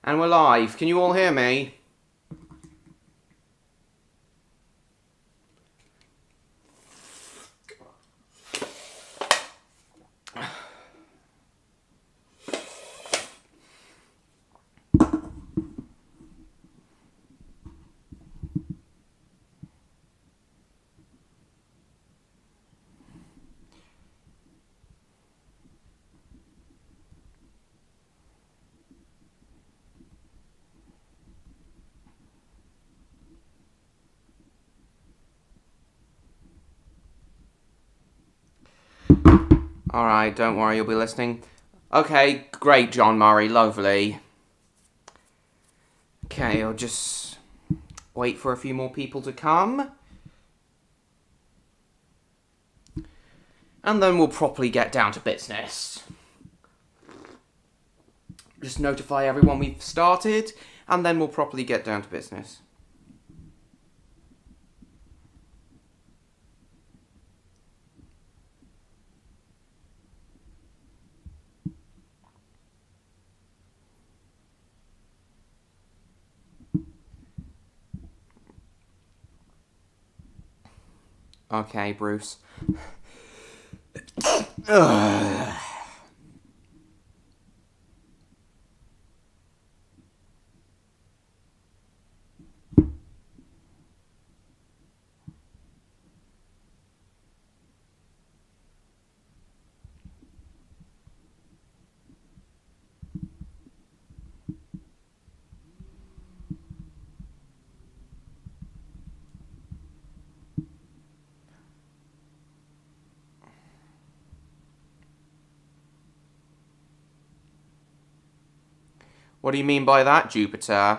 And we're live. Can you all hear me? Alright, don't worry, you'll be listening. Okay, great, John Murray, lovely. Okay, I'll just wait for a few more people to come. And then we'll properly get down to business. Just notify everyone we've started, and then we'll properly get down to business. Okay, Bruce. What do you mean by that, Jupiter?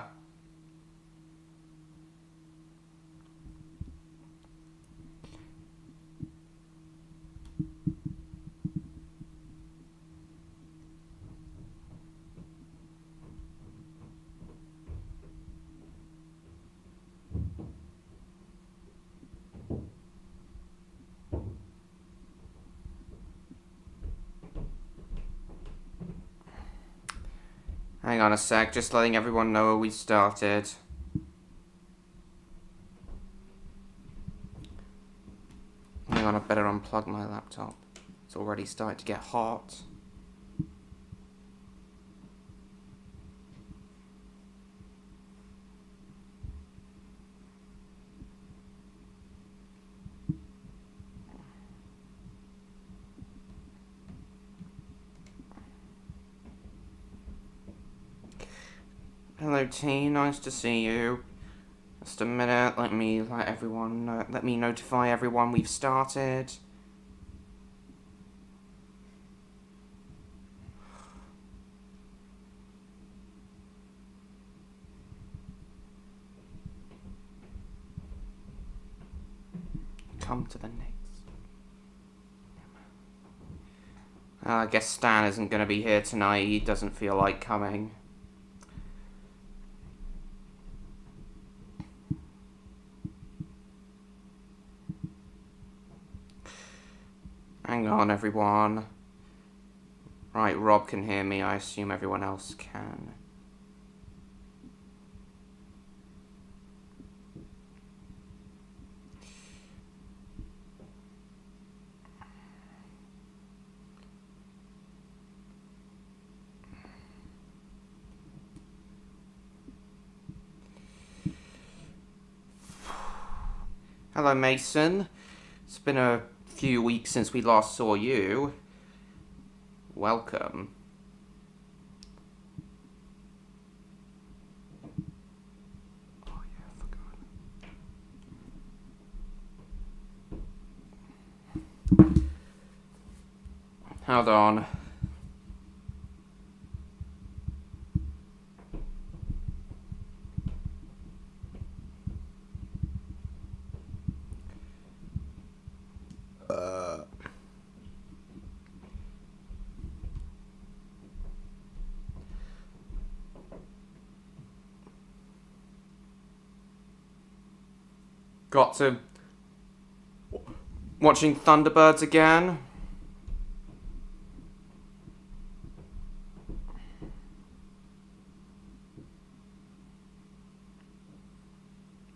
Hang on a sec, just letting everyone know we started. Hang on, I better unplug my laptop. It's already starting to get hot. Hello T, nice to see you. Just a minute, let me notify everyone we've started. Come to the next. I guess Stan isn't going to be here tonight, he doesn't feel like coming. Hang on, everyone. Right, Rob can hear me. I assume everyone else can. Hello, Mason. It's been a few weeks since we last saw you. Welcome. Oh yeah, I forgot. Hold on. Got to watching Thunderbirds again.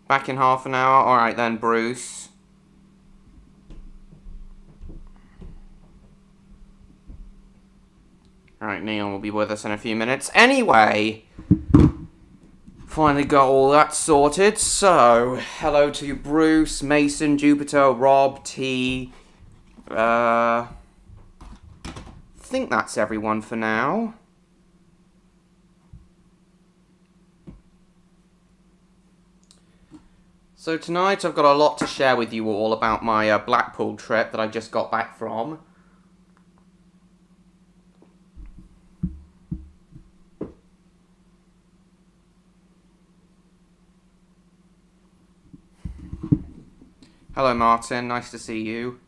Back in half an hour? Alright then, Bruce. Alright, Neil will be with us in a few minutes. Anyway, finally got all that sorted. So, hello to Bruce, Mason, Jupiter, Rob, T. I think that's everyone for now. So tonight I've got a lot to share with you all about my Blackpool trip that I just got back from. Hello Martin, nice to see you.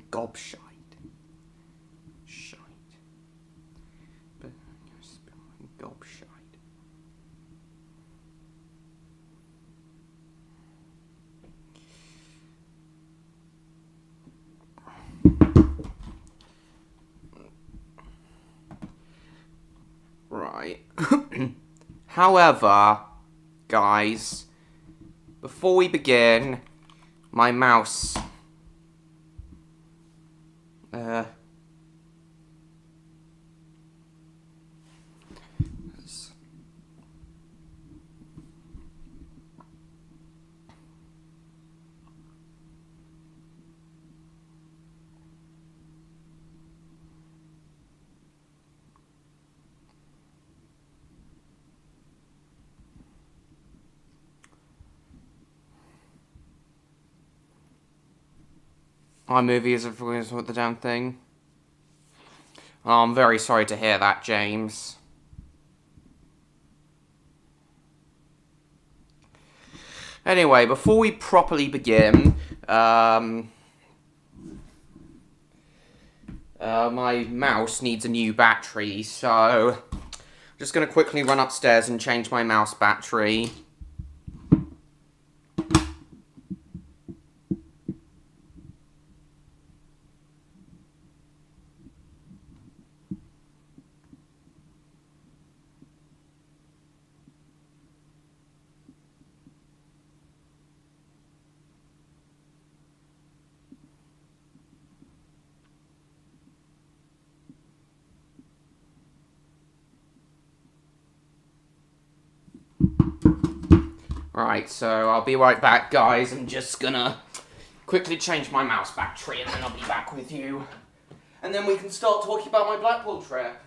Gobshite. Shite. But you're spilling gobshite. Right. However, guys, before we begin, my mouse iMovie isn't what the damn thing. Oh, I'm very sorry to hear that, James. Anyway, before we properly begin, my mouse needs a new battery, so I'm just going to quickly run upstairs and change my mouse battery. Right, so I'll be right back, guys. I'm just gonna quickly change my mouse battery and then I'll be back with you. And then we can start talking about my Blackpool trip.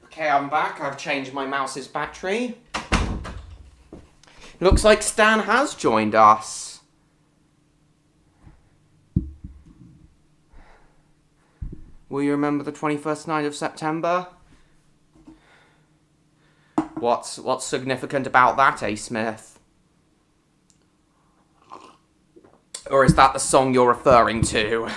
Okay, I'm back. I've changed my mouse's battery. Looks like Stan has joined us. Will you remember the 21st night of September? What's significant about that, A. Smith? Or is that the song you're referring to?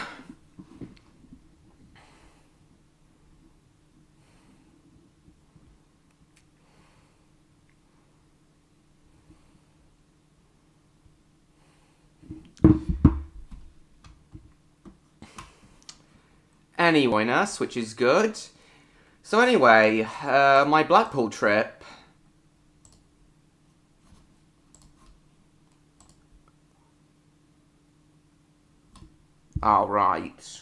Anyway-ness, which is good. So anyway, my Blackpool trip. All right.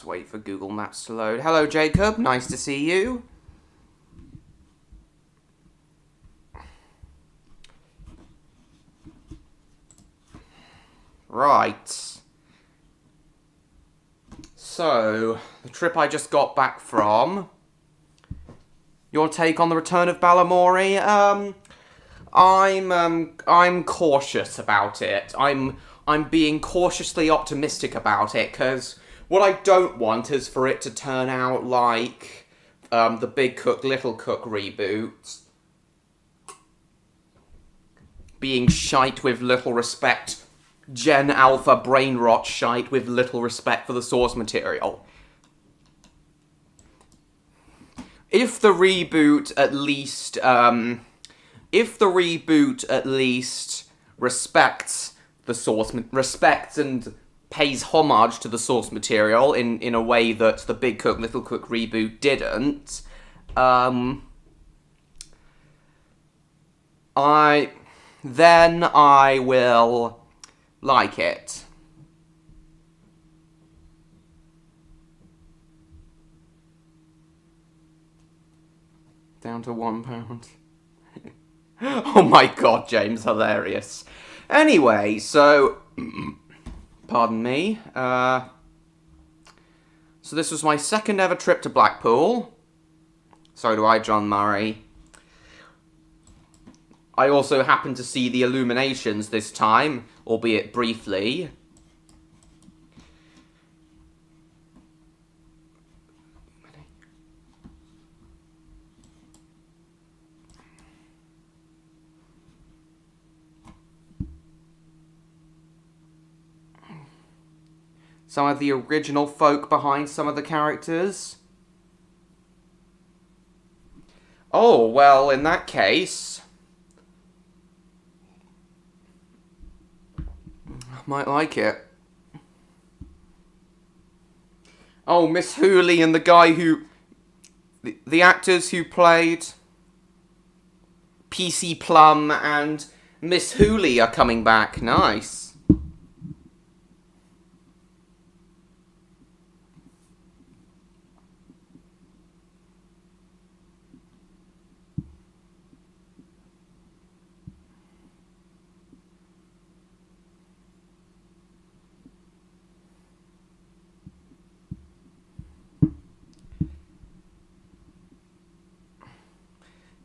let's wait for Google Maps to load. Hello, Jacob. Nice to see you. Right. So, the trip I just got back from. Your take on the return of Balamory? I'm cautious about it. I'm being cautiously optimistic about it, because what I don't want is for it to turn out like the Big Cook, Little Cook reboot. Being shite with little respect. Gen Alpha brain rot shite with little respect for the source material. If the reboot at least, respects the source, respects and pays homage to the source material in a way that the Big Cook, Little Cook reboot didn't, then I will like it. Down to £1. Oh my god, James, hilarious. Anyway, so, pardon me, so this was my second ever trip to Blackpool. So do I, John Murray. I also happened to see the illuminations this time, albeit briefly. Some of the original folk behind some of the characters. Oh, well, in that case, I might like it. Oh, Miss Hooley and the guy who... The actors who played PC Plum and Miss Hooley are coming back. Nice.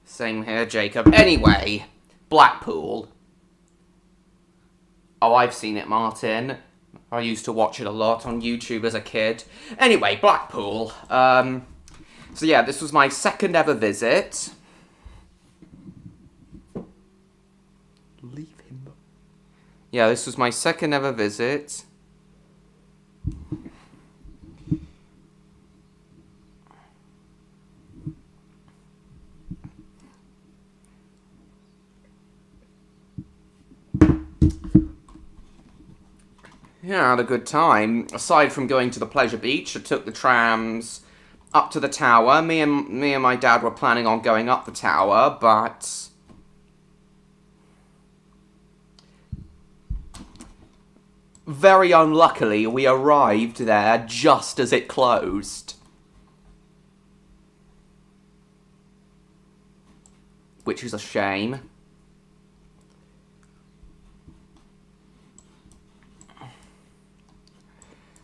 Same here, Jacob. Anyway, Blackpool. Oh, I've seen it, Martin. I used to watch it a lot on YouTube as a kid. Anyway, Blackpool. So yeah, this was my second ever visit. Leave him. Yeah, this was my second ever visit. Yeah, I had a good time. Aside from going to the pleasure beach, I took the trams up to the tower. Me and my dad were planning on going up the tower, but very unluckily, we arrived there just as it closed. Which is a shame.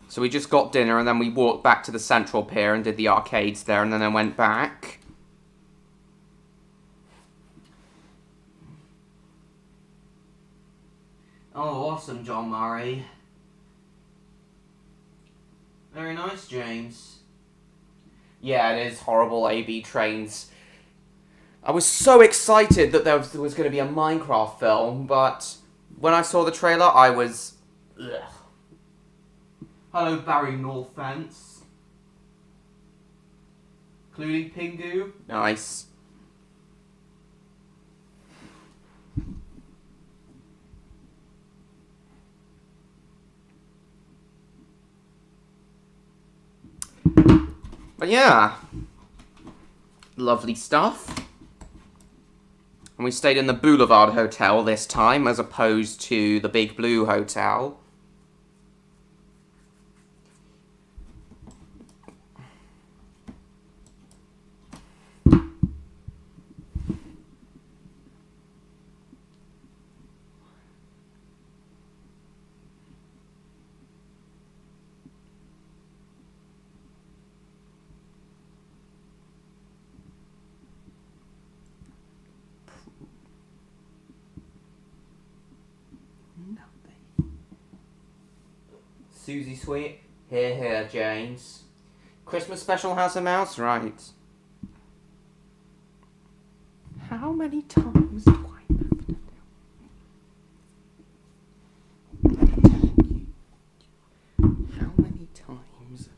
So we just got dinner and then we walked back to the Central Pier and did the arcades there, and then I went back. Oh, awesome, John Murray. Very nice, James. Yeah, it is horrible, AB trains. I was so excited that there was going to be a Minecraft film, but when I saw the trailer, I was... Ugh. Hello, Barry Northfence. Clooney Pingu. Nice. But yeah. Lovely stuff. And we stayed in the Boulevard Hotel this time, as opposed to the Big Blue Hotel. Susie Sweet. Here, James. Christmas special House of Mouse? Right. How many times do I have to do? How many times?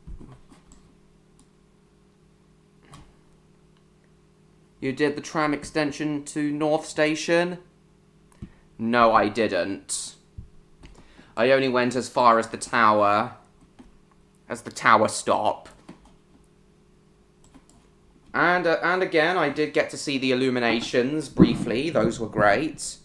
You did the tram extension to North Station? No, I didn't. I only went as far as the tower stop. And again, I did get to see the illuminations briefly. Those were great.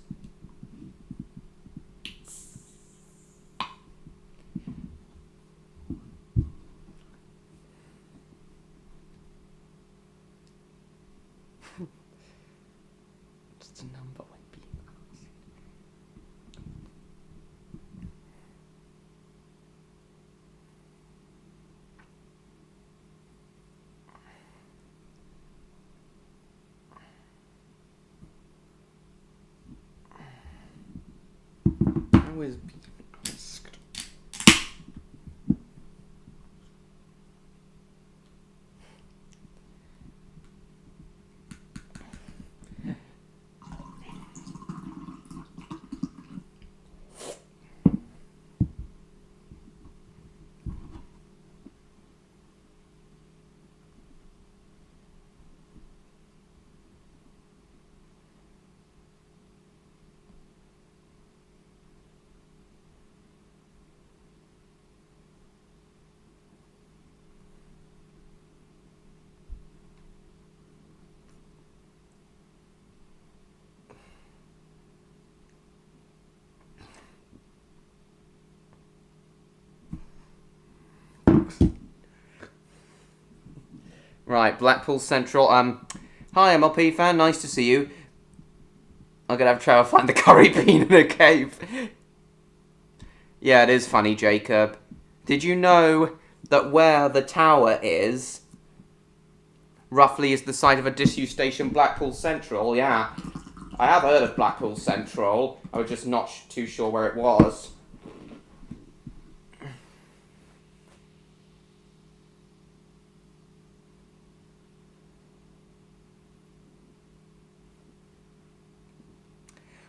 Just a number when being asked. I was being asked. Right, Blackpool Central. Hi, MLP fan. Nice to see you. I'm gonna have trouble find the curry bean in a cave. Yeah, it is funny, Jacob. Did you know that where the tower is, roughly is the site of a disused station, Blackpool Central? Yeah. I have heard of Blackpool Central. I was just not too sure where it was.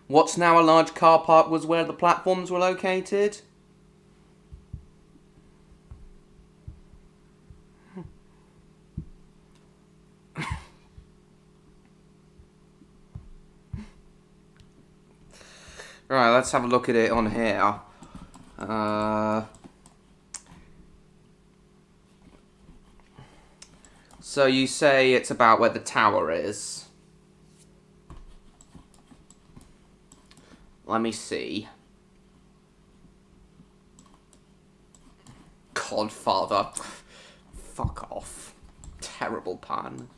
What's now a large car park was where the platforms were located? Right, let's have a look at it on here. So you say it's about where the tower is. Let me see. Godfather. Fuck off. Terrible pun.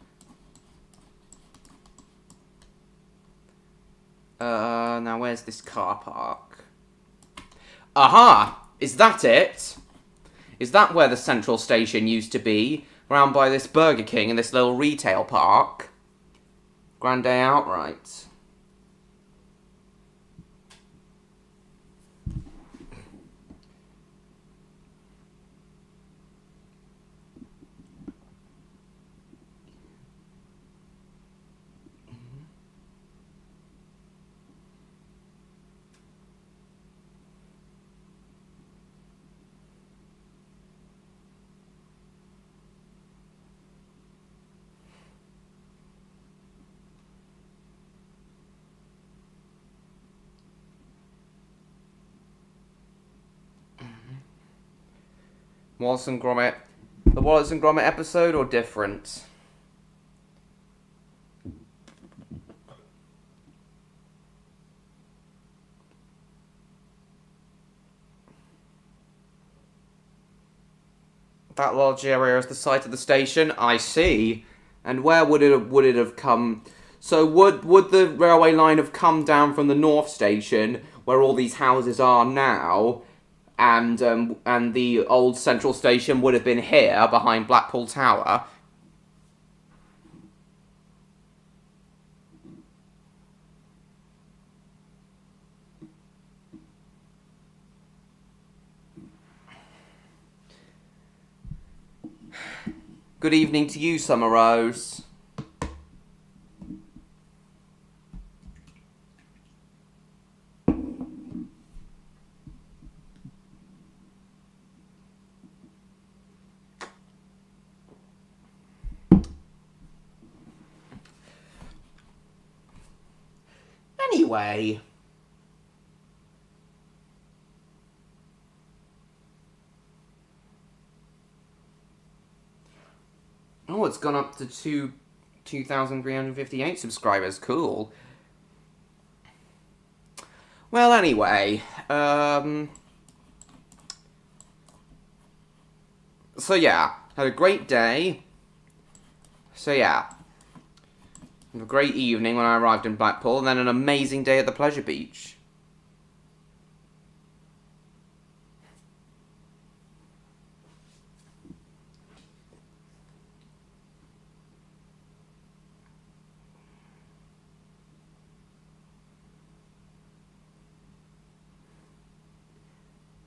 Now where's this car park? Aha! Is that it? Is that where the central station used to be? Round by this Burger King and this little retail park? Grand Day Outright. Wallace and Gromit. The Wallace and Gromit episode or different? That large area is the site of the station. I see. And where would it have come? So would the railway line have come down from the North Station, where all these houses are now, and the old Central Station would have been here behind Blackpool Tower? Good evening to you, Summer Rose. Anyway. Oh, it's gone up to 2,358 subscribers. Cool. Well, anyway. So, yeah. Had a great day. So, yeah. Had a great evening when I arrived in Blackpool. And then an amazing day at the Pleasure Beach.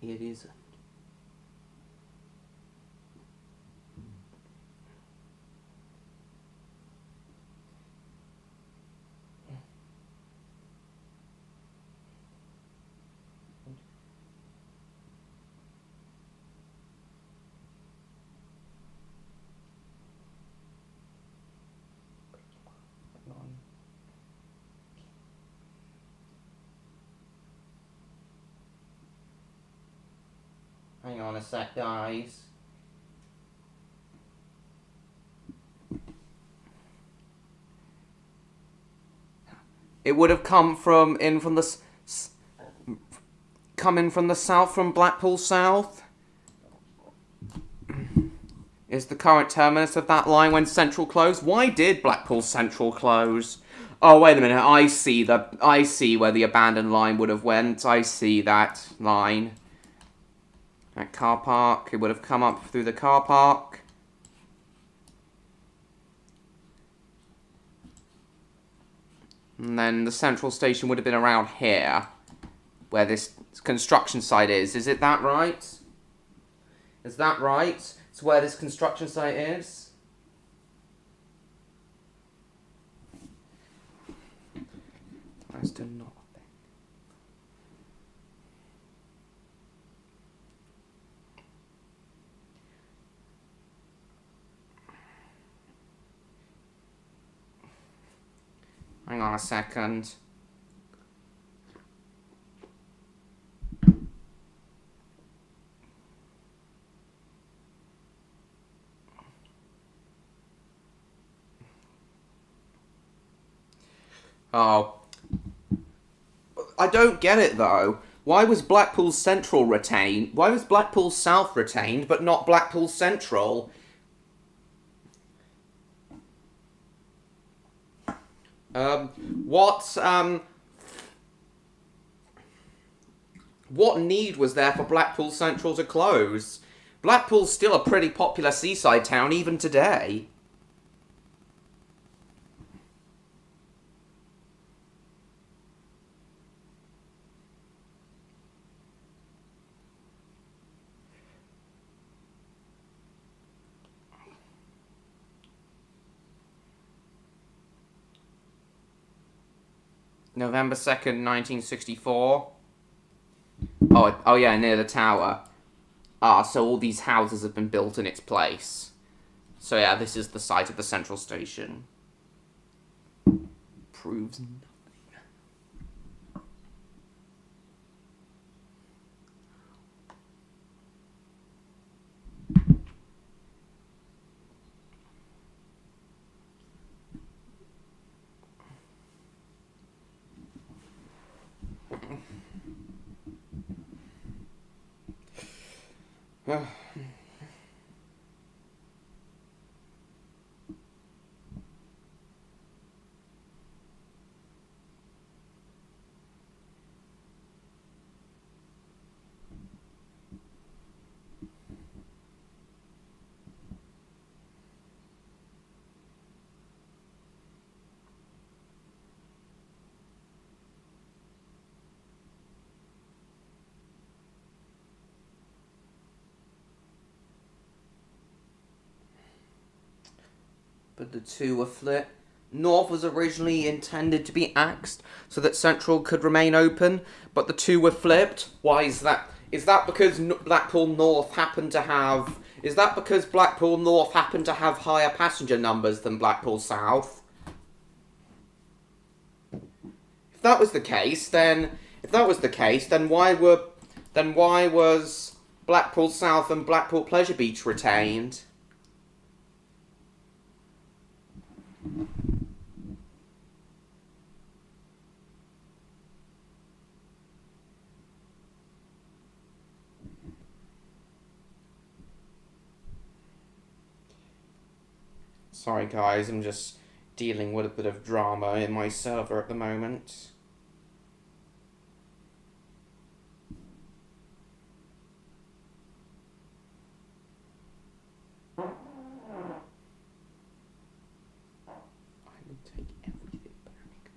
It is. Hang on a sec, guys. It would have come from the south, from Blackpool South. Is the current terminus of that line when Central closed. Why did Blackpool Central close? Oh, wait a minute. I see where the abandoned line would have went. I see that line. That car park. It would have come up through the car park. And then the central station would have been around here, where this construction site is. Is it that right? Is that right? It's where this construction site is? Nice to know. Hang on a second. Oh. I don't get it, though. Why was Blackpool Central retained? Why was Blackpool South retained, but not Blackpool Central? What need was there for Blackpool Central to close? Blackpool's still a pretty popular seaside town even today. November 2nd, 1964. Oh yeah, near the tower. So all these houses have been built in its place. So yeah, this is the site of the central station. Proves nothing. But the two were flipped. North was originally intended to be axed so that Central could remain open, but the two were flipped. Why is that? Is that because Blackpool North happened to have... Is that because Blackpool North happened to have higher passenger numbers than Blackpool South? If that was the case, then why was Blackpool South and Blackpool Pleasure Beach retained? Sorry guys, I'm just dealing with a bit of drama in my server at the moment. I will take everything back.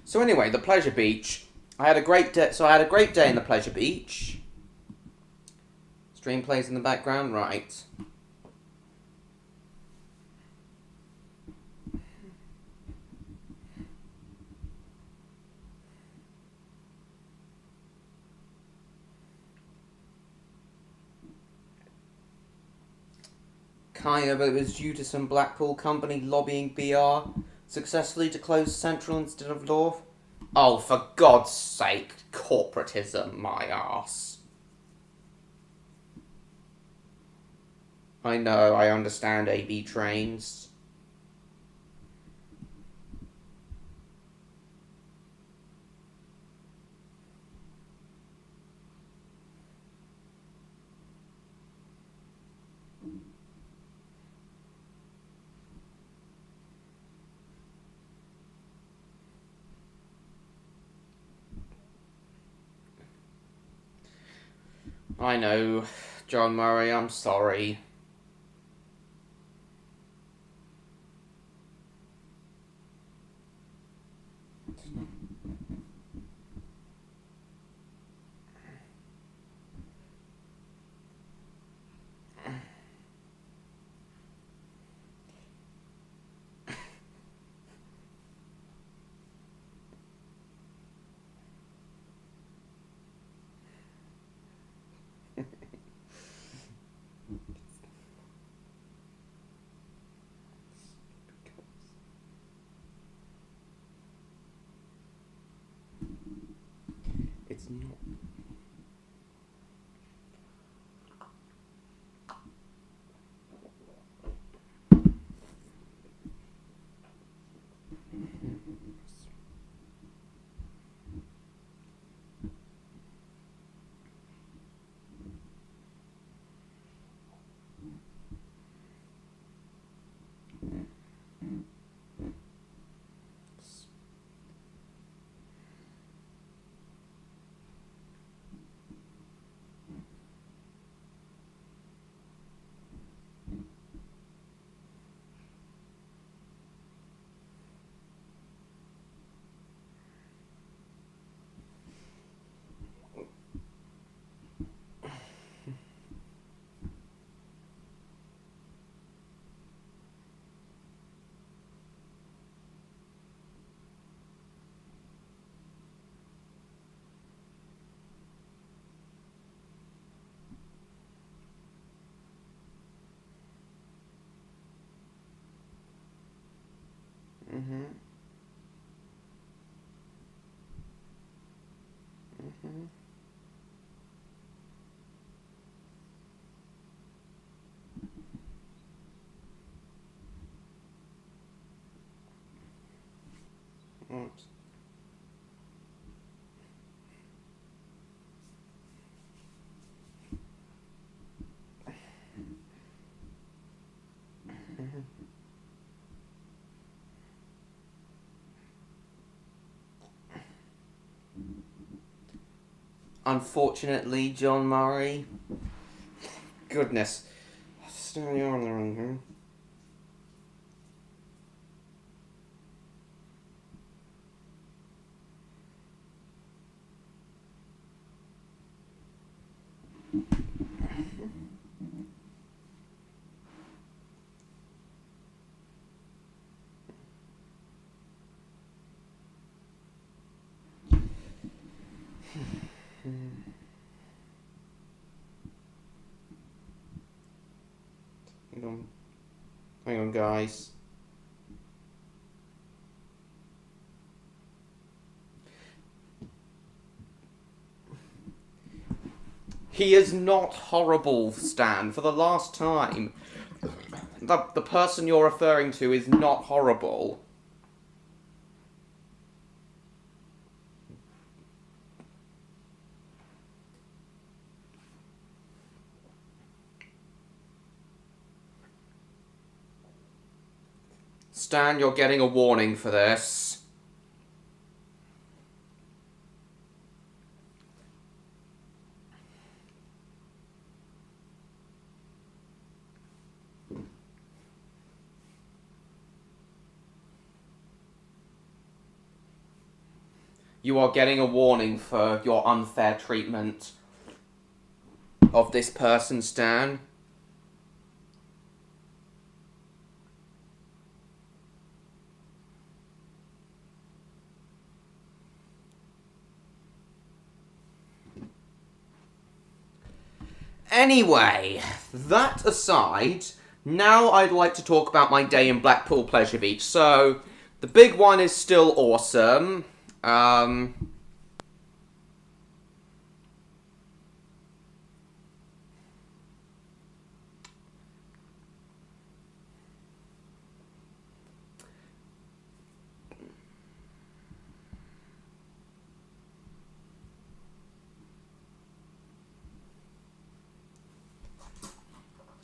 So anyway, the Pleasure Beach. I had a great day. So I had a great day in the Pleasure Beach. Stream plays in the background, right? Kind of, it was due to some Blackpool company lobbying BR successfully to close Central instead of North. Oh, for God's sake, corporatism, my arse. I know, I understand AB trains. I know, John Murray, I'm sorry. It's not. Mm-hmm. Mm-hmm. Oops. Unfortunately, John Murray. Goodness. Hang on, guys. He is not horrible, Stan. For the last time. The person you're referring to is not horrible. Stan, you're getting a warning for this. You are getting a warning for your unfair treatment of this person, Stan. Anyway, that aside, now I'd like to talk about my day in Blackpool Pleasure Beach. So, the big one is still awesome.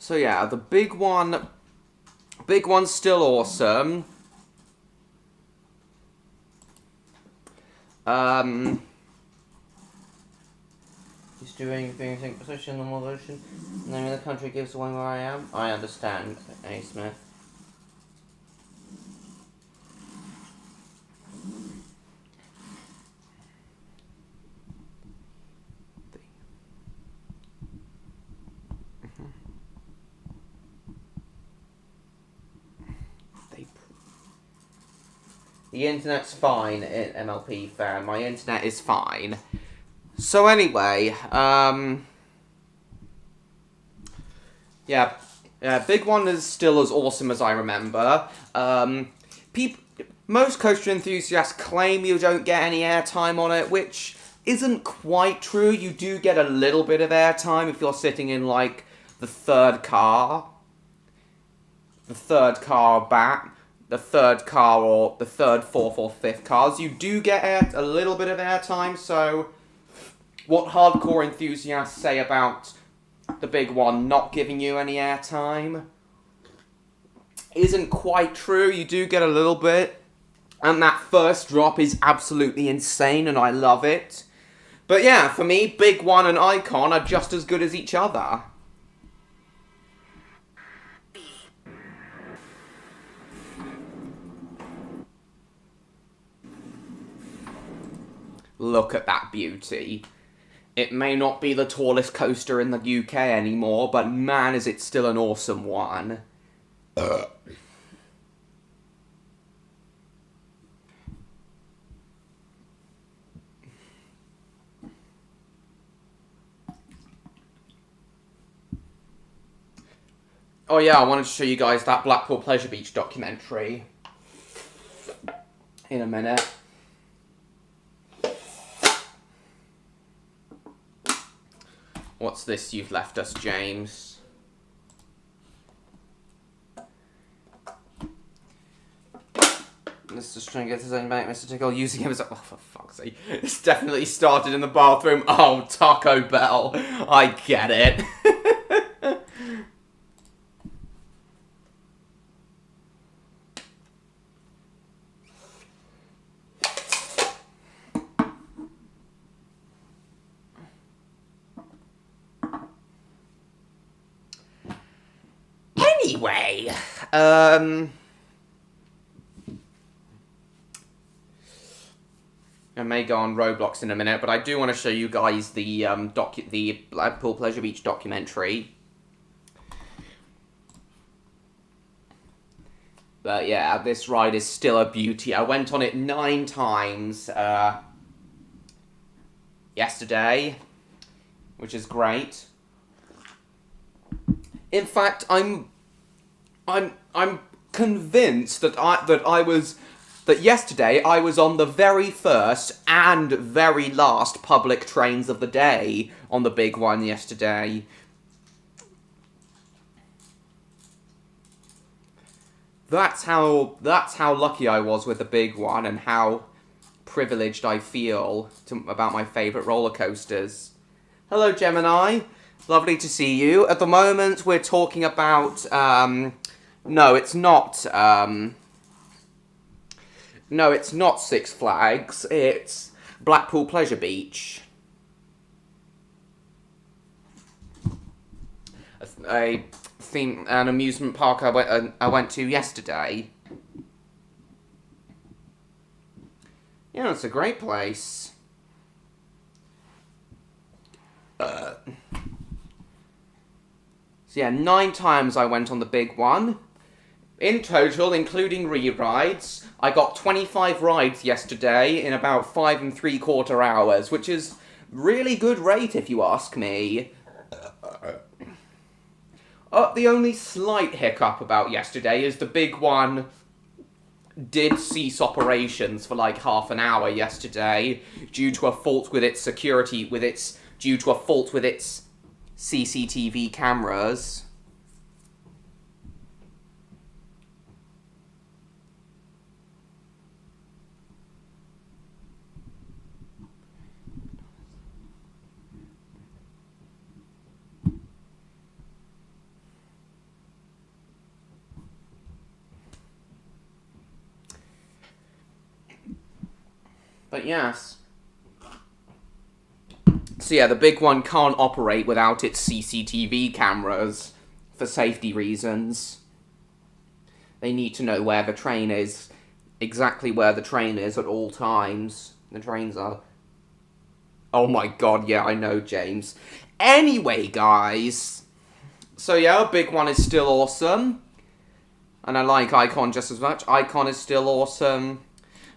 So yeah, the big one's still awesome. He's doing position in the motion. Name of the country gives away where I am. I understand, A. Smith. The internet's fine, MLP fan. My internet is fine. So anyway, yeah, big one is still as awesome as I remember. Most coaster enthusiasts claim you don't get any airtime on it, which isn't quite true. You do get a little bit of airtime if you're sitting in, like, the third car back. The third car or the third, fourth, or fifth cars. You do get a little bit of airtime, so what hardcore enthusiasts say about the big one not giving you any airtime isn't quite true. You do get a little bit, and that first drop is absolutely insane, and I love it. But yeah, for me, Big One and Icon are just as good as each other. Look at that beauty. It may not be the tallest coaster in the UK anymore, but man, is it still an awesome one. Oh yeah, I wanted to show you guys that Blackpool Pleasure Beach documentary in a minute. What's this you've left us, James? Let's just try and get his own back, Mr. Tickle, using him as a... Oh, for fuck's sake. This definitely started in the bathroom. Oh, Taco Bell. I get it. Anyway, I may go on Roblox in a minute, but I do want to show you guys the the Blackpool Pleasure Beach documentary. But yeah, this ride is still a beauty. I went on it 9 times yesterday, which is great. In fact, I'm I'm convinced that yesterday I was on the very first and very last public trains of the day on the big one yesterday. That's how lucky I was with the big one, and how privileged I feel about my favourite roller coasters. Hello, Gemini. Lovely to see you. At the moment, we're talking about, no, it's not Six Flags. It's Blackpool Pleasure Beach. An amusement park I went to yesterday. Yeah, it's a great place. So yeah, 9 times I went on the big one. In total, including re-rides, I got 25 rides yesterday in about 5 3/4 hours, which is really good rate if you ask me. The only slight hiccup about yesterday is the big one did cease operations for like half an hour yesterday due to a fault with its CCTV cameras. But yes. So yeah, the big one can't operate without its CCTV cameras for safety reasons. They need to know where the train is, exactly where the train is at all times. The trains are... Oh my god, yeah, I know, James. Anyway, guys. So yeah, the big one is still awesome. And I like Icon just as much. Icon is still awesome.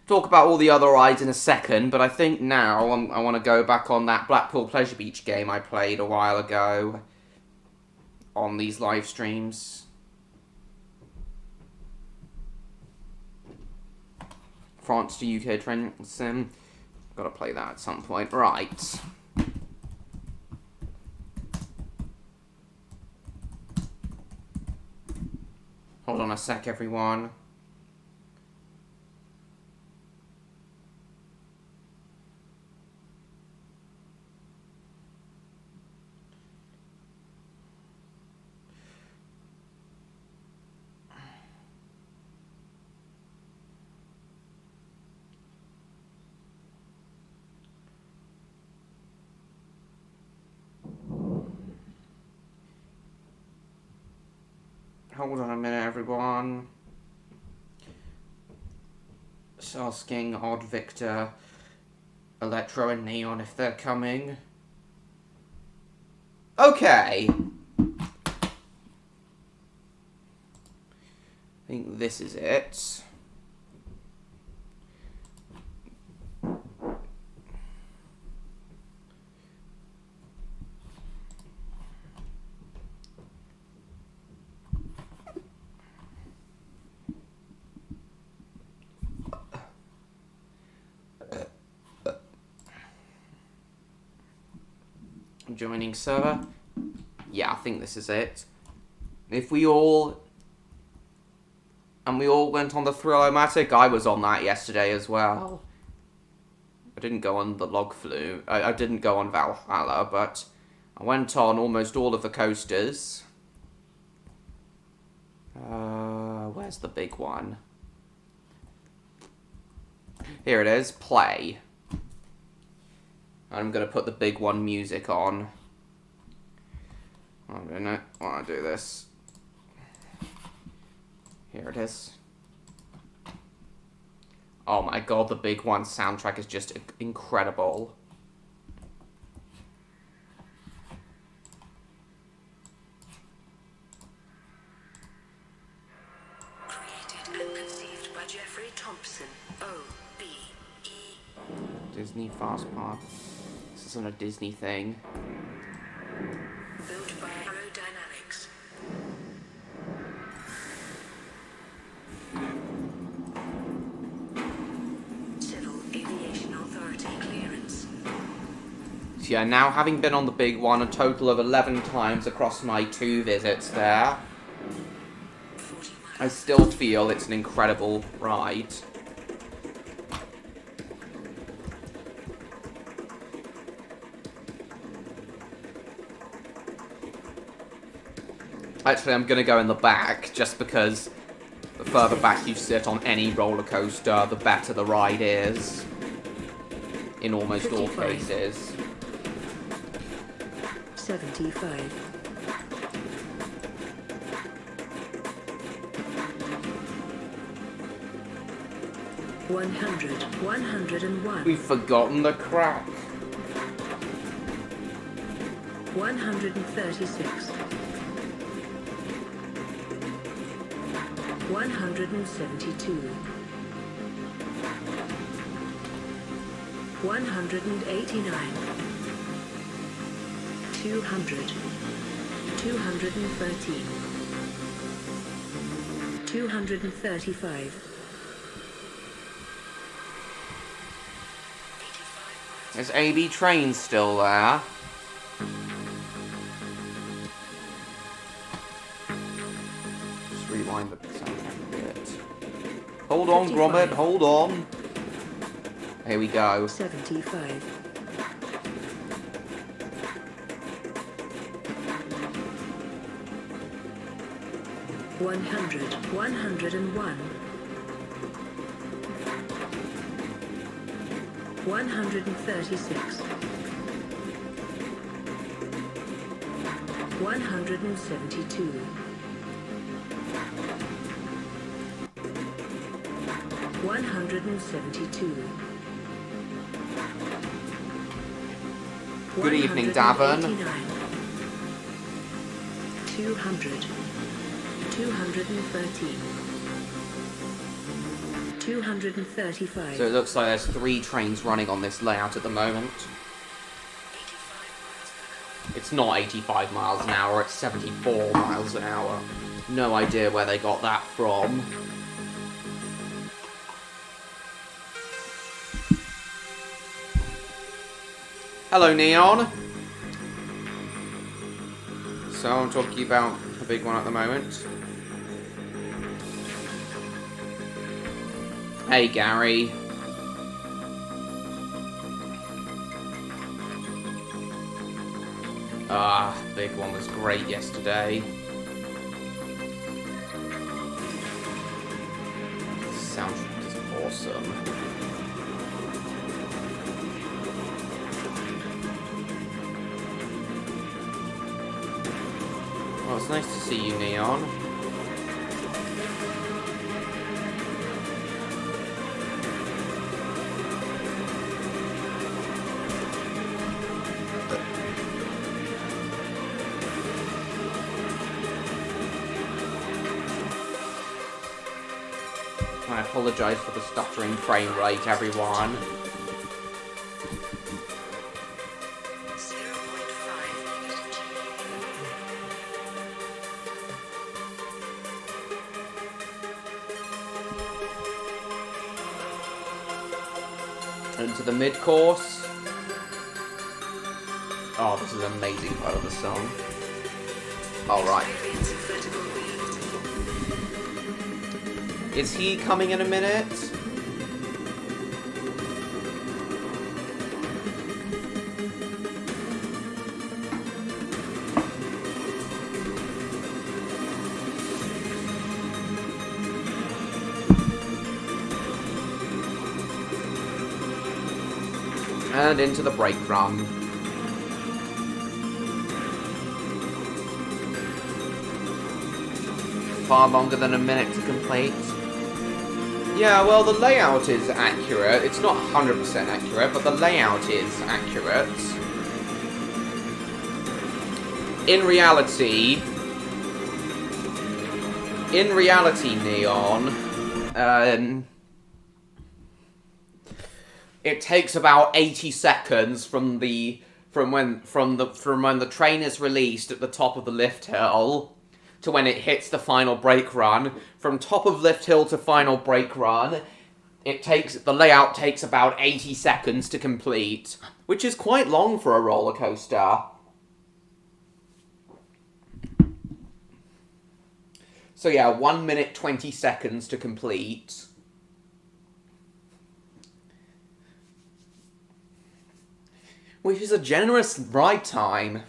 Talk about all the other rides in a second, but I think now I want to go back on that Blackpool Pleasure Beach game I played a while ago on these live streams. France to UK train sim. Gotta play that at some point. Right. Hold on a sec, everyone. Hold on a minute, everyone. Just asking Odd Victor, Electro and Neon if they're coming. Okay. I think this is it. Joining server. Yeah, I think this is it. If we all went on the Thrill-O-Matic, I was on that yesterday as well. I didn't go on the Log Flume. I didn't go on Valhalla, but I went on almost all of the coasters. Where's the big one? Here it is. Play. I'm going to put the big one music on. I don't know. I want to do this. Here it is. Oh my god, the big one soundtrack is just incredible. Created and conceived by Jeffrey Thompson, O.B.E. Disney Fast Park. This isn't a Disney thing. Built by Aerodynamics. yeah, now having been on the big one a total of 11 times across my 2 visits there, I still feel it's an incredible ride. Actually, I'm gonna go in the back, just because the further back you sit on any roller coaster, the better the ride is. In almost all 55. cases. 75. 100. 101. We've forgotten the crack. 136. 172. 189. 200. 213. 235. Is AB Train still there? Just rewind the soundtrack a bit. Hold on, 55. Gromit, hold on. Here we go. 75. 100. 101. 136. 172. 172. Good evening, Davin. 200. 213. 235. So it looks like there's 3 trains running on this layout at the moment. It's not 85 miles an hour, it's 74 miles an hour. No idea where they got that from. Hello, Neon. So I'm talking about the big one at the moment. Hey, Gary. Ah, big one was great yesterday. Soundtrack is awesome. Well, it's nice to see you, Neon. I apologise for the stuttering frame rate, everyone. 0.5. Into the mid-course. Oh, this is an amazing part of the song. Alright. Is he coming in a minute? And into the brake run. Far longer than a minute to complete. Yeah, well, the layout is accurate. It's not 100% accurate, but the layout is accurate. In reality, Neon, it takes about 80 seconds from when the train is released at the top of the lift hill to when it hits the final brake run. From top of lift hill to final brake run, the layout takes about 80 seconds to complete, which is quite long for a roller coaster. So yeah, 1 minute 20 seconds to complete. Which is a generous ride time.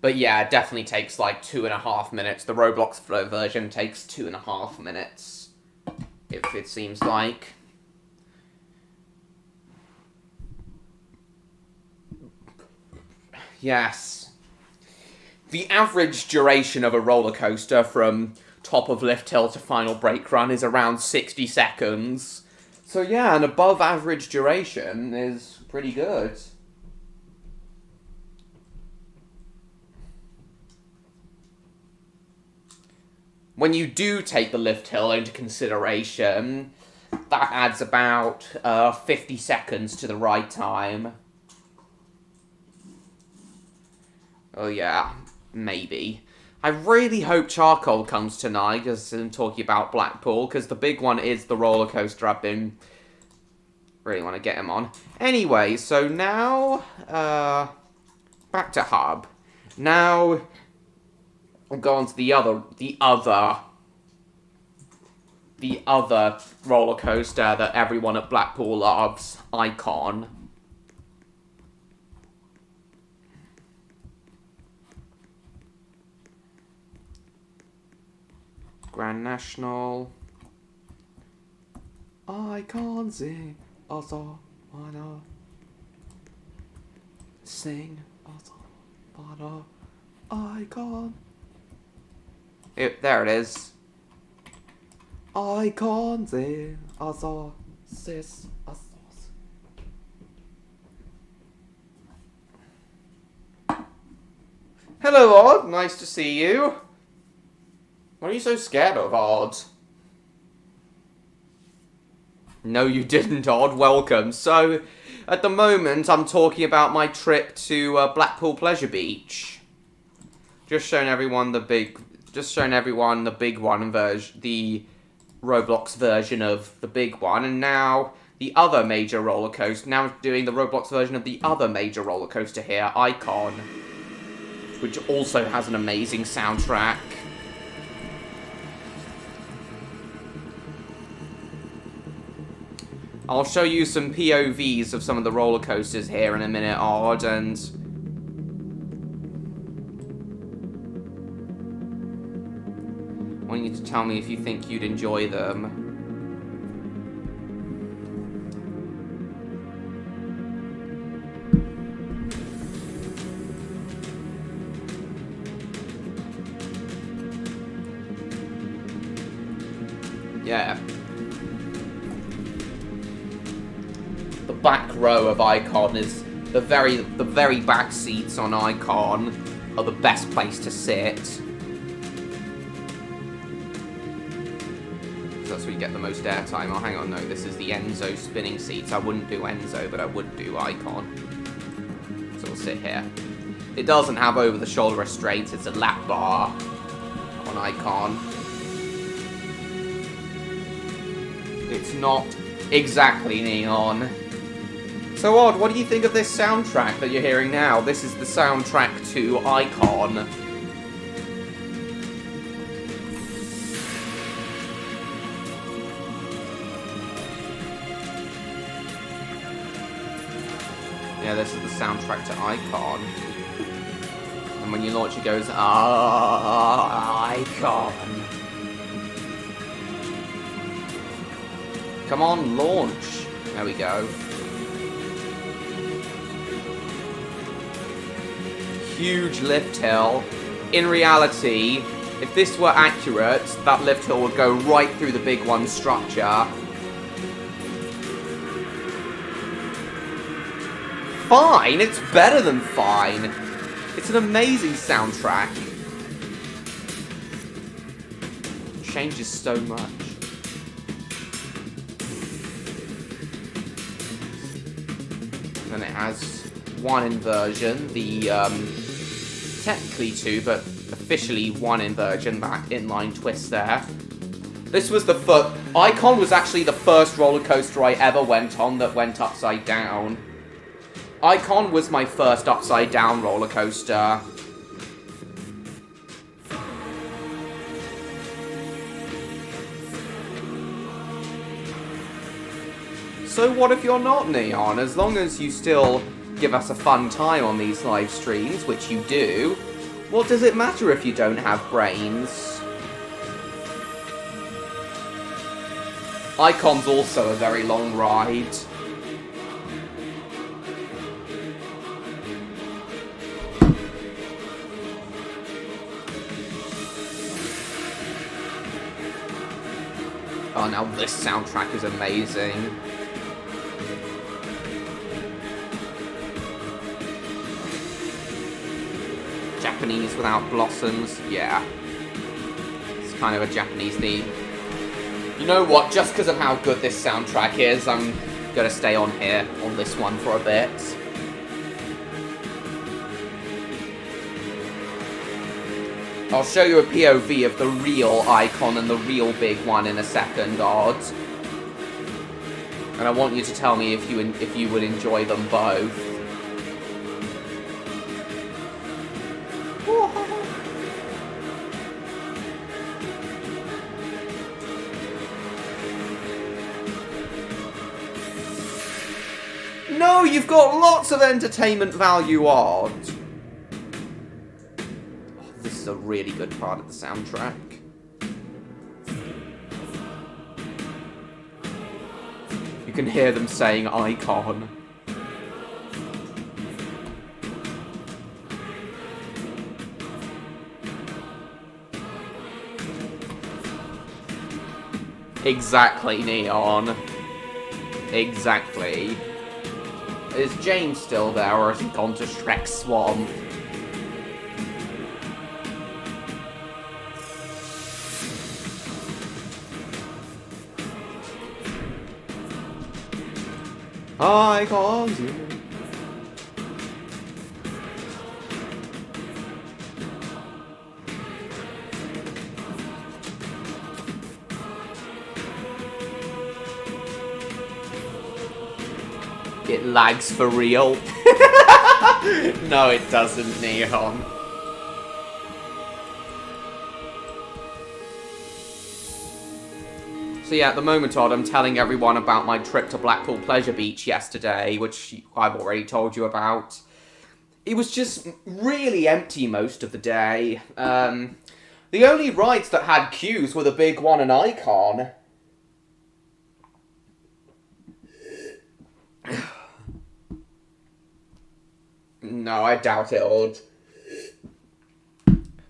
But yeah, it definitely takes like 2.5 minutes. The Roblox version takes 2.5 minutes. If it seems like. Yes. The average duration of a roller coaster from top of lift hill to final brake run is around 60 seconds. So yeah, an above average duration is pretty good. When you do take the lift hill into consideration, that adds about 50 seconds to the ride time. Oh yeah, maybe. I really hope Charcoal comes tonight, as I'm talking about Blackpool, because the big one is the roller coaster I've been really want to get him on. Anyway, so now, back to Hub. Now, we'll go on to the other roller coaster that everyone at Blackpool loves, Icon. Grand National. I can't sing a song, wanna sing a song, wanna icon. There it is. I can't sing a song, sis a sauce. Hello, Odd. Nice to see you. What are you so scared of, Odd? No, you didn't, Odd. Welcome. So, at the moment, I'm talking about my trip to Blackpool Pleasure Beach. Just showing everyone the big one version, the Roblox version of the big one, and now the other major roller coaster. Now doing the Roblox version of the other major roller coaster here, Icon, which also has an amazing soundtrack. I'll show you some POVs of some of the roller coasters here in a minute, Odd, and I want you to tell me if you think you'd enjoy them. Yeah. The back row of Icon is the very back seats on Icon are the best place to sit. So that's where you get the most airtime. Oh, hang on, no, this is the Enzo spinning seats. I wouldn't do Enzo, but I would do Icon. So we'll sit here. It doesn't have over-the-shoulder restraints. It's a lap bar on Icon. It's not exactly neon. So, Odd, what do you think of this soundtrack that you're hearing now? This is the soundtrack to Icon. Yeah, this is the soundtrack to Icon. And when you launch, it goes, Icon. Come on, launch. There we go. Huge lift hill. In reality, if this were accurate, that lift hill would go right through the big one structure. Fine, it's better than fine. It's an amazing soundtrack. It changes so much. And it has one inversion, the technically two, but officially one inversion, that inline twist there. This was the first... Icon was actually the first roller coaster I ever went on that went upside down. Icon was my first upside down roller coaster. So what if you're not Neon? As long as you still give us a fun time on these live streams, which you do, what does it matter if you don't have brains? Icon's also a very long ride. Oh, now this soundtrack is amazing. Japanese without blossoms, yeah. It's kind of a Japanese theme. You know what, just because of how good this soundtrack is, I'm gonna stay on here, on this one for a bit. I'll show you a POV of the real Icon and the real big one in a second, odds. And I want you to tell me if you would enjoy them both. No, you've got lots of entertainment value, Odd. Oh, this is a really good part of the soundtrack. You can hear them saying Icon. Exactly, Neon. Exactly. Is James still there, or has he gone to Shrek's Swamp? Icons. It lags for real. No, it doesn't, Neon. So yeah, at the moment, Odd, I'm telling everyone about my trip to Blackpool Pleasure Beach yesterday, which I've already told you about. It was just really empty most of the day. The only rides that had queues were the big one and Icon. No, I doubt it, Odd.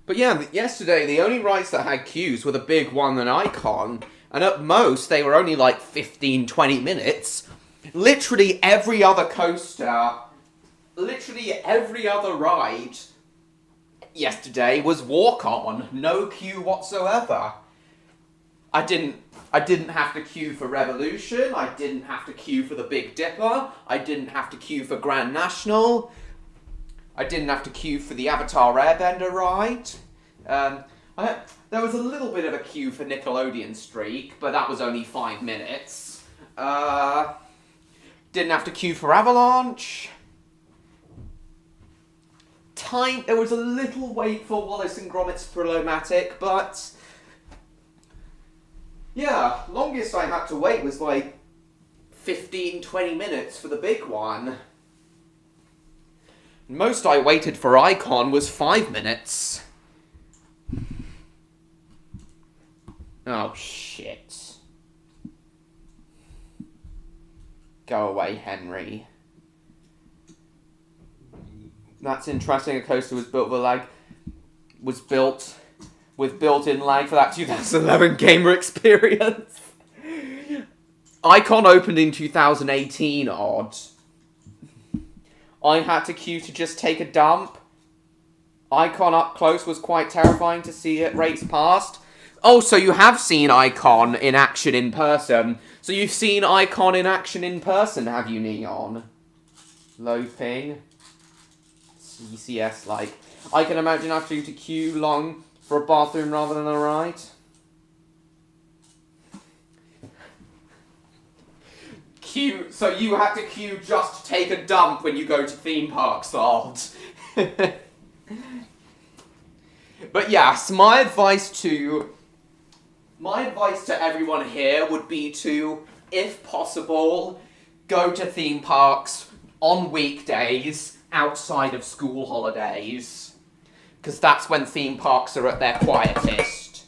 But yeah, yesterday, the only rides that had queues were the big one and Icon, and at most, they were only like 15-20 minutes. Literally every other coaster, literally every other ride yesterday was walk-on, no queue whatsoever. I didn't have to queue for Revolution, I didn't have to queue for the Big Dipper, I didn't have to queue for Grand National, I didn't have to queue for the Avatar Airbender ride. There was a little bit of a queue for Nickelodeon Streak, but that was only 5 minutes. Didn't have to queue for Avalanche. There was a little wait for Wallace and Gromit's Thrillomatic, but yeah, longest I had to wait was like 15-20 minutes for the big one. Most I waited for Icon was 5 minutes. Oh, shit. Go away, Henry. That's interesting. A coaster was built with built-in lag for that 2011 gamer experience. Icon opened in 2018, Odd. I had to queue to just take a dump. Icon up close was quite terrifying to see it race past. Oh, so you have seen Icon in action in person. So you've seen Icon in action in person, have you, Neon? Low ping. CCS, like. I can imagine having to queue long for a bathroom rather than a ride. queue. So you have to queue just to take a dump when you go to theme parks, odd. But yes, my advice to everyone here would be to, if possible, go to theme parks on weekdays outside of school holidays. Because that's when theme parks are at their quietest.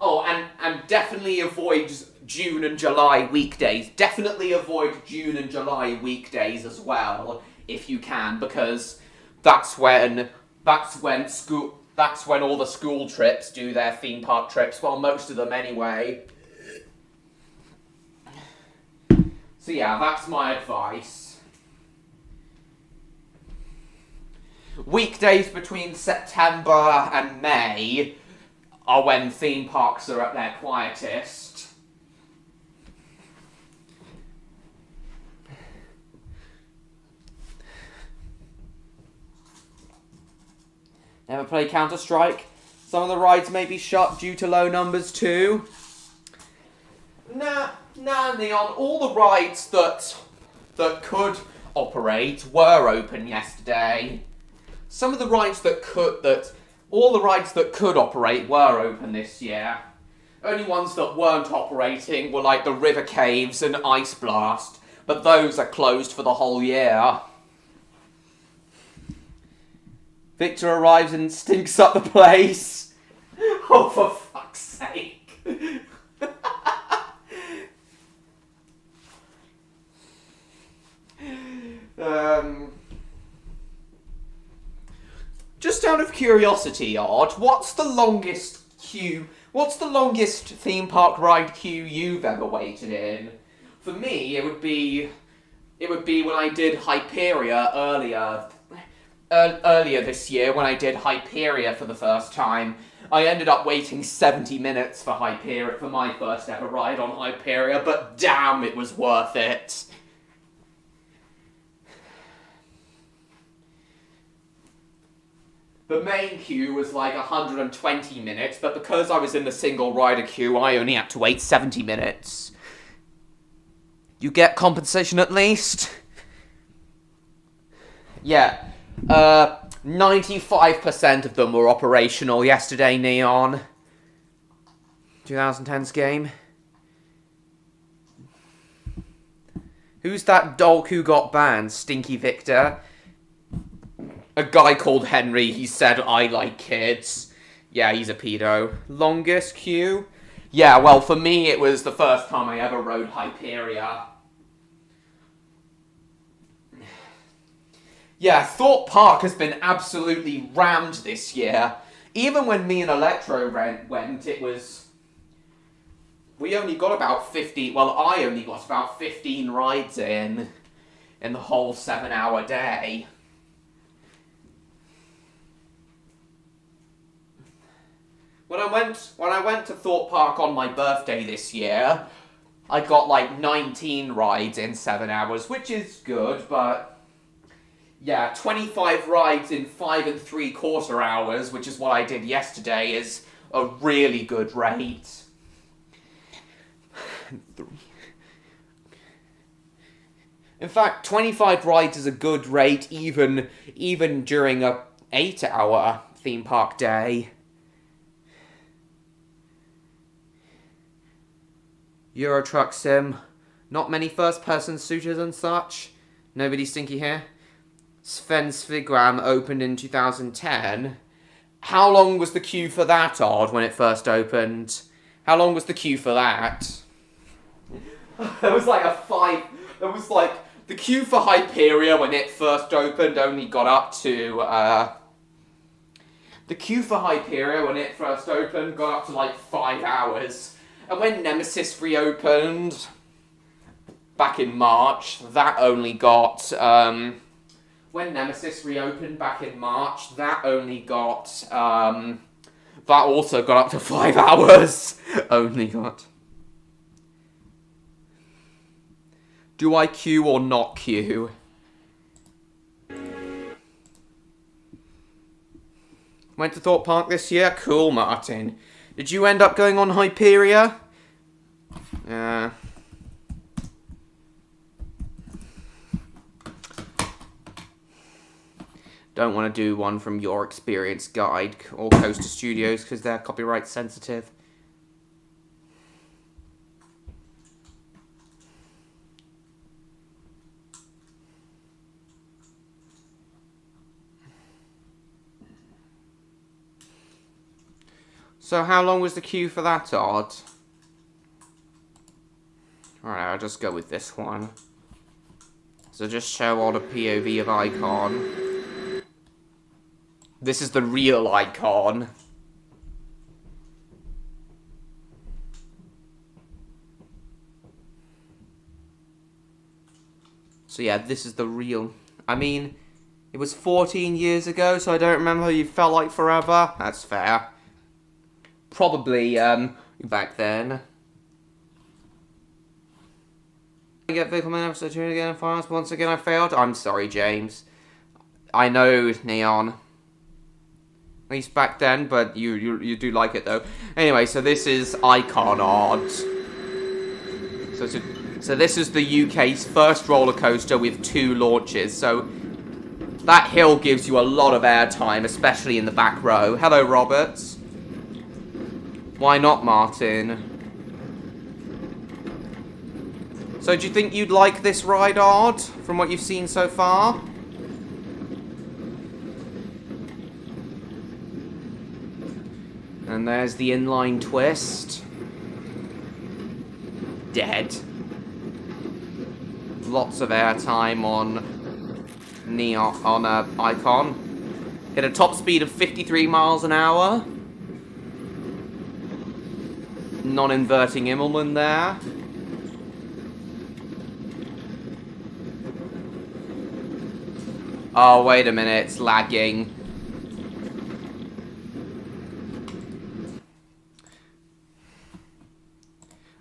Oh, and definitely avoid June and July weekdays. Definitely avoid June and July weekdays as well, if you can, because that's when all the school trips do their theme park trips. Well, most of them anyway. So yeah, that's my advice. Weekdays between September and May are when theme parks are at their quietest. Never play Counter-Strike? Some of the rides may be shut due to low numbers too. Nah, Neon. All the rides that could operate were open yesterday. Some of the rides all the rides that could operate were open this year. Only ones that weren't operating were like the River Caves and Ice Blast, but those are closed for the whole year. Victor arrives and stinks up the place. Oh, for fuck's sake. Just out of curiosity, Odd, what's the longest theme park ride queue you've ever waited in? For me, it would be when I did Hyperia earlier this year, when I did Hyperia for the first time. I ended up waiting 70 minutes for Hyperia, for my first ever ride on Hyperia, but damn, it was worth it. The main queue was like 120 minutes, but because I was in the single rider queue, I only had to wait 70 minutes. You get compensation at least? Yeah. 95% of them were operational yesterday, Neon. 2010's game. Who's that dog who got banned? Stinky Victor? A guy called Henry, he said, I like kids. Yeah, he's a pedo. Longest queue? Yeah, well, for me, it was the first time I ever rode Hyperia. Yeah, Thorpe Park has been absolutely rammed this year. Even when me and Electro went, it was... We only got about 50... Well, I only got about 15 rides in the whole 7-hour day. When I went to Thorpe Park on my birthday this year, I got like 19 rides in 7 hours, which is good, but... Yeah, 25 rides in 5 3/4 hours, which is what I did yesterday, is a really good rate. In fact, 25 rides is a good rate even during a 8-hour theme park day. Euro Truck Sim. Not many first-person shooters and such. Nobody stinky here. Sven Svigram opened in 2010. How long was the queue for that, Odd, when it first opened? How long was the queue for that? There was like the queue for Hyperia when it first opened only got up to, the queue for Hyperia when it first opened got up to like 5 hours. And when Nemesis reopened back in March, that only got, when Nemesis reopened back in March, that only got, that also got up to 5 hours. Only got. Do I queue or not queue? Went to Thorpe Park this year? Cool, Martin. Did you end up going on Hyperia? don't want to do one from Your Experience Guide or Coaster Studios because they're copyright sensitive. So how long was the queue for that, Odd? Alright, I'll just go with this one. So just show all the POV of Icon. This is the real Icon. So yeah, this is the real... I mean, it was 14 years ago, so I don't remember you felt like forever. That's fair. Probably, back then. I get vehicle man episode 2 again and finals. Once again I failed. I'm sorry, James. I know, Neon. At least back then, but you do like it though. Anyway, so this is Icon Odd. So this is the UK's first roller coaster with 2 launches. So that hill gives you a lot of airtime, especially in the back row. Hello, Roberts. Why not, Martin? So do you think you'd like this ride, Odd, from what you've seen so far? And there's the inline twist. Dead. Lots of airtime on Neon, on Icon. Hit a top speed of 53 miles an hour. Non-inverting Immelman there. Oh, wait a minute, it's lagging.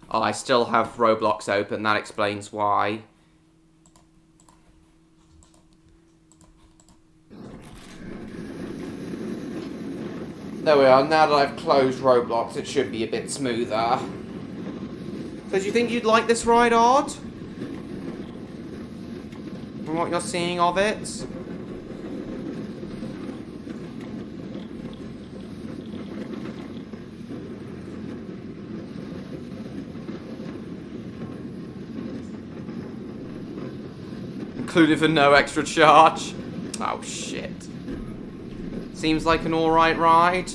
Oh, I still have Roblox open, that explains why. There we are, now that I've closed Roblox, it should be a bit smoother. So do you think you'd like this ride, Odd? From what you're seeing of it? Included for no extra charge. Oh shit. Seems like an alright ride.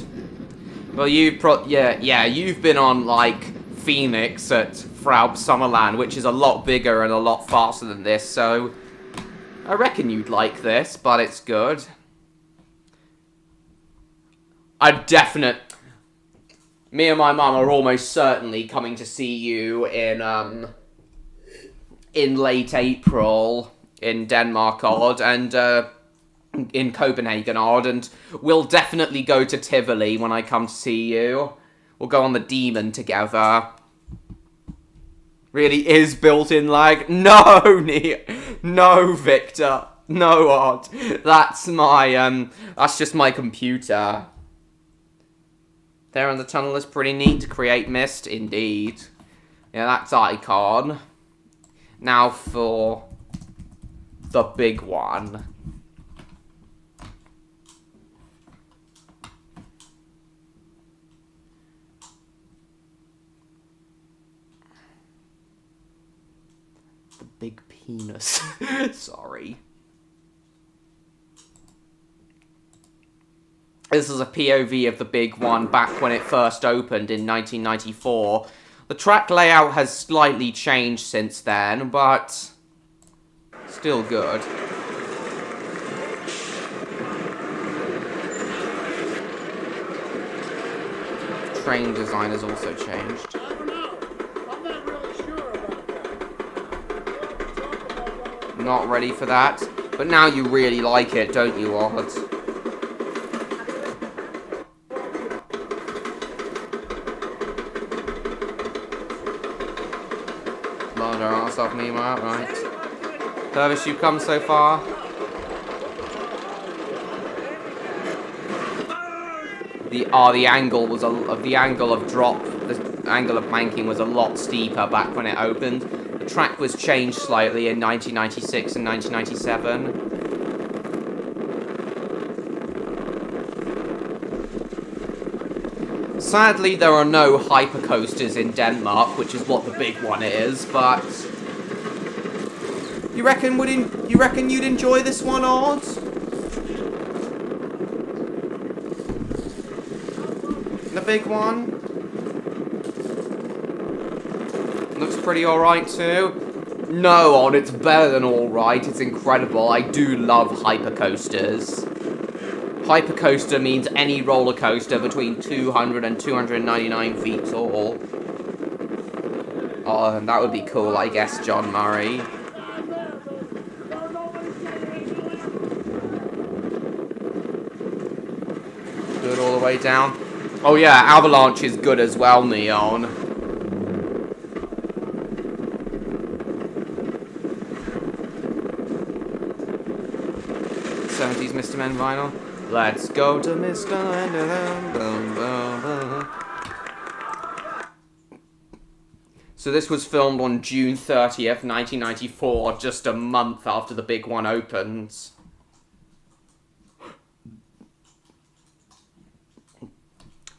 Well, you've been on like Phoenix at Fraub Summerland, which is a lot bigger and a lot faster than this, so I reckon you'd like this, but it's good. Me and my mum are almost certainly coming to see you in late April in Denmark, Odd, and in Copenhagen, Odd, and we'll definitely go to Tivoli when I come to see you. We'll go on the Demon together. Really is built-in lag? No, no, Victor. No, Odd. That's just my computer. There in the tunnel is pretty neat to create mist, indeed. Yeah, that's Icon. Now for the big one. The big penis. Sorry. This is a POV of the big one back when it first opened in 1994. The track layout has slightly changed since then, but still good. Train design has also changed. I don't know. I'm not really sure about that. Not ready for that, but now you really like it, don't you, Odd? Off me, right? Furthest you've come so far? The angle of banking was a lot steeper back when it opened. The track was changed slightly in 1996 and 1997. Sadly, there are no hypercoasters in Denmark, which is what the big one is, but... You reckon you'd enjoy this one, Odd? The big one? Looks pretty alright too. No, Odd, it's better than alright. It's incredible. I do love hypercoasters. Hypercoaster means any roller coaster between 200 and 299 feet tall. Oh, and that would be cool, I guess, John Murray. Good all the way down. Oh yeah, Avalanche is good as well, Neon. '70s Mr. Men vinyl. Let's go to Mr. Men. So this was filmed on June 30th, 1994, just a month after the big one opens.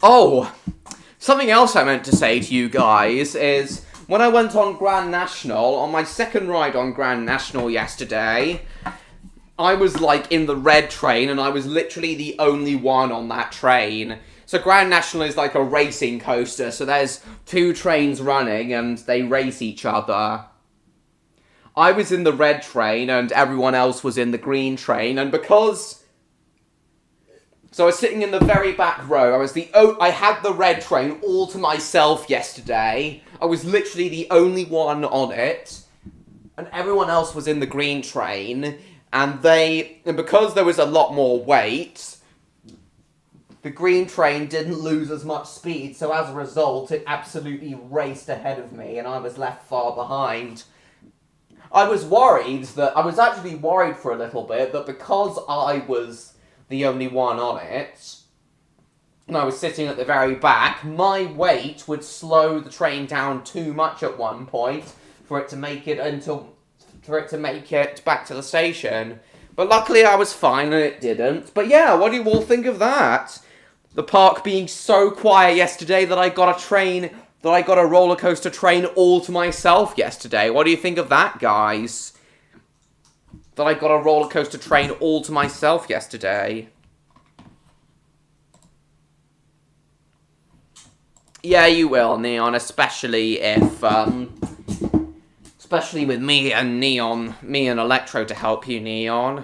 Oh, something else I meant to say to you guys is, when I went on Grand National, on my second ride on Grand National yesterday, I was like in the red train and I was literally the only one on that train. So Grand National is like a racing coaster, so there's two trains running and they race each other. I was in the red train and everyone else was in the green train, and because... So I was sitting in the very back row. I had the red train all to myself yesterday. I was literally the only one on it. And everyone else was in the green train. And because there was a lot more weight, the green train didn't lose as much speed. So as a result, it absolutely raced ahead of me and I was left far behind. I was actually worried for a little bit that because I was the only one on it, and I was sitting at the very back, my weight would slow the train down too much at one point for it to make it back to the station. But luckily I was fine and it didn't. But yeah, what do you all think of that? The park being so quiet yesterday that I got a roller coaster train all to myself yesterday. What do you think of that, guys? That I got a roller coaster train all to myself yesterday. Yeah, you will, Neon, especially if, especially with me and Electro to help you, Neon.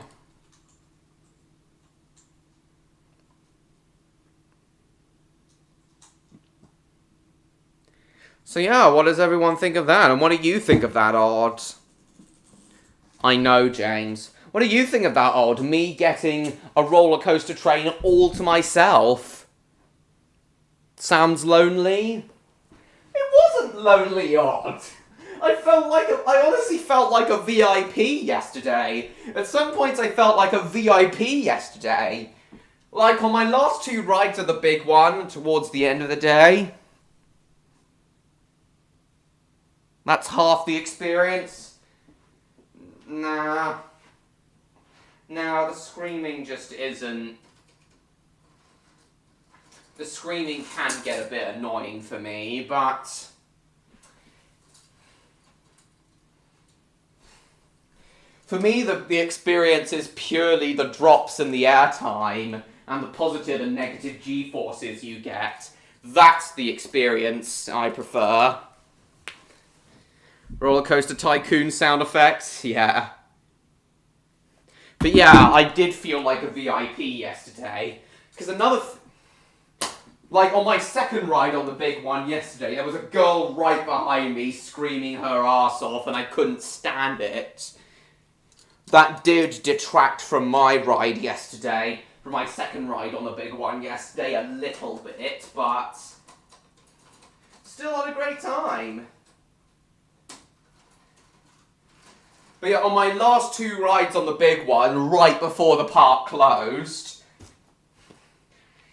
So yeah, what does everyone think of that? And what do you think of that, Odd? I know, James. What do you think of that, Odd? Me getting a roller coaster train all to myself? Sounds lonely? It wasn't lonely, Odd. I honestly felt like a VIP yesterday. At some points I felt like a VIP yesterday. Like on my last two rides of the big one, towards the end of the day. That's half the experience. Nah, the screaming just isn't... The screaming can get a bit annoying for me, but... For me, the experience is purely the drops in the airtime and the positive and negative G-forces you get. That's the experience I prefer. Roller Coaster Tycoon sound effects, yeah. But yeah, I did feel like a VIP yesterday. Because like on my second ride on the big one yesterday, there was a girl right behind me screaming her arse off and I couldn't stand it. That did detract from my ride yesterday, from my second ride on the big one yesterday a little bit, but still had a great time. But yeah, on my last two rides on the big one, right before the park closed,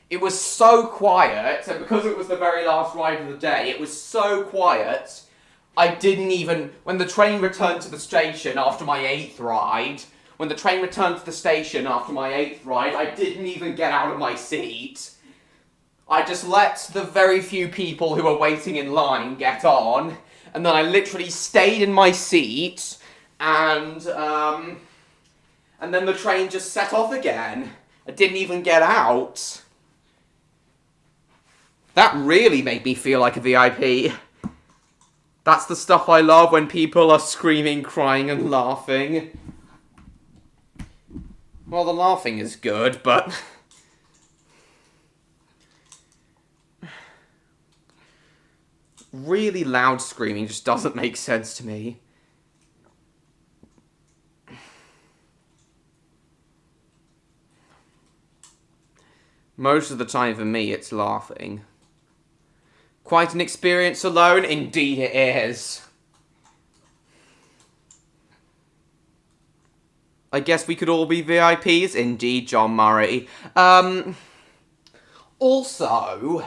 it was so quiet, and because it was the very last ride of the day, it was so quiet, I didn't even, when the train returned to the station after my 8th ride, I didn't even get out of my seat. I just let the very few people who were waiting in line get on, and then I literally stayed in my seat, and then the train just set off again. I didn't even get out. That really made me feel like a VIP. That's the stuff I love, when people are screaming, crying, and laughing. Well, the laughing is good, but... really loud screaming just doesn't make sense to me. Most of the time for me, it's laughing. Quite an experience alone? Indeed it is. I guess we could all be VIPs? Indeed, John Murray. Also,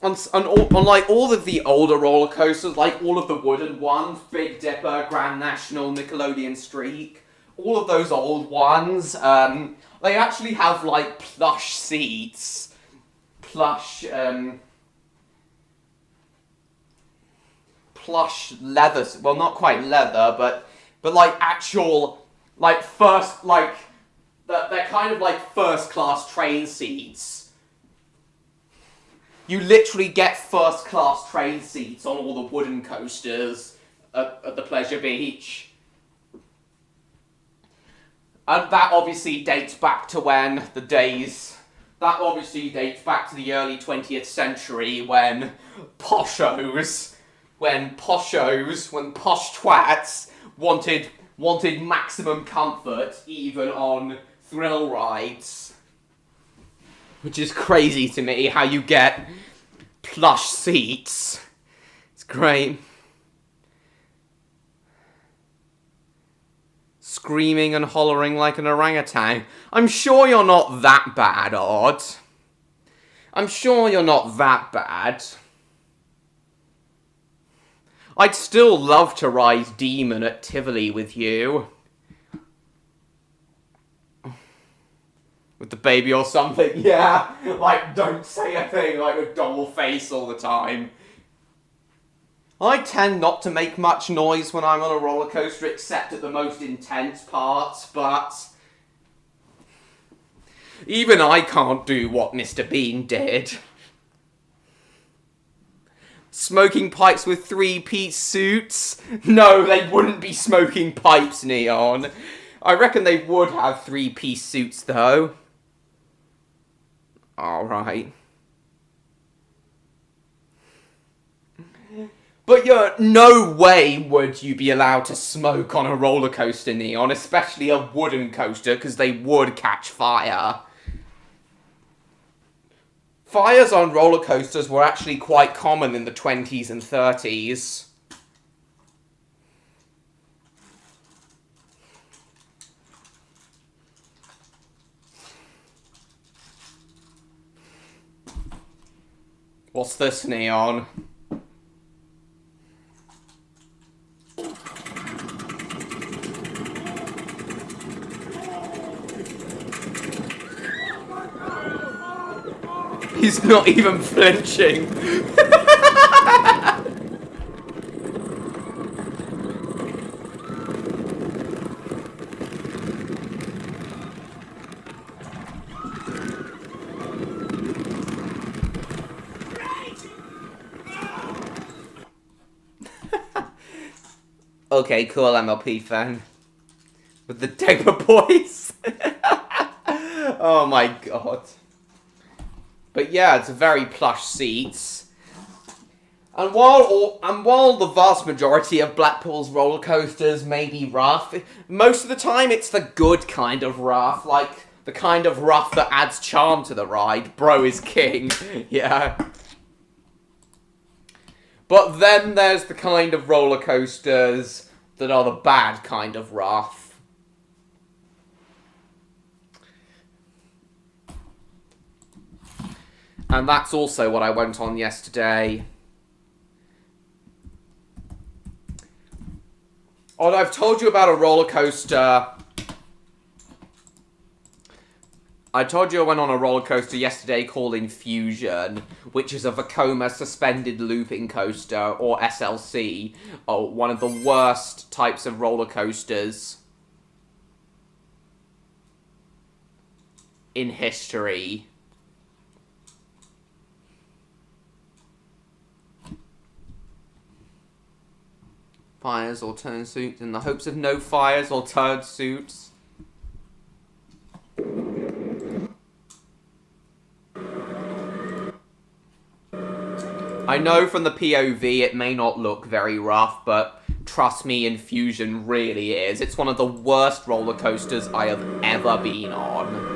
on like all of the older roller coasters, like all of the wooden ones, Big Dipper, Grand National, Nickelodeon Streak, all of those old ones, they actually have like plush seats, plush leather, well not quite leather, but like actual, like first, like, they're kind of like first class train seats. You literally get first class train seats on all the wooden coasters at the Pleasure Beach. And that obviously dates back to when the days... That obviously dates back to the early 20th century when posh twats wanted maximum comfort even on thrill rides. Which is crazy to me, how you get plush seats. It's great. Screaming and hollering like an orangutan. I'm sure you're not that bad, Odd. I'm sure you're not that bad. I'd still love to ride Demon at Tivoli with you. With the baby or something, yeah. Like, don't say a thing, like a double face all the time. I tend not to make much noise when I'm on a roller coaster, except at the most intense parts, but... even I can't do what Mr. Bean did. Smoking pipes with three-piece suits? No, they wouldn't be smoking pipes, Neon. I reckon they would have three-piece suits, though. Alright. But no way would you be allowed to smoke on a roller coaster, Neon, especially a wooden coaster, because they would catch fire. Fires on roller coasters were actually quite common in the 20s and 30s. What's this, Neon? He's not even flinching. Okay, cool, MLP fan. With the Dagger Boys. Oh my god. But yeah, it's a very plush seats. And while the vast majority of Blackpool's roller coasters may be rough, most of the time it's the good kind of rough, like the kind of rough that adds charm to the ride. Bro is king. Yeah. But then there's the kind of roller coasters that are the bad kind of rough. And that's also what I went on yesterday. Oh, I've told you about a roller coaster. I told you I went on a roller coaster yesterday called Infusion, which is a Vekoma suspended looping coaster, or SLC. Oh, one of the worst types of roller coasters in history. Fires or turn suits in the hopes of no fires or turd suits. I know from the POV it may not look very rough, but trust me, Infusion really is. It's one of the worst roller coasters I have ever been on.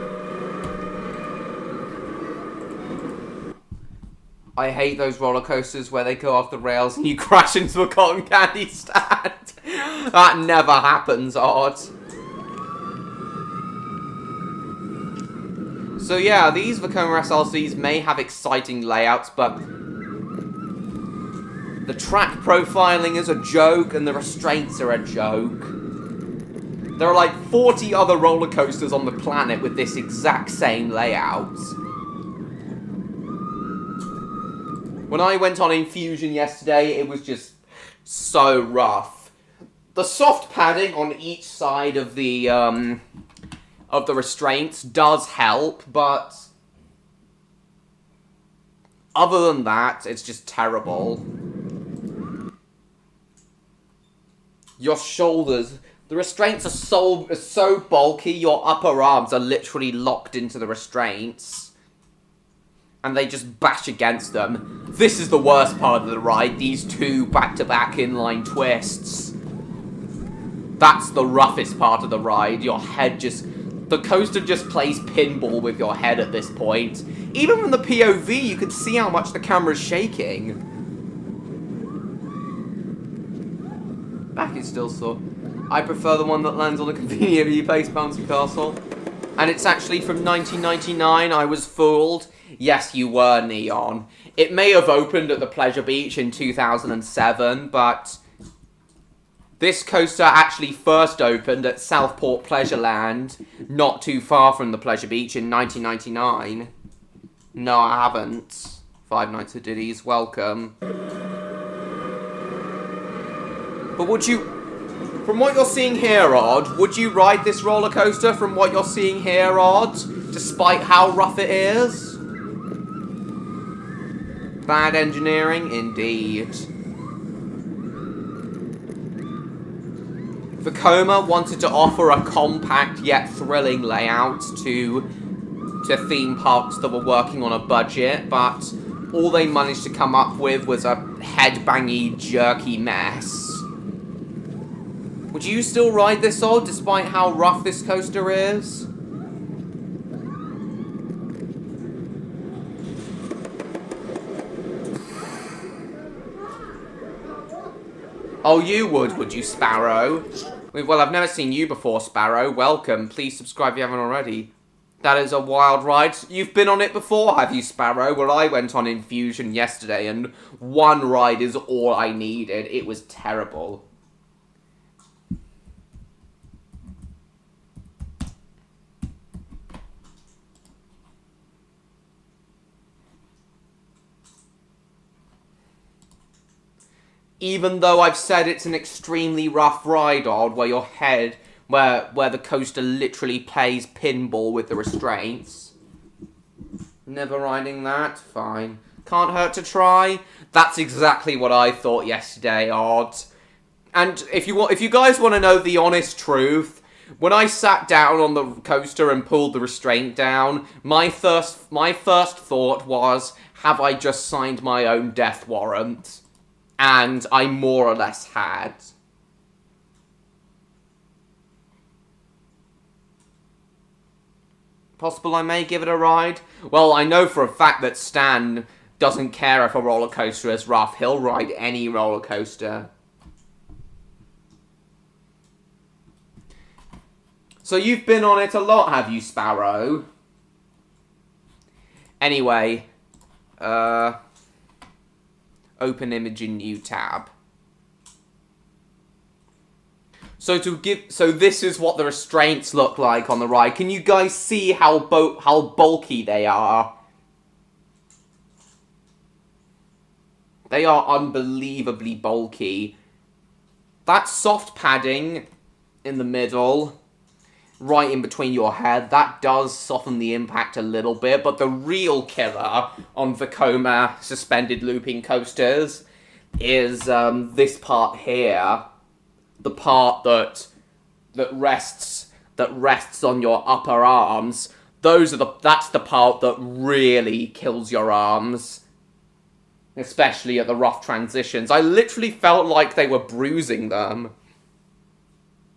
I hate those roller coasters where they go off the rails and you crash into a cotton candy stand. That never happens, Odd. So yeah, these Vekoma SLCs may have exciting layouts, but the track profiling is a joke and the restraints are a joke. There are like 40 other roller coasters on the planet with this exact same layout. When I went on Infusion yesterday, it was just so rough. The soft padding on each side of the restraints does help, but other than that, it's just terrible. Your shoulders, the restraints are so bulky, your upper arms are literally locked into the restraints. And they just bash against them. This is the worst part of the ride, these two back-to-back inline twists. That's the roughest part of the ride. Your head just... The coaster just plays pinball with your head at this point. Even from the POV, you can see how much the camera's shaking. Back is still sore. I prefer the one that lands on a conveniently placed bouncy castle. And it's actually from 1999. I was fooled. Yes, you were, Neon. It may have opened at the Pleasure Beach in 2007, but this coaster actually first opened at Southport Pleasureland, not too far from the Pleasure Beach, in 1999. No, I haven't. Five Nights at Diddy's, welcome. But would you... From what you're seeing here, Odd, would you ride this roller coaster from what you're seeing here, Odd? Despite how rough it is? Bad engineering, indeed. Vekoma wanted to offer a compact yet thrilling layout to theme parks that were working on a budget, but all they managed to come up with was a headbangy, jerky mess. Would you still ride this, Odd, despite how rough this coaster is? Oh, you would you, Sparrow? Well, I've never seen you before, Sparrow. Welcome. Please subscribe if you haven't already. That is a wild ride. You've been on it before, have you, Sparrow? Well, I went on Infusion yesterday, and one ride is all I needed. It was terrible. Even though I've said it's an extremely rough ride, Odd, where your head, where the coaster literally plays pinball with the restraints. Never riding that? Fine. Can't hurt to try. That's exactly what I thought yesterday, Odd. And if you guys want to know the honest truth, when I sat down on the coaster and pulled the restraint down, my first thought was, have I just signed my own death warrant? And I more or less had. Possible I may give it a ride? Well, I know for a fact that Stan doesn't care if a roller coaster is rough. He'll ride any roller coaster. So you've been on it a lot, have you, Sparrow? Anyway, open image in new tab. So this is what the restraints look like on the ride. Can you guys see how bulky they are? They are unbelievably bulky. That soft padding in the middle, right in between your head, that does soften the impact a little bit, but the real killer on Vekoma suspended looping coasters is this part here. The part that rests on your upper arms. That's the part that really kills your arms. Especially at the rough transitions. I literally felt like they were bruising them.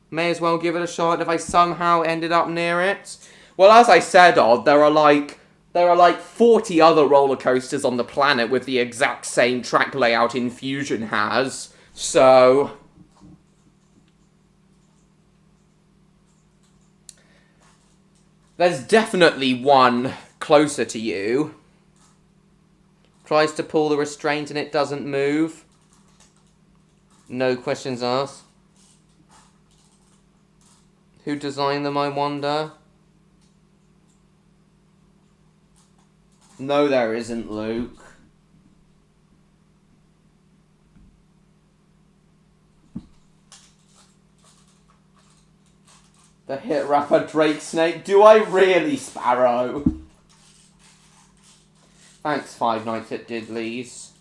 May as well give it a shot if I somehow ended up near it. Well, as I said, there are like 40 other roller coasters on the planet with the exact same track layout Infusion has. So there's definitely one closer to you. Tries to pull the restraint and it doesn't move. No questions asked. Who designed them, I wonder? No, there isn't, Luke. The hit rapper Drake Snake. Do I really, Sparrow? Thanks, Five Nights at Diddley's.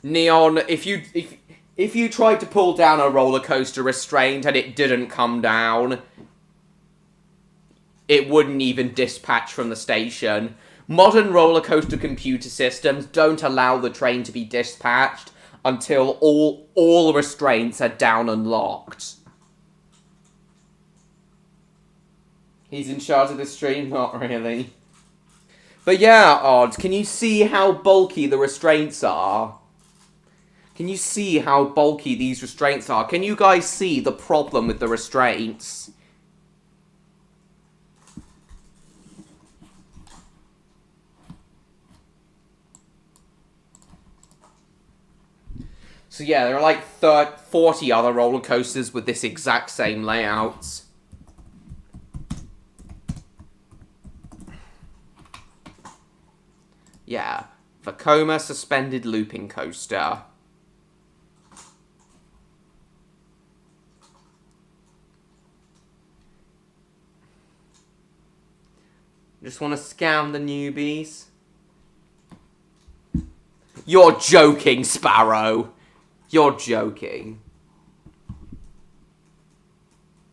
Neon, if you tried to pull down a roller coaster restraint and it didn't come down, it wouldn't even dispatch from the station. Modern roller coaster computer systems don't allow the train to be dispatched until all restraints are down and locked. He's in charge of the stream? Not really. But yeah, Odd, can you see how bulky the restraints are? Can you see how bulky these restraints are? Can you guys see the problem with the restraints? So yeah, there are like 40 other roller coasters with this exact same layout. Yeah, Vekoma suspended looping coaster. Just want to scam the newbies. You're joking, Sparrow. You're joking.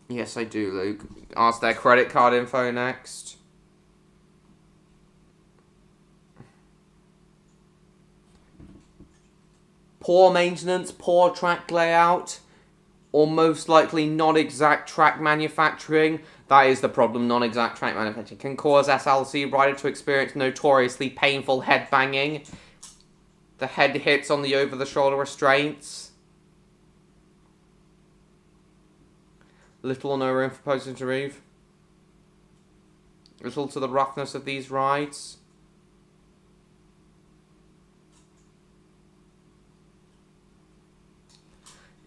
Yes, I do, Luke. Ask their credit card info next. Poor maintenance, poor track layout, or most likely non-exact track manufacturing. That is the problem, non-exact track manufacturing can cause SLC rider to experience notoriously painful head banging. The head hits on the over-the-shoulder restraints. Little or no room for posing to reeve. Little to the roughness of these rides.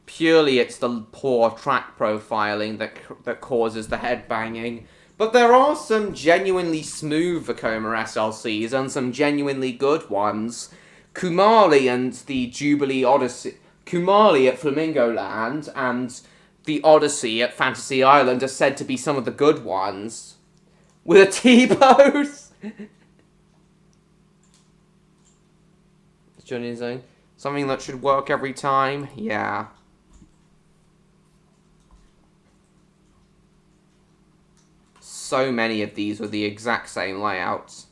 Purely it's the poor track profiling that causes the head banging. But there are some genuinely smooth Vekoma SLCs and some genuinely good ones. Kumali and the Jubilee Odyssey... Kumali at Flamingo Land and the Odyssey at Fantasy Island are said to be some of the good ones. With a T-pose? Johnny saying something that should work every time? Yeah. So many of these with the exact same layouts.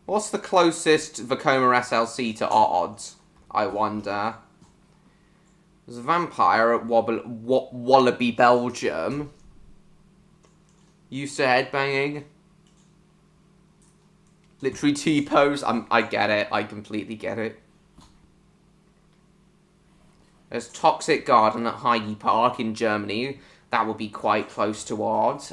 What's the closest Vekoma SLC to Odd? I wonder. There's a vampire at Wallaby, Belgium. Used to headbanging. Literally T-pose. I get it. I completely get it. There's Toxic Garden at Heidi Park in Germany. That would be quite close to Odd.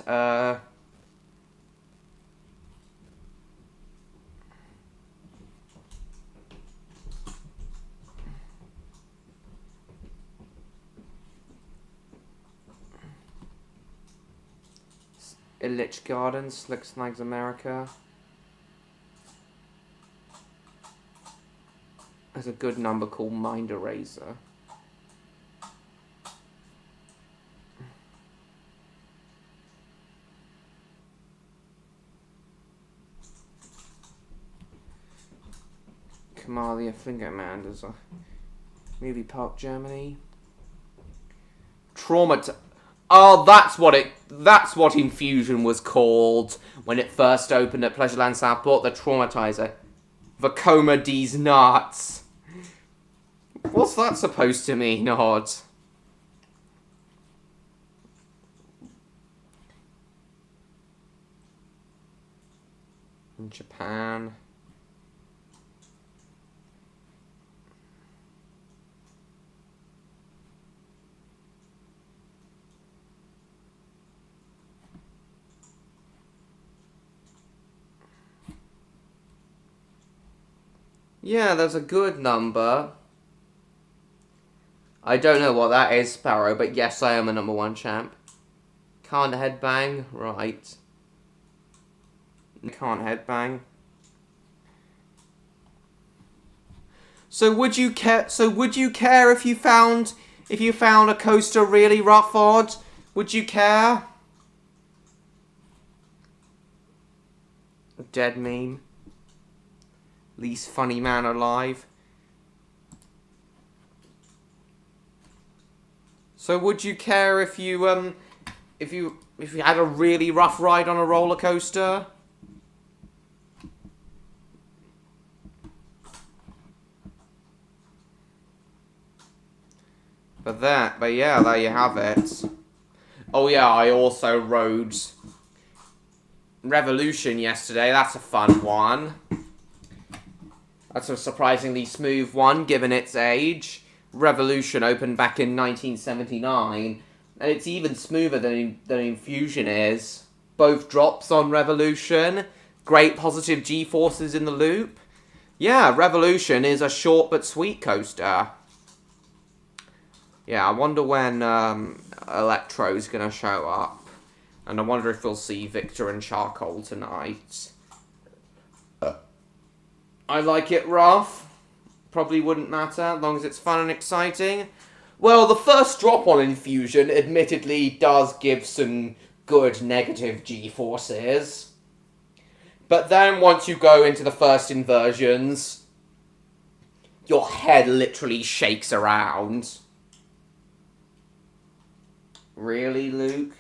Illich Gardens, Slick Snags America. There's a good number called Mind Eraser. Kamalia Flingerman, there's a movie park Germany. Oh, that's what Infusion was called when it first opened at Pleasureland Southport, the Traumatizer. Vacoma D's nuts. What's that supposed to mean, Odd? In Japan. Yeah, there's a good number. I don't know what that is, Sparrow, but yes, I am a #1 champ. Can't headbang? Right. Can't headbang. So would you care if you found a coaster really rough, Odd? Would you care? A dead meme. Least funny man alive. So would you care if you had a really rough ride on a roller coaster? But yeah, there you have it. Oh yeah, I also rode Revolution yesterday. That's a fun one. That's a surprisingly smooth one, given its age. Revolution opened back in 1979, and it's even smoother than Infusion is. Both drops on Revolution, great positive G-forces in the loop. Yeah, Revolution is a short but sweet coaster. Yeah, I wonder when Electro's gonna show up, and I wonder if we'll see Victor and Charcoal tonight. I like it rough. Probably wouldn't matter, as long as it's fun and exciting. Well, the first drop on Infusion admittedly does give some good negative G-forces. But then once you go into the first inversions, your head literally shakes around. Really, Luke?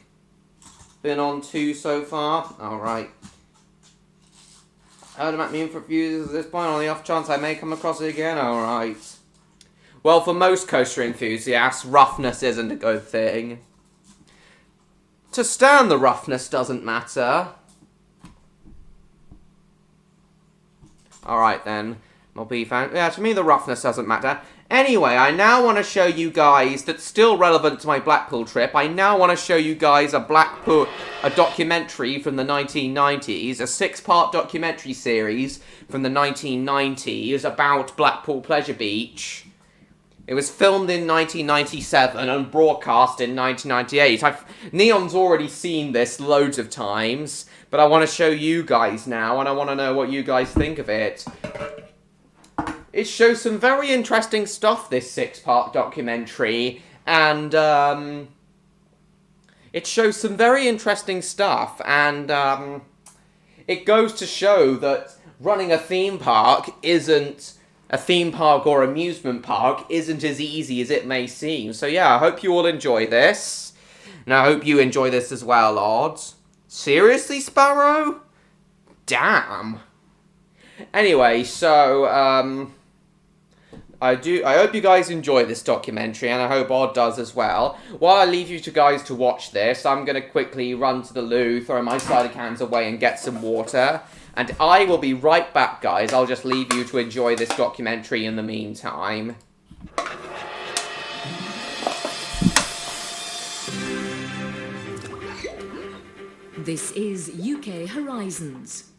Been on 2 so far? Alright. I would immune for fuses at this point on the off chance I may come across it again. Alright. Well, for most coaster enthusiasts, roughness isn't a good thing. To Stan, the roughness doesn't matter. Alright then. Mobby fan. Yeah, to me the roughness doesn't matter. Anyway, I now want to show you guys, that's still relevant to my Blackpool trip, I now want to show you guys a documentary from the 1990s, a 6-part documentary series from the 1990s about Blackpool Pleasure Beach. It was filmed in 1997 and broadcast in 1998. Neon's already seen this loads of times, but I want to show you guys now, and I want to know what you guys think of it. It shows some very interesting stuff, this 6-part documentary, and it shows some very interesting stuff, and it goes to show that running a theme park or amusement park isn't as easy as it may seem. So yeah, I hope you all enjoy this, and I hope you enjoy this as well, Odds. Seriously, Sparrow? Damn. Anyway, so, I hope you guys enjoy this documentary, and I hope Odd does as well. While I leave you guys to watch this, I'm going to quickly run to the loo, throw my cider cans away, and get some water. And I will be right back, guys. I'll just leave you to enjoy this documentary in the meantime. This is UK Horizons.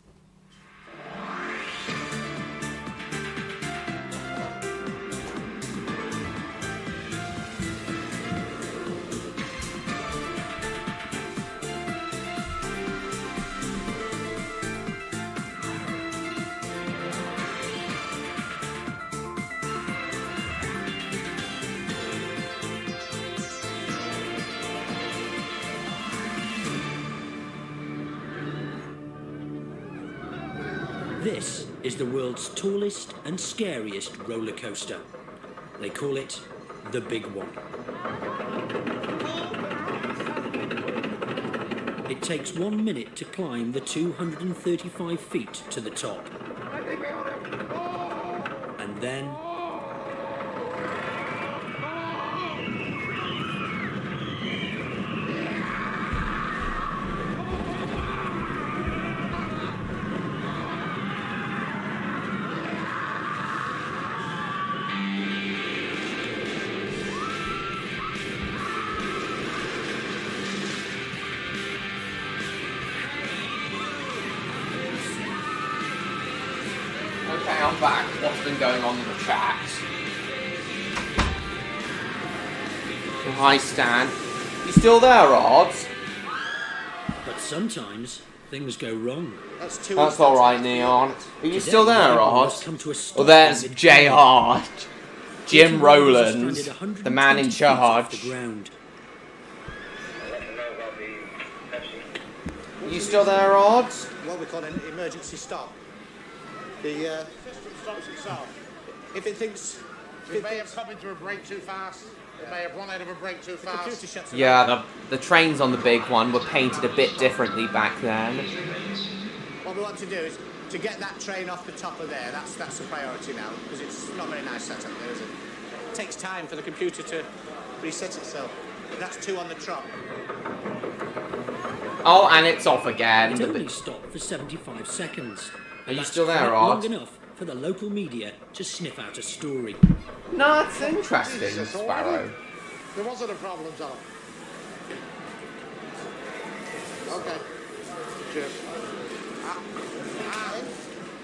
This is the world's tallest and scariest roller coaster. They call it the Big One. It takes 1 minute to climb the 235 feet to the top. And then... Okay, I'm back. What's been going on in the chat? Oh, hi, Stan. You still there, Odds? But sometimes things go wrong. That's alright, Neon. Are you still there, Today, Odds? must come to a stop Well, there's in JR. Jim 41 Rowland, is stranded the man in 120 feet off charge. the ground. You still there, Odds? what we call an emergency stop. The System stops itself. if it thinks It may have come into a brake too fast. It may have run out of a brake too the computer fast. shuts it Yeah, the trains on the big one were painted a bit differently back then. What we want to do is to get that train off the top of there. That's the priority now because it's not very nice setup there, is it? It takes time for the computer to reset itself. That's 2 on the trot. Oh, and it's off again. It The only big- stopped for 75 seconds. Are you That's still there, quite Rod? long enough for the local media to sniff out a story. No, it's interesting, Jesus, Sparrow. There wasn't a problem, Tom. Okay. Cheers.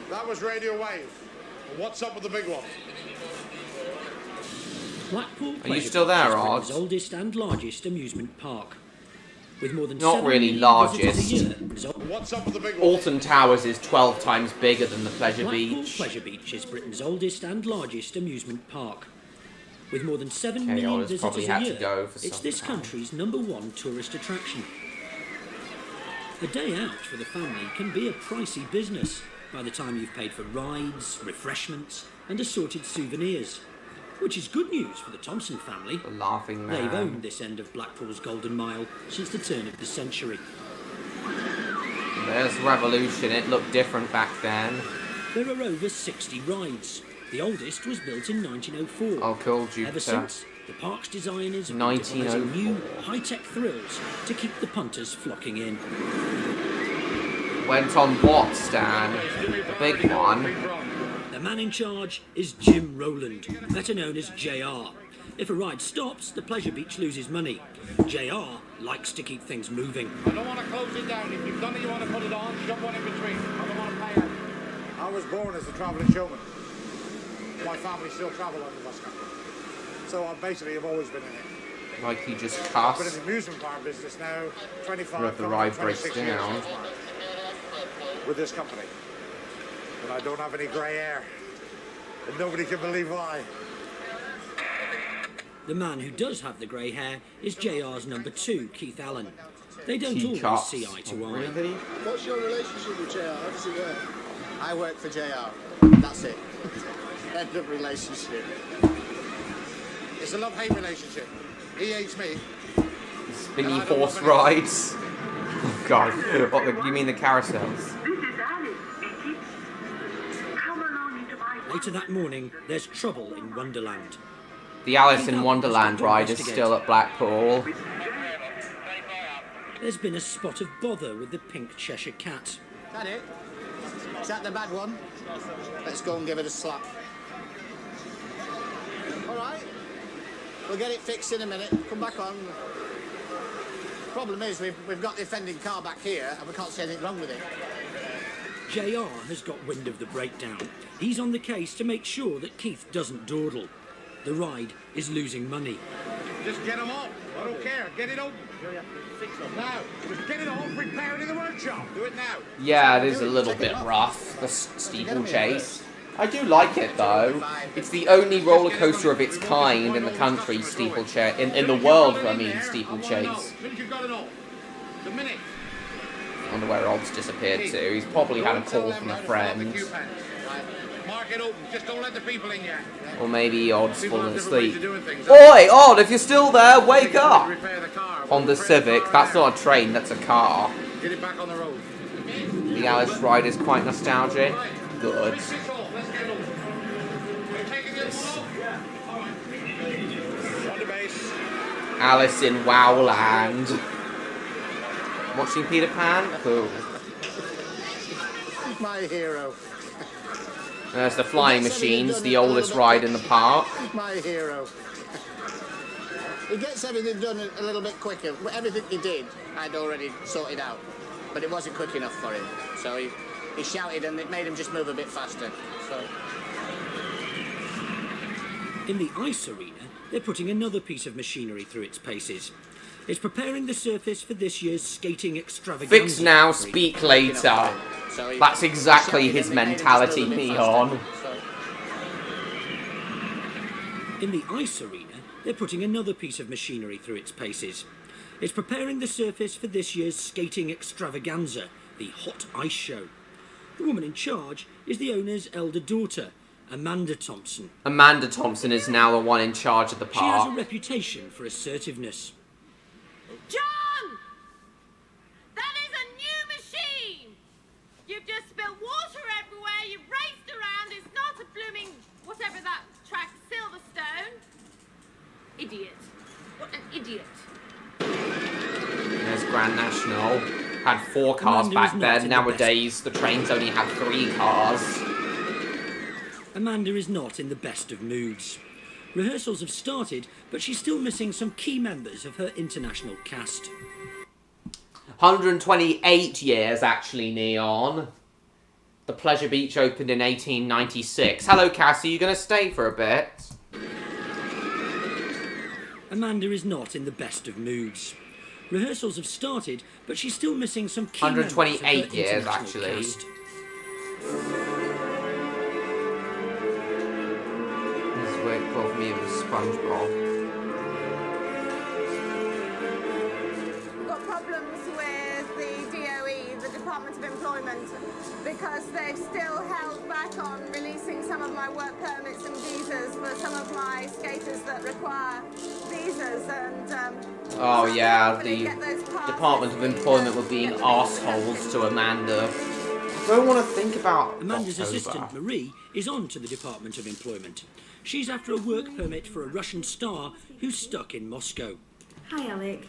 That was Radio Wave. What's up with the big one? Blackpool Are you still there, is Britain's Oz? oldest and largest amusement park. With more than Not 7 really million largest. visitors a year, it's What's up with the big one? Alton Towers is 12 times bigger than the Pleasure Blackpool Beach. Pleasure Beach is Britain's oldest and largest amusement park. With more than 7 Okay, million Oz probably visitors a had to year, go for it's some this time. country's #1 tourist attraction. A day out for the family can be a pricey business by the time you've paid for rides, refreshments and assorted souvenirs. Which is good news for the Thompson family. The Laughing They've Man. owned this end of Blackpool's Golden Mile since the turn of the century. There's Revolution. It looked different back then. There are over 60 rides. The oldest was built in 1904. Oh, cool, Ever Jupiter. since, the park's designers have been 1904. devising new, high-tech thrills to keep the punters flocking in. Went on what, Stan? The big one. The man in charge is Jim Rowland, better known as JR. If a ride stops, the Pleasure Beach loses money. JR likes to keep things moving. I don't want to close it down. If you've done it, you want to put it on, shove one in between. I don't want to pay it. I was born as a travelling showman. My family still travel on the bus country. So I basically have always been in it. Like he just I've been in cussed. the amusement park business now 25, Or if the ride 26 breaks years down. since March, with this company. And I don't have any grey hair. And nobody can believe why. The man who does have the grey hair is JR's #2, Keith Allen. They don't He always cussed. see eye to Oh, eye. really? What's your relationship with JR? How does it work? I work for JR. That's it. End of relationship. It's a love-hate relationship. He hates me. Spinny horse rides. Oh, God. What, you mean the carousels? This is Alice speaking. Come along into my Later that morning, there's trouble in Wonderland. The Alice in Wonderland ride is still at Blackpool. There's been a spot of bother with the pink Cheshire Cat. Is that it? Is that the bad one? Let's go and give it a slap. All right. We'll get it fixed in a minute. Come back on. Problem is, we've got the offending car back here and we can't see anything wrong with it. JR has got wind of the breakdown. He's on the case to make sure that Keith doesn't dawdle. The ride is losing money. Just get them off. I don't care. Get it open. Now. Just get it off. Repair it in the workshop. Do it now. Yeah, it is a little bit rough, the steeplechase. I do like it though. It's the only roller coaster of its kind in the country, steeplechase. In the world, I mean, steeplechase. Since you've got it all. The minute. wonder where Rob's disappeared to. He's probably had a call from a friend. Mark it open. Just don't let the people in yet. Or maybe Odd's fallen asleep. Oi, Odd, if you're still there, wake up! Honda Civic, that's not a train, that's a car. Get it back on the road. The Alice ride is quite nostalgic. Good. Alice in Wowland. Watching Peter Pan? Cool. My hero. There's the flying machines, the oldest ride in the park. My hero. He gets everything done a little bit quicker. Everything he did, I'd already sorted out. But it wasn't quick enough for him. So he shouted and it made him just move a bit faster. So. In the ice arena, they're putting another piece of machinery through its paces. It's preparing the surface for this year's skating extravaganza. Fix now, speak later. That's exactly his mentality, Neon. In the ice arena, they're putting another piece of machinery through its paces. It's preparing the surface for this year's skating extravaganza, the Hot Ice Show. The woman in charge is the owner's elder daughter, Amanda Thompson. Amanda Thompson is now the one in charge of the She has a park. reputation for assertiveness. John! That is a new machine! You've just spilled water everywhere, you've raced around, it's not a blooming, whatever that track, Silverstone. Idiot. What an idiot. There's Grand National. Had 4 cars Amanda back is not then. in the Nowadays, the trains only have 3 cars. Amanda is not in the best of moods. Rehearsals have started, but she's still missing some key members of her international cast. 128 years, actually, Neon. The Pleasure Beach opened in 1896. Hello, Cassie. You going to stay for a bit? Amanda is not in the best of moods. Rehearsals have started, but she's still missing some key members of her 128 years, international actually. cast. This worked well for me with SpongeBob. We've got problems with the DOE, the Department of Employment, because they've still held back on releasing some of my work permits and visas for some of my skaters that require visas, and Oh yeah, the get those passes Department of Employment were being arseholes to Amanda. I don't want to think about Amanda's October. assistant, Marie, is on to the Department of Employment. She's after a work permit for a Russian star who's stuck in Moscow. Hi, Alec.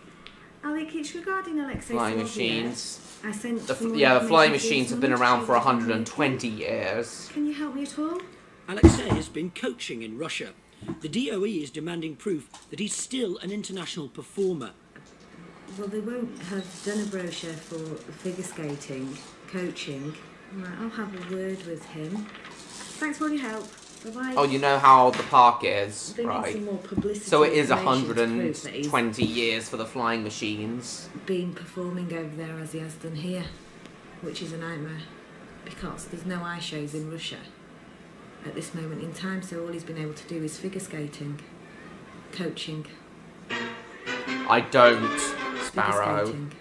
Alec, it's regarding Alexei Flying Slavia. machines. I sent The some more yeah, the flying information machines to have been someone. around for 120 years. Can you help me at all? Alexei has been coaching in Russia. The DOE is demanding proof that he's still an international performer. Well, they won't have done a brochure for figure skating, coaching. Right, I'll have a word with him. Thanks for all your help. Bye-bye. Oh, you know how old the park is, They need right? some more publicity. So it is information to prove that he's 120 years for the flying machines. been performing over there as he has done here, which is a nightmare because there's no ice shows in Russia at this moment in time, so all he's been able to do is figure skating, coaching. I don't, Figure Sparrow. skating,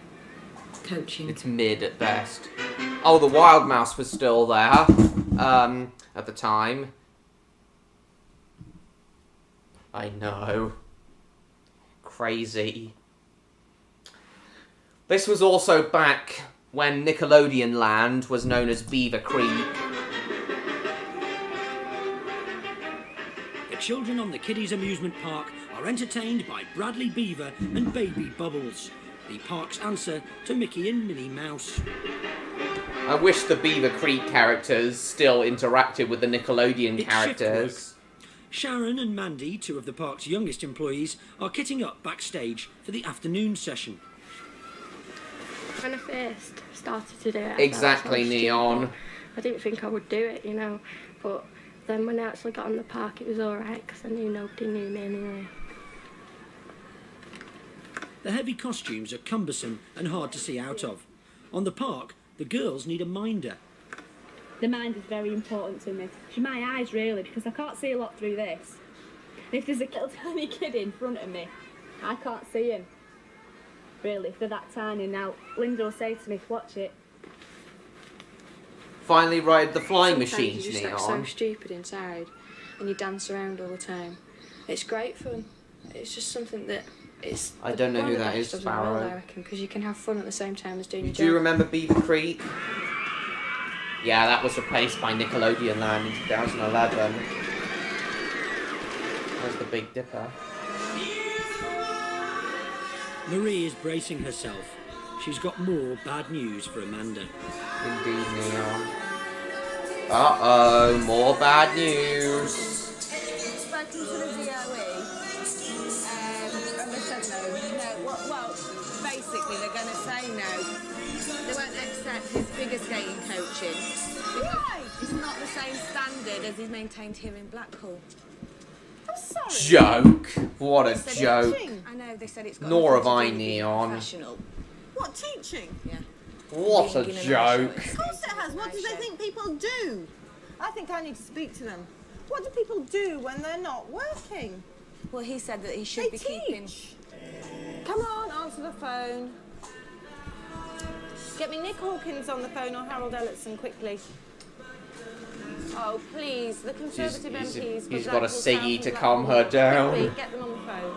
coaching. It's mid at best. Oh, the Wild Mouse was still there, at the time. I know. Crazy. This was also back when Nickelodeon Land was known as Beaver Creek. The children on the Kiddies Amusement Park are entertained by Bradley Beaver and Baby Bubbles, the park's answer to Mickey and Minnie Mouse. I wish the Beaver Creek characters still interacted with the Nickelodeon It's characters. Sharon and Mandy, two of the park's youngest employees, are kitting up backstage for the afternoon session. When I first started to do it, Exactly, Neon. I didn't think I would do it, you know, but then when I actually got on the park, it was alright because I knew nobody knew me anyway. The heavy costumes are cumbersome and hard to see out of. On the park, the girls need a minder. The mind is very important to me. It's my eyes, really, because I can't see a lot through this. And if there's a little tiny kid in front of me, I can't see him. really, if they're that tiny. Now, Linda will say to me, watch it. Finally ride the flying Sometimes machines, you just act Neon. so stupid inside, and you dance around all the time. It's great fun. It's just something that it's. I don't know one who of the that best is, jobs in the world, Sparrow. I reckon, because you can have fun at the same time as doing your Do you job. remember Beaver Creek? Yeah, that was replaced by Nickelodeon Land in 2011. There's the Big Dipper. Marie is bracing herself. She's got more bad news for Amanda. Indeed, Neon. Uh-oh, more bad news. Spoken to the DOE, and they said no. Well, basically they're going to say no. They won't accept his figure skating coaching. Why? It's not the same standard as is maintained here in Blackpool. I'm sorry. Joke. What a They said joke. I know, they said it's got Nor have nothing to I, do with being Neon. professional. What, teaching? Yeah. What a joke. Of course it has. What do they think people do? I think I need to speak to them. What do people do when they're not working? Well, he said that he should be keeping... Come on, answer the phone. Get me Nick Hawkins on the phone or Harold Ellison quickly. Oh, please, the Conservative MPs... He's got a ciggy to calm her down. Quickly, get them on the phone.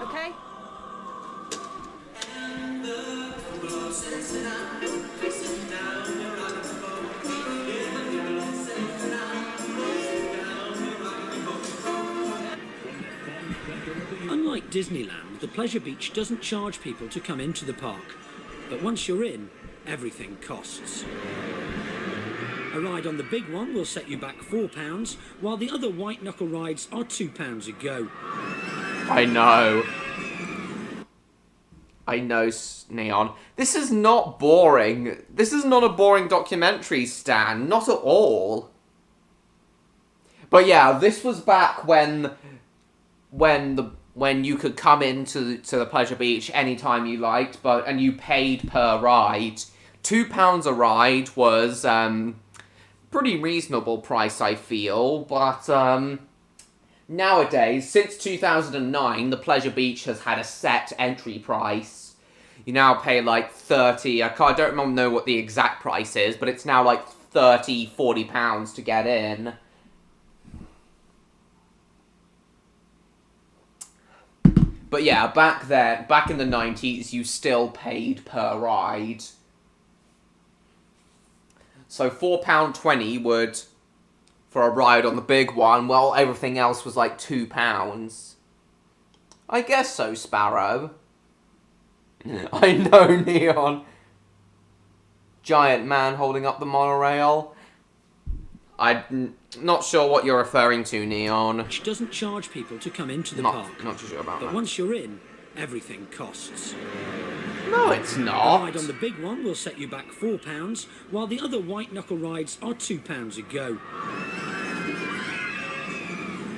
OK? Unlike Disneyland, the Pleasure Beach doesn't charge people to come into the park. But once you're in, everything costs. A ride on the big one will set you back £4, while the other white knuckle rides are £2 a go. I know. I know, Neon. This is not boring. This is not a boring documentary, Stan. Not at all. But yeah, this was back when you could come into the Pleasure Beach anytime you liked, and you paid per ride. £2 a ride was pretty reasonable price, I feel, but nowadays, since 2009, the Pleasure Beach has had a set entry price. You now pay like 30, I don't know what the exact price is, but it's now like 30, £40 to get in. But yeah, back in the 90s, you still paid per ride. So £4.20 would, for a ride on the big one, well, everything else was like £2. I guess so, Sparrow. I know, Neon. Giant man holding up the monorail. I'm not sure what you're referring to, Neon. Which doesn't charge people to come into the park. Not too sure about But that. once you're in, everything costs. No, it's A not. ride on the big one will set you back £4, while the other white knuckle rides are £2 a go.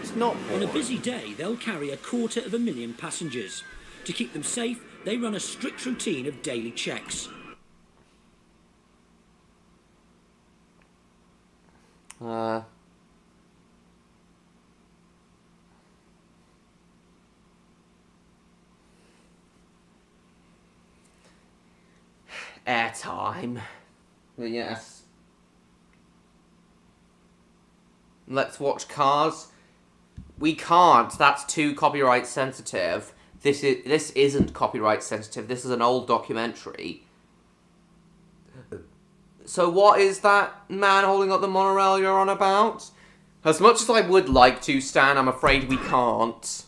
It's not On a busy day, they'll carry 250,000 passengers. To keep them safe, they run a strict routine of daily checks. Airtime. But yes. Let's watch Cars. We can't. That's too copyright sensitive. This isn't copyright sensitive. This is an old documentary. So what is that man holding up the monorail you're on about? As much as I would like to, Stan, I'm afraid we can't.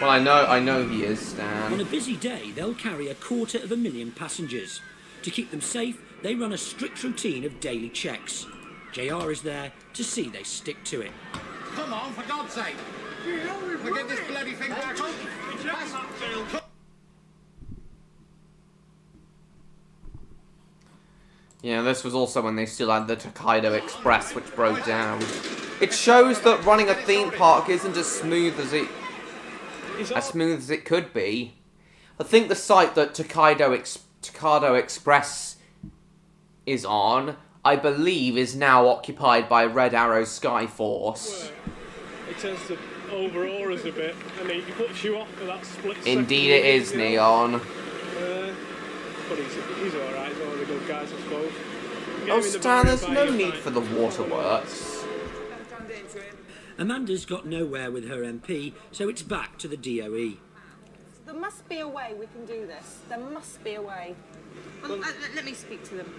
Well, I know he is, Stan. On a busy day, they'll carry 250,000 passengers. To keep them safe, they run a strict routine of daily checks. JR is there to see they stick to it. Come on, for God's sake. We'll get this bloody thing back on. Yeah, this was also when they still had the Tokaido Express, which broke down. It shows that running a theme park isn't as smooth as it could be. I think the site that Tokaido Express is on, I believe, is now occupied by Red Arrow Skyforce. tends to overawe us a bit, and he puts you off for that split second. Indeed it is, Neon. But he's alright, he's one of the good guys, I suppose. Oh, Stan, there's no need for the waterworks. Amanda's got nowhere with her MP, so it's back to the DOE. There must be a way we can do this. There must be a way. Let me speak to them.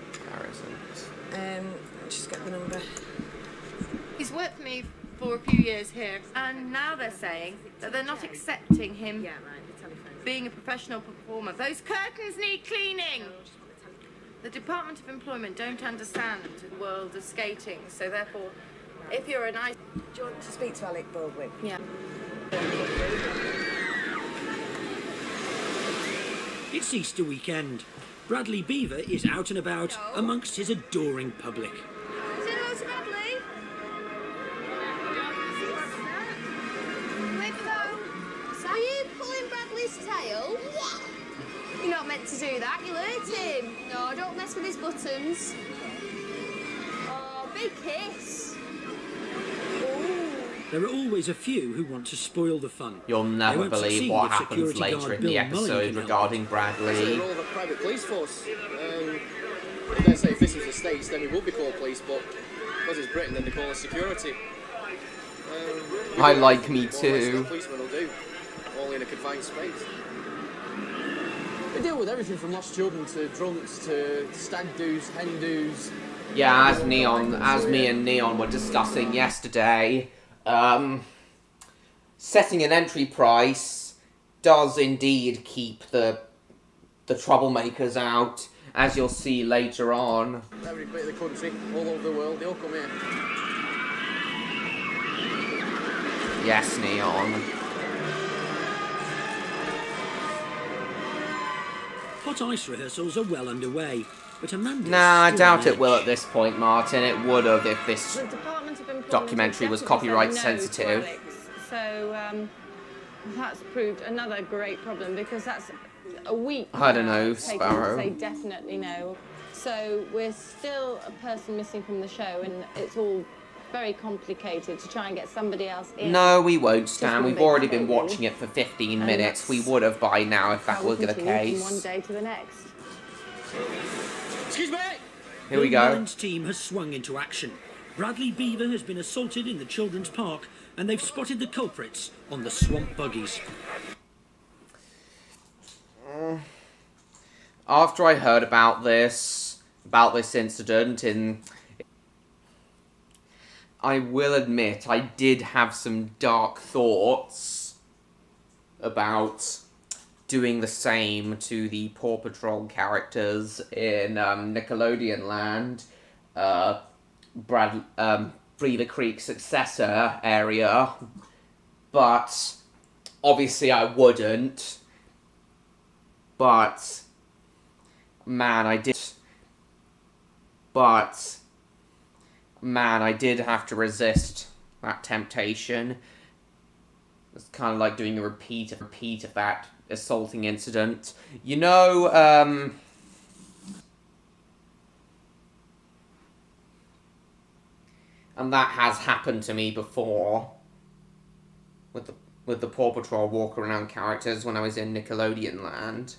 Just get the number. He's worked for me for a few years here, and now they're saying that they're not accepting him being a professional performer. Those curtains need cleaning. The Department of Employment don't understand the world of skating, so therefore, if you're a nice... Do you want to speak to Alec Baldwin? Yeah. It's Easter weekend. Bradley Beaver is out and about amongst his adoring public. Say hello to Bradley. Wave hello. Are you pulling Bradley's tail? Yeah. You're not meant to do that, you'll hurt him. No, don't mess with his buttons. Oh, big kiss. There are always a few who want to spoil the fun. You'll never believe what happens later in the episode regarding Bradley. We're all the private police force. I dare say if this was the States, then we would be called police, but because it's Britain, then they call us security. I like me too. Policemen will do, all in a confined space. They deal with everything from lost children to drunks to stag do's, hen do's. Yeah, as me and Neon were discussing yesterday, setting an entry price does indeed keep the troublemakers out, as you'll see later on. Every bit of the country, all over the world, they all come here. Yes, Neon. Hot ice rehearsals are well underway, but Amanda... Nah, I doubt it will at this point, Martin. It would have if this documentary was copyright sensitive. So that's proved another great problem, because that's a week. I don't know, taken Sparrow. to say definitely no. So we're still a person missing from the show, and it's all very complicated to try and get somebody else in. No, we won't, Stan. We've already been watching it for 15 minutes. We would have by now if that was the case. From one day to the next. Excuse me! Here we Bill go. Mullen's team has swung into action. Bradley Beaver has been assaulted in the children's park, and they've spotted the culprits on the swamp buggies. After I heard about this incident, I will admit I did have some dark thoughts about doing the same to the Paw Patrol characters in Nickelodeon Land, Beaver Creek successor area, but obviously I wouldn't. But man, I did have to resist that temptation. It's kind of like doing a repeat of that assaulting incident. You know, and that has happened to me before with the Paw Patrol walk around characters when I was in Nickelodeon Land.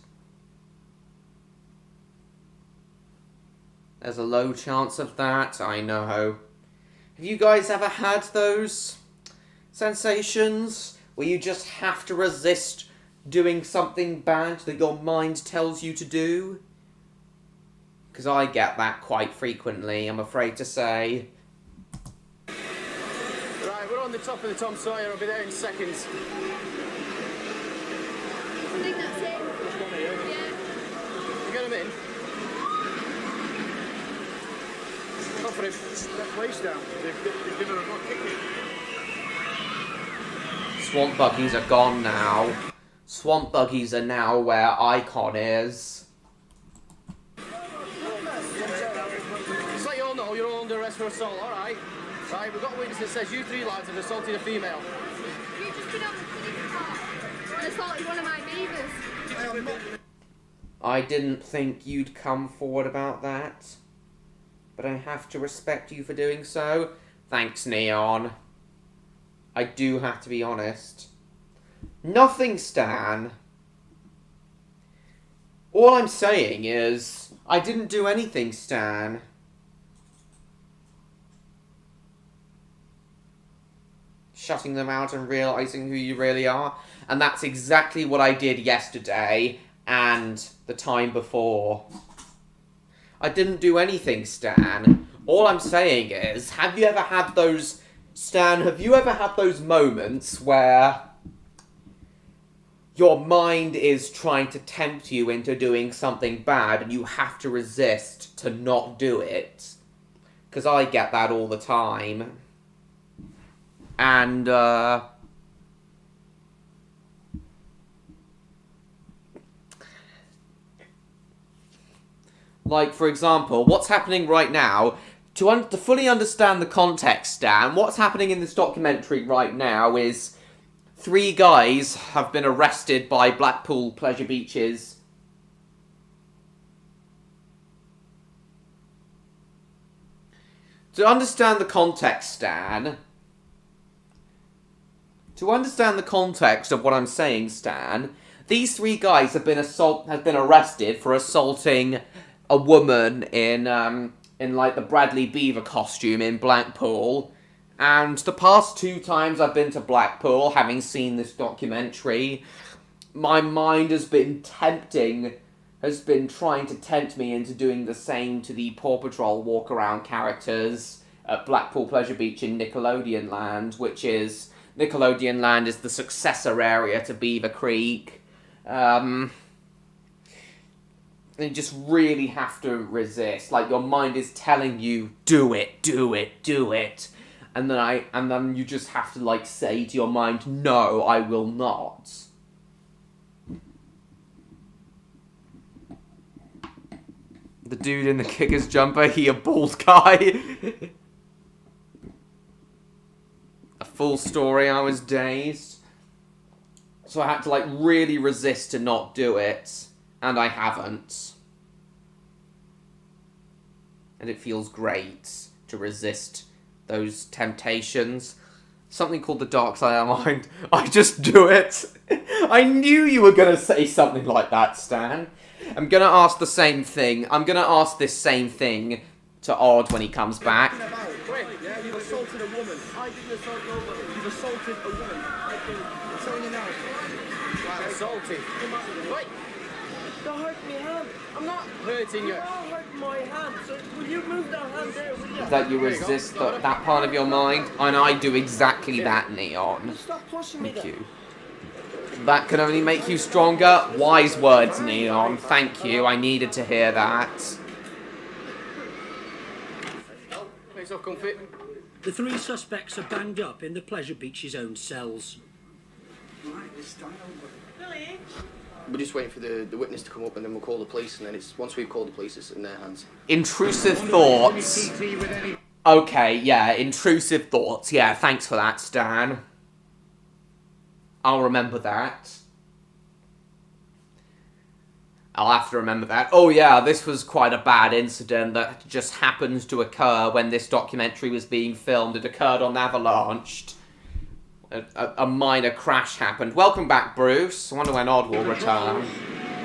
There's a low chance of that, I know. Have you guys ever had those sensations where you just have to resist doing something bad that your mind tells you to do? Because I get that quite frequently, I'm afraid to say. Right, we're on the top of the Tom Sawyer. I'll be there in seconds. I think that's it. Which one are you? Yeah. You get him in? Go for him. That place down. They've given her a kick. Swamp buggies are gone now. Swamp buggies are now where Icon is. Just let you all know, you're all under arrest for assault, alright? Right, we've got a witness that says you three lads have assaulted a female. You just been on the police car and assaulted one of my neighbours. I didn't think you'd come forward about that, but I have to respect you for doing so. Thanks, Neon. I do have to be honest. Nothing, Stan. All I'm saying is, I didn't do anything, Stan. Shutting them out and realising who you really are. And that's exactly what I did yesterday and the time before. I didn't do anything, Stan. All I'm saying is, have you ever had those... Stan, have you ever had those moments where your mind is trying to tempt you into doing something bad and you have to resist to not do it? Because I get that all the time. And, like, for example, what's happening right now, to fully understand the context, Stan, what's happening in this documentary right now is 3 guys have been arrested by Blackpool Pleasure Beaches. To understand the context, Stan, to understand the context of what I'm saying, Stan, these 3 guys have been arrested for assaulting a woman in like the Bradley Beaver costume in Blackpool. And the past 2 times I've been to Blackpool, having seen this documentary, my mind has been trying to tempt me into doing the same to the Paw Patrol walk-around characters at Blackpool Pleasure Beach in Nickelodeon Land, which is... Nickelodeon Land is the successor area to Beaver Creek. You just really have to resist. Like, your mind is telling you, do it, do it, do it. And then you just have to, like, say to your mind, no, I will not. The dude in the kicker's jumper, he a bald guy. A full story, I was dazed. So I had to, like, really resist to not do it. And I haven't. And it feels great to resist those temptations. Something called the dark side of my mind. I just do it. I knew you were going to say something like that, Stan. I'm going to ask the same thing. I'm going to ask this same thing to Odd when he comes back. Yeah, you've assaulted a woman. I didn't assault nobody. You've assaulted a woman. I'm telling you now. Right, assaulted. Wait. Don't hurt my hand. I'm not hurting you. You're hurting my hand. So will you move that hand there, will you? That you resist that part of your mind. And I do exactly that, Neon. Stop pushing me. Thank you. That can only make you stronger. Wise words, Neon. Thank you. I needed to hear that. Makes off comfy. The 3 suspects are banged up in the Pleasure Beach's own cells. We're just waiting for the witness to come up and then we'll call the police, and then once we've called the police, it's in their hands. Intrusive thoughts. Okay, yeah, intrusive thoughts. Yeah, thanks for that, Stan. I'll remember that. I'll have to remember that. Oh yeah, this was quite a bad incident that just happened to occur when this documentary was being filmed. It occurred on Avalanche. A minor crash happened. Welcome back, Bruce. I wonder when Odd will return.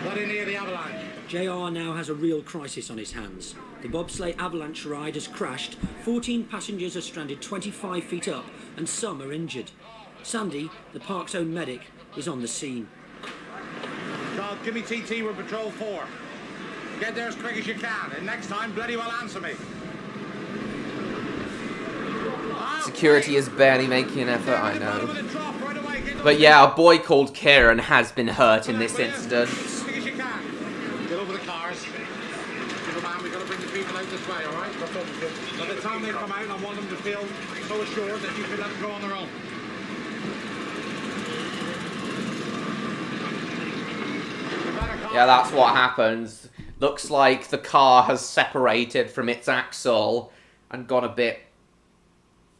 Bloody near the avalanche. JR now has a real crisis on his hands. The bobsleigh avalanche ride has crashed, 14 passengers are stranded 25 feet up, and some are injured. Sandy, the park's own medic, is on the scene. God, give me TT with Patrol 4. Get there as quick as you can, and next time, bloody well answer me. Security is barely making an effort, I know. But yeah, a boy called Kieran has been hurt in this incident. Get over the cars. Man, we've got to bring the people out this way, alright? By the time they come out, I want them to feel so assured that you can let them go on their own. Yeah, that's what happens. Looks like the car has separated from its axle and got a bit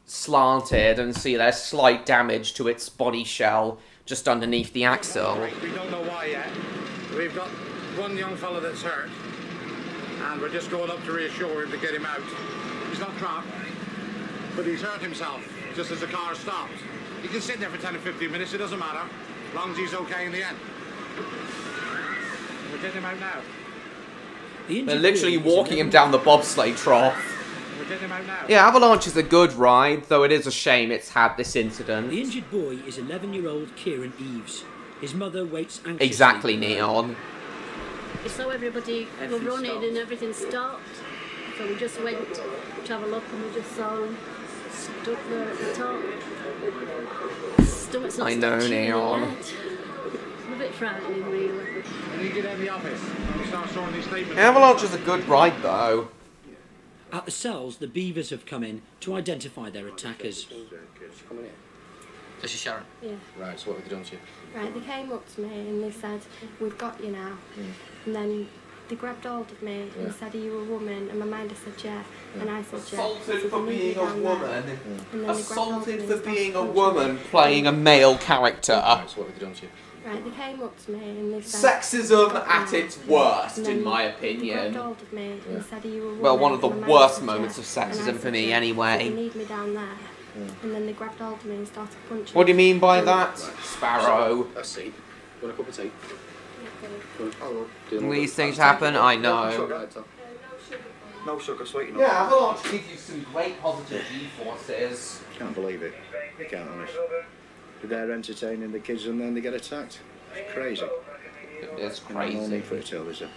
slanted, and see there's slight damage to its body shell just underneath the axle. We don't know why yet. We've got one young fella that's hurt, and we're just going up to reassure him to get him out. He's not trapped. But he's hurt himself just as the car stopped. He can sit there for 10 or 15 minutes, it doesn't matter, as long as he's okay in the end. We're getting him out now. They're literally walking him down the bobsleigh trough. We're getting him out now. Yeah, Avalanche is a good ride, though it is a shame it's had this incident. The injured boy is 11-year-old Kieran Eves. His mother waits anxiously. Exactly, Neon. So everybody were running and everything stopped. So we just went to have a look and we just saw him stuck there at the top. Stomach's not I know, stitching Neon. yet. A bit frightening, really. And you get in the office and start throwing these statements. Avalanche is a good ride, though. At the cells, the beavers have come in to identify their attackers. This is Sharon. Yeah. Right, so what have they done to you? Right, they came up to me and they said, "We've got you now." And then they grabbed hold of me and they said, "Are you a woman?" And my minder said, "Yeah." And I said, "Yeah." Assaulted So for they moved me being a down there. woman. And then they grabbed hold of Assaulted me for and started being a punching woman me. playing a male character. Right, so what have they done to you? Right, they came up to me and they said, Sexism "Got at you." its worst, And in then my they grabbed opinion. hold of me and they said, "Are you a woman?" Well, one of the And my minder worst said, moments "Yeah." of And I sexism said, for me, "Yeah." So anyway. they need me down there. And then they grabbed hold of me and started punching. What do you mean by And- that, Sparrow? Let's see. Want a cup of tea? These things happen, I know. No sugar, sweet enough. Yeah, Avalanche gives you some great positive G-forces. Can't believe it. I can't, honest. They're entertaining the kids and then they get attacked. It's crazy. It's No crazy. need for it to tell, is there?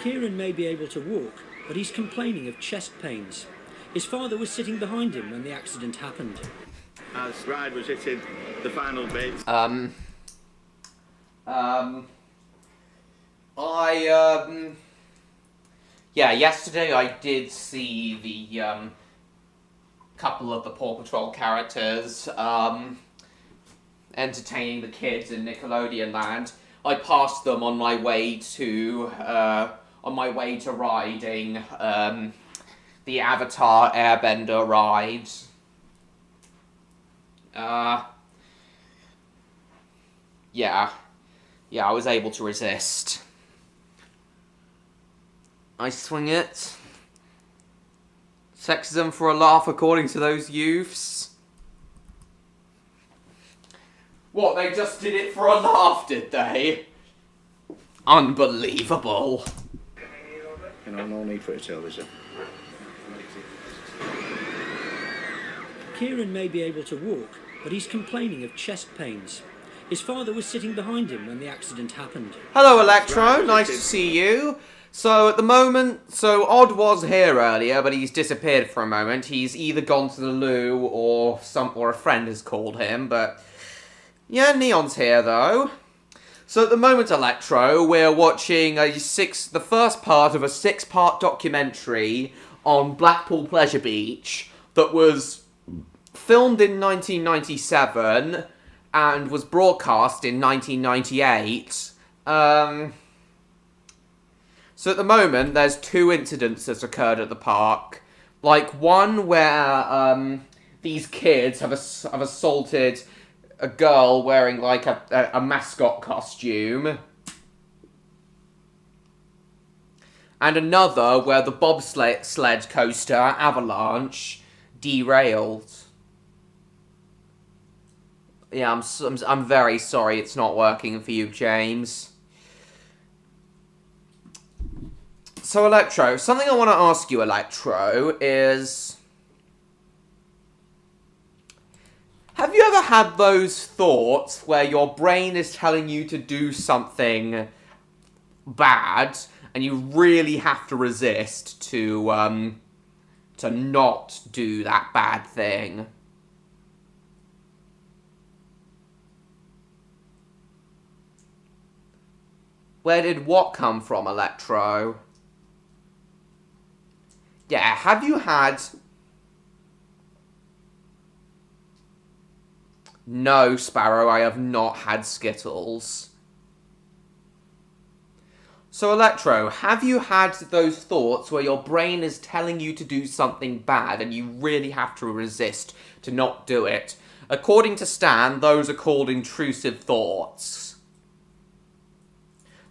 Kieran may be able to walk, but he's complaining of chest pains. His father was sitting behind him when the accident happened. As Ride was hitting the final bit. Yeah, yesterday I did see the, couple of the Paw Patrol characters, entertaining the kids in Nickelodeon Land. I passed them on my way to riding, the Avatar Airbender ride. Yeah, I was able to resist. I swing it. Sexism for a laugh, according to those youths. What, they just did it for a laugh, did they? Unbelievable. You know, no need for it to tell, is there? Kieran may be able to walk, but he's complaining of chest pains. His father was sitting behind him when the accident happened. Hello, Electro. Nice to see you. So, at the moment, Odd was here earlier, but he's disappeared for a moment. He's either gone to the loo or a friend has called him, but yeah, Neon's here, though. So, at the moment, Electro, we're watching the first part of a 6-part documentary on Blackpool Pleasure Beach that was filmed in 1997 and was broadcast in 1998. So at the moment, there's 2 incidents that's occurred at the park. Like, one where these kids have assaulted a girl wearing, like, a mascot costume. And another where the bobsled coaster, Avalanche, derailed. Yeah, I'm very sorry it's not working for you, James. So, Electro, something I want to ask you, Electro, is... have you ever had those thoughts where your brain is telling you to do something bad, and you really have to resist to not do that bad thing? Where did what come from, Electro? Yeah, have you had... No, Sparrow, I have not had Skittles. So, Electro, have you had those thoughts where your brain is telling you to do something bad and you really have to resist to not do it? According to Stan, those are called intrusive thoughts.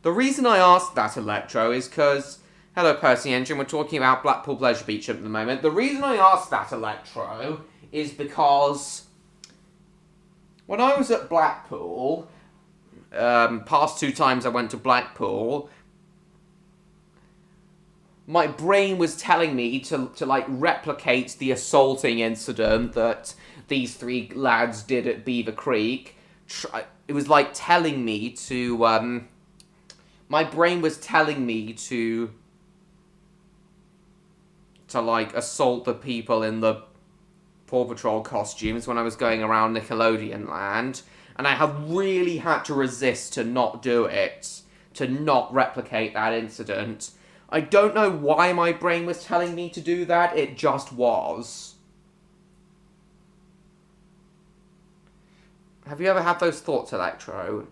The reason I asked that, Electro, is because Hello, Percy Engine. We're talking about Blackpool Pleasure Beach at the moment. The reason I asked that, Electro, is because when I was at Blackpool, past 2 times I went to Blackpool, my brain was telling me to like, replicate the assaulting incident that these 3 lads did at Beaver Creek. It was like telling me to, my brain was telling me to like, assault the people in the Paw Patrol costumes when I was going around Nickelodeon Land. And I have really had to resist to not do it, to not replicate that incident. I don't know why my brain was telling me to do that, it just was. Have you ever had those thoughts, Electro?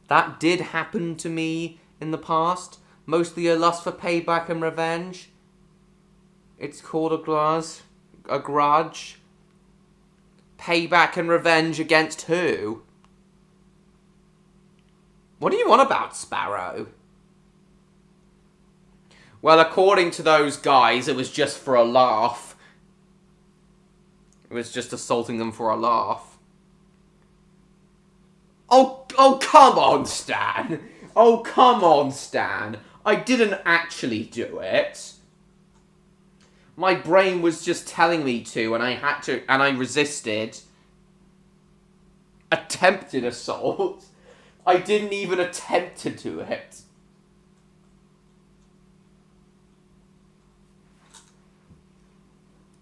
That did happen to me in the past. Mostly a lust for payback and revenge. It's called a grudge. Payback and revenge against who? What do you want about, Sparrow? Well, according to those guys, it was just for a laugh. It was just assaulting them for a laugh. Oh, come on, Stan! Oh, come on, Stan! I didn't actually do it. My brain was just telling me to, and I had to, and I resisted. Attempted assault? I didn't even attempt to do it.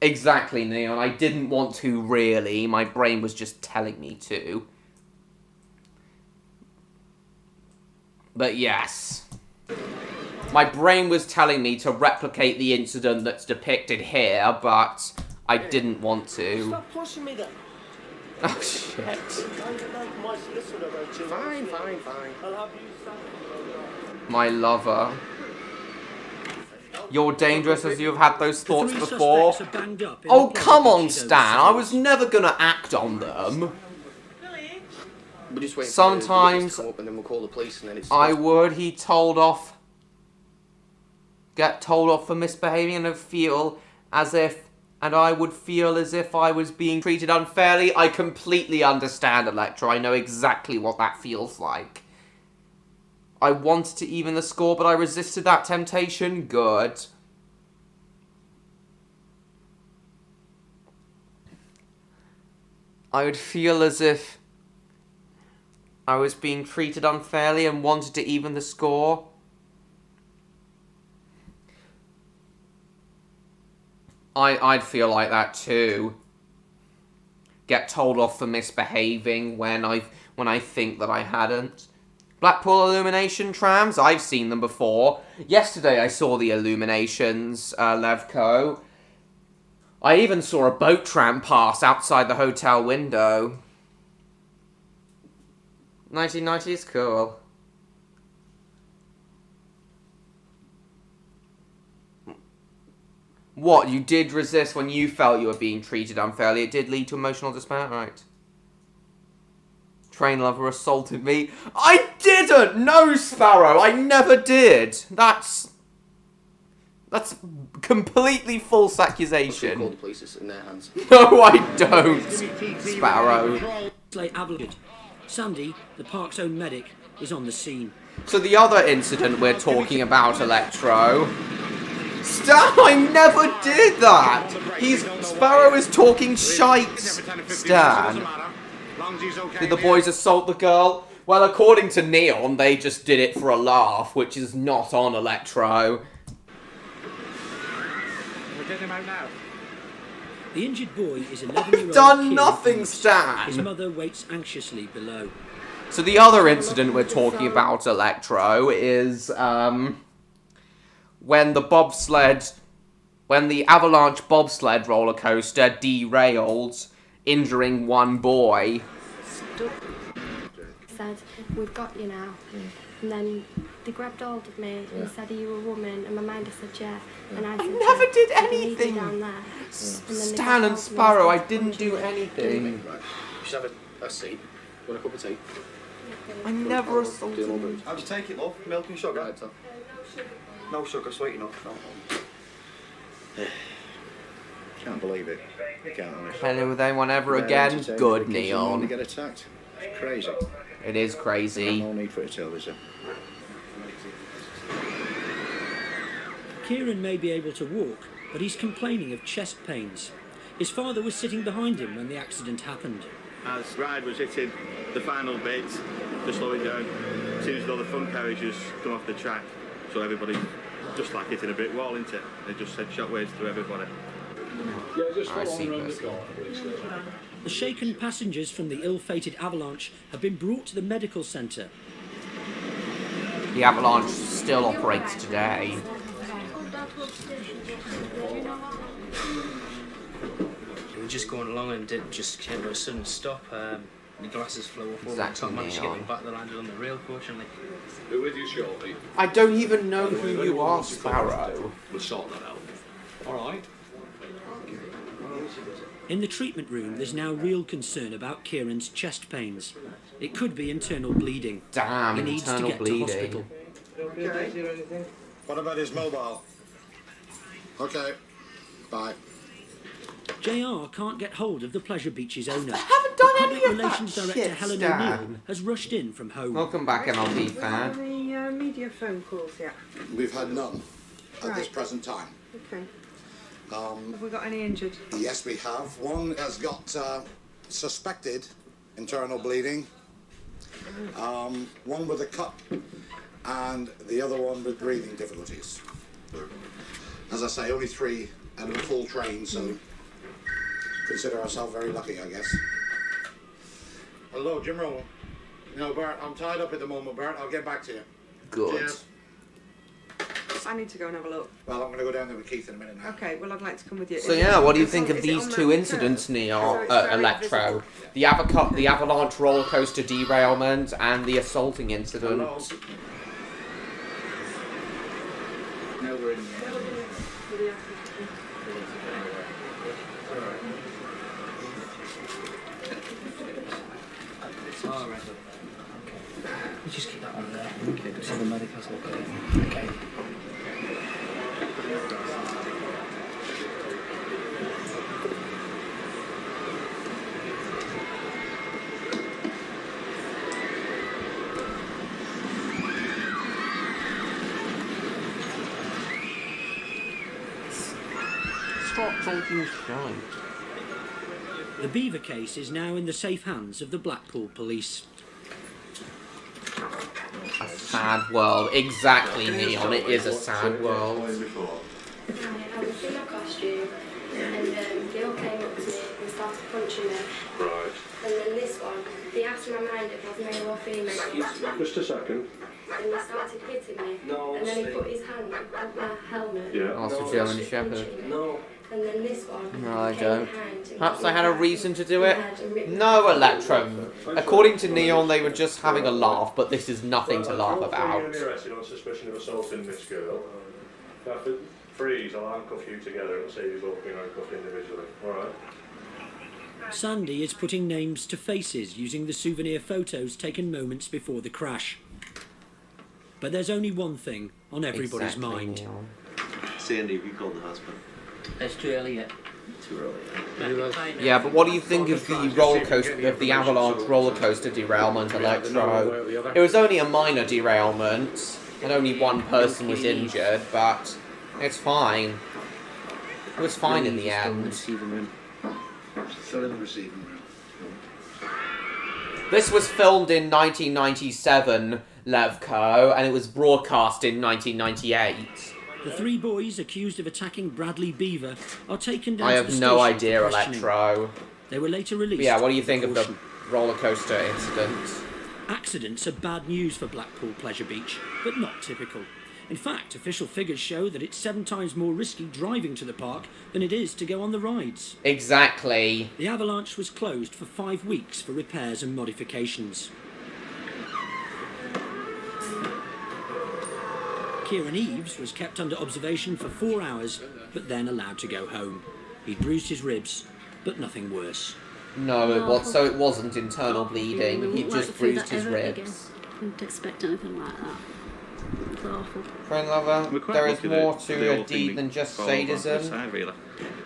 Exactly, Neon. I didn't want to, really. My brain was just telling me to. But yes. My brain was telling me to replicate the incident that's depicted here, but I didn't want to. Stop pushing me then. Oh, shit. My solicitor about you. Fine. I'll have you stand. My lover. You're dangerous as you've had those thoughts before. Oh, come on, Stan. I was never gonna act on them. We're just waiting Sometimes for the come up and then we'll call the police and then it's... I would. He get told off for misbehaving, and I would feel as if I was being treated unfairly. I completely understand, Electra. I know exactly what that feels like. I wanted to even the score, but I resisted that temptation. Good. I would feel as if I was being treated unfairly and wanted to even the score. I'd feel like that too. Get told off for misbehaving when I think that I hadn't. Blackpool Illumination trams, I've seen them before. Yesterday I saw the Illuminations, Levco. I even saw a boat tram pass outside the hotel window. 1990 is cool. What, you did resist when you felt you were being treated unfairly? It did lead to emotional despair, right? Train lover assaulted me. I didn't! No, Sparrow, I never did. That's completely false accusation. Call the police, it's in their hands. No, I don't, Sparrow. Sandy, the park's own medic, is on the scene. So the other incident we're talking about, Electro... Stan, I never did that! Sparrow is talking shite, Stan. Did the boys assault the girl? Well, according to Neon, they just did it for a laugh, which is not on Electro. We're getting him out now. The injured boy is 11-year-old. I've done nothing, Stan! His mother waits anxiously below. So the other incident we're talking about, Electro, is, when the avalanche bobsled roller coaster derailed, injuring one boy. Said, we've got you now. And then they grabbed hold of me and said, are you a woman? And my minder said, yeah. And I said, never yeah. did And they anything. lead me down there. Stan and Sparrow, I didn't do anything. Just have a seat. Want a cup of tea? I never assaulted him. How'd you take it, love? Milk and sugar? No sugar, sweet enough. No. Can't believe it. I can't honestly. Play with anyone ever again? Good, Neon. Get attacked. It's crazy. It is crazy. No need for it to tell, is there? Kieran may be able to walk, but he's complaining of chest pains. His father was sitting behind him when the accident happened. As Ride was hitting the final bit to slow it down, it seems as though the front carriages come off the track, so everybody just like hitting a brick wall, isn't it? They just sent shockwaves through everybody. Yeah, just I see this. The shaken passengers from the ill-fated avalanche have been brought to the medical centre. The avalanche still operates today. We were just going along and it just came to a sudden stop. The glasses flew off. Exactly. I managed to get them back. They landed on the rail, fortunately. We're with you shortly. I don't even know who you are, Sparrow. We'll sort that out. Alright. In the treatment room, there's now real concern about Kieran's chest pains. It could be internal bleeding. Damn, he needs internal to get bleeding. to hospital. Okay. What about his mobile? Okay. Bye. JR can't get hold of the Pleasure Beach's owner. I haven't done Public any of Relations that Director shit, Helen Stan. O'Neill has rushed in from home. Welcome back, MLB Any fan. media phone calls yet? We've had none at this Right. present time. Okay. Have we got any injured? Yes, we have. One has got suspected internal bleeding. One with a cut, and the other one with breathing difficulties. As I say, only 3 out of a full train, so consider ourselves very lucky, I guess. Hello, Jim Rowan. No, Bert, I'm tied up at the moment, Bert. I'll get back to you. Good. Cheers. I need to go and have a look. Well, I'm going to go down there with Keith in a minute now. Okay, well, I'd like to come with you. So yeah, what do you think of these two incidents, Neon, Electro? The avalanche roller coaster derailment and the assaulting incident. Hello. Now we're in Alright. Okay. You just keep that on there. Okay, but see the medical's okay. Okay. Stop talking shite. The Beaver case is now in the safe hands of the Blackpool police. A sad world. Exactly, Neon. It is a sad world. I was in a costume and they all came up to me and started punching me. Right. And then this one, they asked my mind if I was male or female. Just a second. And he started hitting me. No, and then he put his hand on my helmet. Yeah. Also German Shepherd. No. And then this one. No, I came don't. behind and Perhaps hit they me had a back reason to do it. and ripped No, Electro. According to Neon, they were just having a laugh, but this is nothing to laugh about. You're arrested on suspicion of assaulting this girl. You have to freeze, I'll handcuff you together and say you've both been handcuffed individually. Alright? Sandy is putting names to faces using the souvenir photos taken moments before the crash. But there's only one thing on everybody's mind. Sandy, have you called the husband? It's too early yet. Too early. Yeah, but what do you think of the roller coaster, of the avalanche roller coaster derailment, Electro? It was only a minor derailment, and only one person was injured, but it's fine. It was fine in the end. Still in the receiving room. This was filmed in 1997, Levko, and it was broadcast in 1998. The 3 boys accused of attacking Bradley Beaver are taken down I to have the no station idea, for questioning. Electro. They were later released. But yeah, what do you think of the caution. roller coaster incident? Accidents are bad news for Blackpool Pleasure Beach, but not typical. In fact, official figures show that it's 7 times more risky driving to the park than it is to go on the rides. Exactly. The avalanche was closed for 5 weeks for repairs and modifications. Kieran Eves was kept under observation for 4 hours, but then allowed to go home. He'd bruised his ribs, but nothing worse. No, it was, awful. so it wasn't internal bleeding. I He wouldn't like just to see bruised that his ever ribs. again. I didn't expect anything like that. It's awful. Friend lover, We're quite there is lucky more that to the a whole thing deed than just fell over onto the sadism. side, really.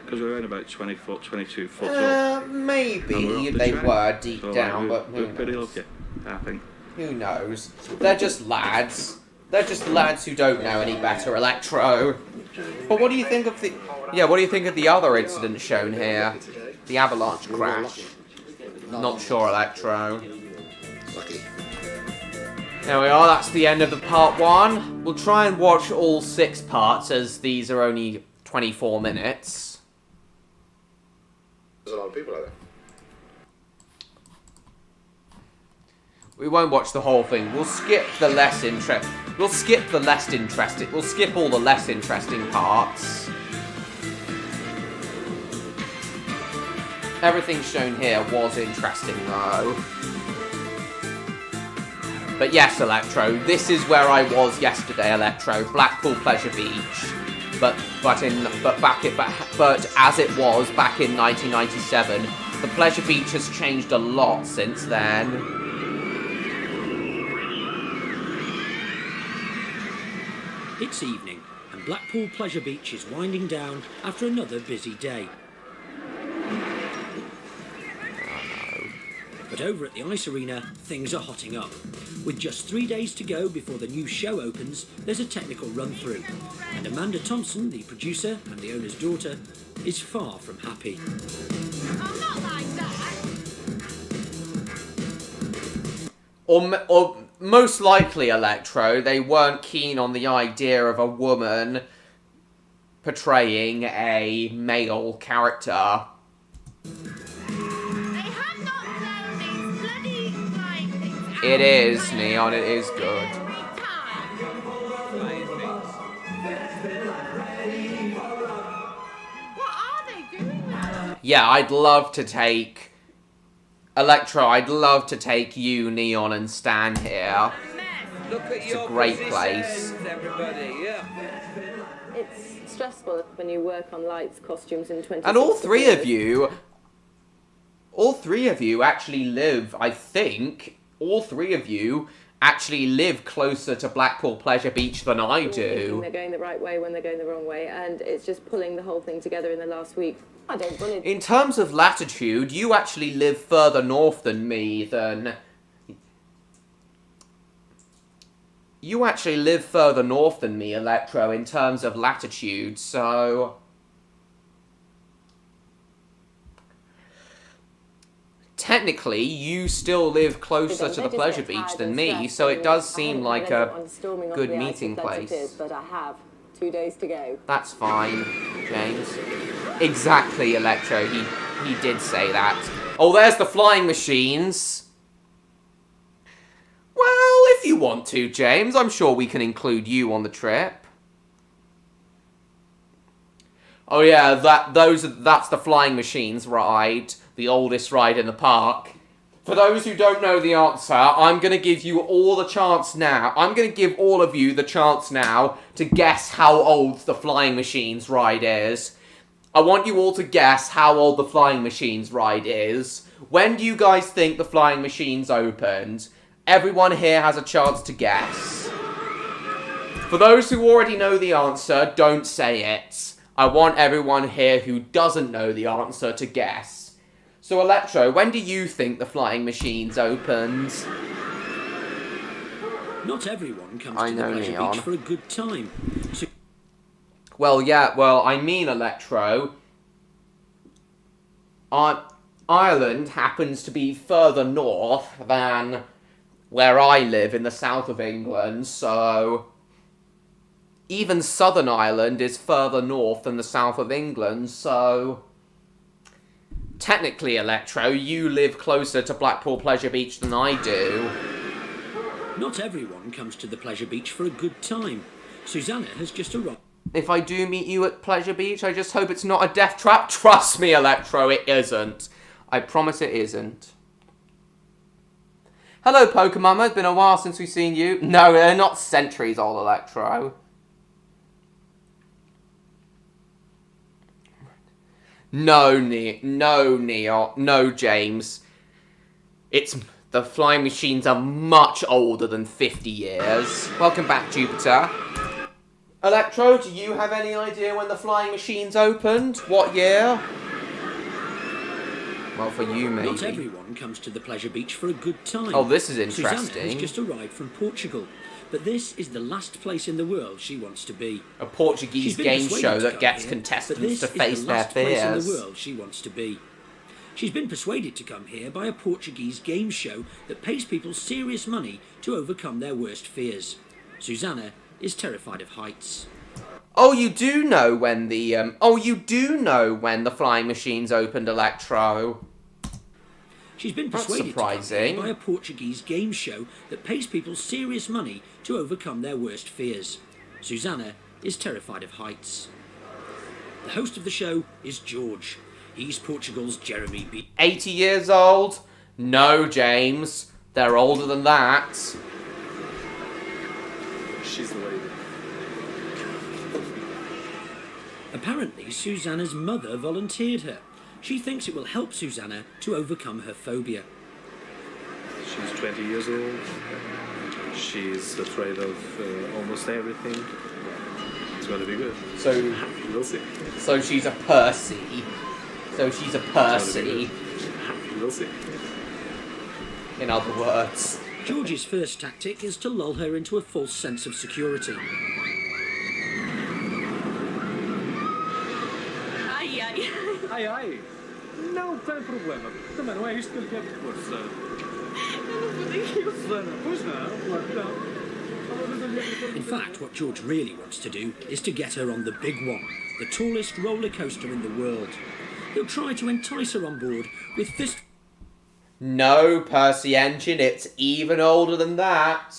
Because we were around about 20 foot, 22 foot up. Maybe And we're off the they track. were deep So, down, we're, but we're who pretty knows? lucky, I think. Who knows? They're just lads. They're just lads who don't know any better, Electro. But what do you think of the... Yeah, what do you think of the other incident shown here? The avalanche crash. Not sure, Electro. There we are, that's the end of the part 1. We'll try and watch all 6 parts, as these are only 24 minutes. There's a lot of people out there. We won't watch the whole thing. We'll skip the less interest. We'll skip the less interesting. We'll skip all the less interesting parts. Everything shown here was interesting, though. But yes, Electro, this is where I was yesterday, Electro. Blackpool Pleasure Beach. But as it was back in 1997, the Pleasure Beach has changed a lot since then. It's evening, and Blackpool Pleasure Beach is winding down after another busy day. But over at the ice arena, things are hotting up. With just 3 days to go before the new show opens, there's a technical run-through. And Amanda Thompson, the producer and the owner's daughter, is far from happy. I'm not like that. Or most likely, Electro, they weren't keen on the idea of a woman portraying a male character. It is, Neon, it is good. Yeah, I'd love to take... Electro, I'd love to take you, Neon, and Stan here. It's a great place. Everybody, yeah. It's stressful when you work on lights, costumes, and 20. And all three of you actually live, I think, all three of you actually live closer to Blackpool Pleasure Beach than I do. They're going the right way when they're going the wrong way, and it's just pulling the whole thing together in the last week. I don't want it. In terms of latitude, you actually live further north than me than... You actually live further north than me, Electro, in terms of latitude, so... Technically, you still live closer to the Pleasure Beach than me, so it does seem like a good meeting place. But I have 2 days to go. That's fine, James. Exactly, Electro, he did say that. Oh, there's the flying machines. Well, if you want to, James, I'm sure we can include you on the trip. Oh yeah, that's the flying machines ride. The oldest ride in the park. For those who don't know the answer, I'm going to give you all the chance now. I'm going to give all of you the chance now to guess how old the flying machines ride is. I want you all to guess how old the flying machines ride is. When do you guys think the flying machines opened? Everyone here has a chance to guess. For those who already know the answer, don't say it. I want everyone here who doesn't know the answer to guess. So, Electro, when do you think the flying machines opened? Not everyone comes to the Pleasure Beach for a good time. So well, yeah, I mean, Electro. Ireland happens to be further north than where I live in the south of England, so... Even Southern Ireland is further north than the south of England, so... Technically, Electro, you live closer to Blackpool Pleasure Beach than I do. not everyone comes to the Pleasure Beach for a good time. Susanna has just arrived. If I do meet you at Pleasure Beach, I just hope it's not a death trap. Trust me, Electro, it isn't. I promise it isn't. Hello, Pokemon. It's been a while since we've seen you. No, they're not centuries old, Electro. No, Neil. No, James. The flying machines are much older than 50 years. Welcome back, Jupiter. Electro, do you have any idea when the flying machines opened? What year? Well, for you, maybe. Not everyone comes to the pleasure beach for a good time. Oh, this is Susanna interesting. has just arrived from Portugal, but this is the last place in the world she wants to be. A Portuguese game show that gets here, contestants to face their place in fears. the world she wants to be. She's been persuaded to come here by a Portuguese game show that pays people serious money to overcome their worst fears. Susanna is terrified of heights. Oh, you do know when the flying machines opened, Electro. She's been That's persuaded surprising. to come here by a Portuguese game show that pays people serious money to overcome their worst fears. Susanna is terrified of heights. The host of the show is George. He's Portugal's Jeremy B. 80 years old? No, James. They're older than that. She's the lady. Apparently, Susanna's mother volunteered her. She thinks it will help Susanna to overcome her phobia. She's 20 years old. She's afraid of almost everything. It's going to be good. So, we'll see. So she's a Percy. So she's a Percy. We'll see. In other words. George's first tactic is to lull her into a false sense of security. Ai, ai. Ai, ai. Não tem problema. Também não é isto que eu lhe quero propor, Susana. Susana, pois não, claro que não. In fact, what George really wants to do is to get her on the big one, the tallest roller coaster in the world. He'll try to entice her on board with fist... No, Percy Engine, it's even older than that.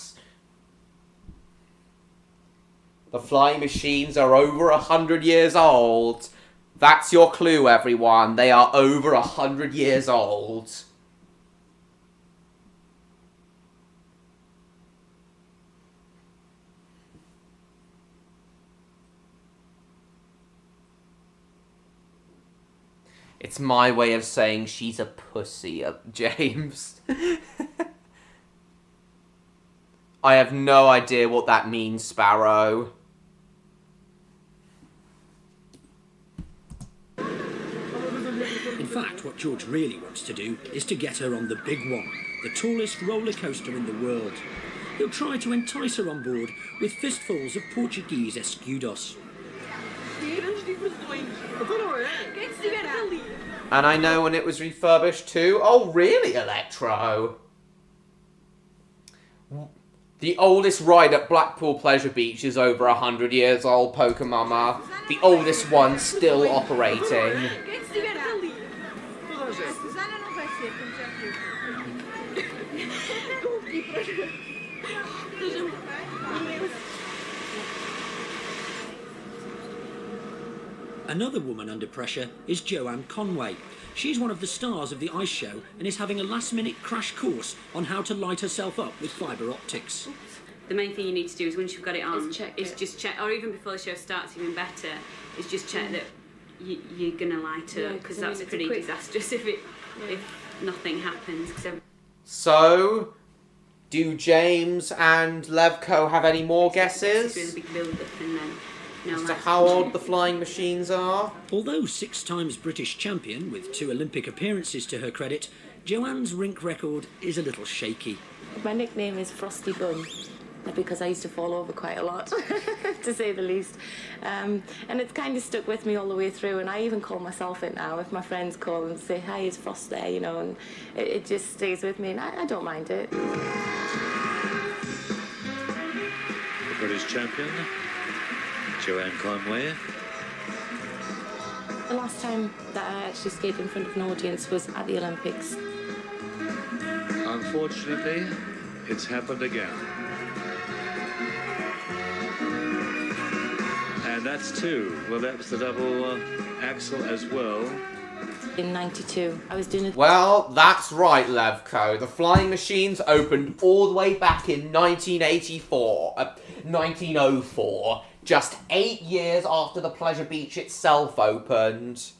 The flying machines are over 100 years old. That's your clue, everyone. They are over 100 years old. It's my way of saying she's a pussy, James. I have no idea what that means, Sparrow. In fact, what George really wants to do is to get her on the big one, the tallest roller coaster in the world. He'll try to entice her on board with fistfuls of Portuguese escudos. And I know when it was refurbished too. Oh, really, Electro? The oldest ride at Blackpool Pleasure Beach is over 100 years old, Pokemama. The oldest one still operating. Another woman under pressure is Joanne Conway. She's one of the stars of the ice show and is having a last-minute crash course on how to light herself up with fibre optics. The main thing you need to do is once you've got it on, is just check, or even before the show starts, even better, is just check that you're going to light up, because that's pretty disastrous if nothing happens. So, do James and Levko have any more guesses? It's a really big build-up and then... As to how old the flying machines are? Although 6 times British champion with 2 Olympic appearances to her credit, Joanne's rink record is a little shaky. My nickname is Frosty Bum because I used to fall over quite a lot, to say the least. And it's kind of stuck with me all the way through, and I even call myself it now. If my friends call and say, hi, it's Frosty, you know, and it just stays with me, and I don't mind it. The British champion, Joanne Conway. The last time that I actually skated in front of an audience was at the Olympics. Unfortunately, it's happened again. And that's 2. Well, that was the double axel as well. In 92, I was doing a... Well, that's right, Levko. The flying machines opened all the way back in 1904. Just 8 years after the Pleasure Beach itself opened.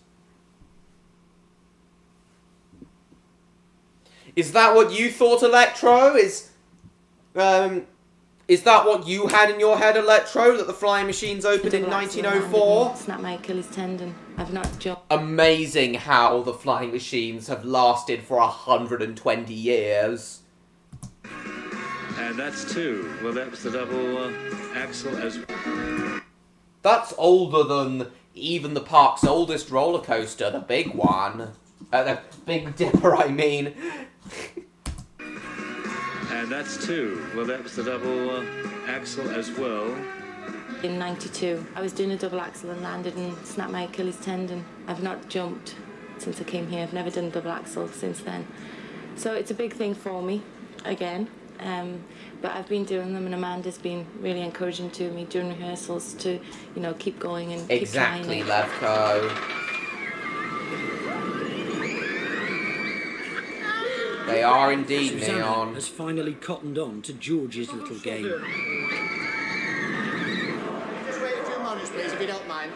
Is that what you thought, Electro? Is that what you had in your head, Electro, that the flying machines opened in 1904? Snapped my Achilles tendon. I've not jumped. Amazing how the flying machines have lasted for 120 years. And that's 2. Well, that was the double axle as well. That's older than even the park's oldest roller coaster, the big one. The Big Dipper, I mean. And that's 2. Well, that was the double axle as well. In 92, I was doing a double axel and landed and snapped my Achilles tendon. I've not jumped since I came here. I've never done double axel since then. So it's a big thing for me, again. But I've been doing them, and Amanda's been really encouraging to me during rehearsals to, you know, keep going and keep trying. Exactly, Levko. They are indeed, Susanna Neon. has finally cottoned on to George's little game. Just wait a few moments, please, if you don't mind.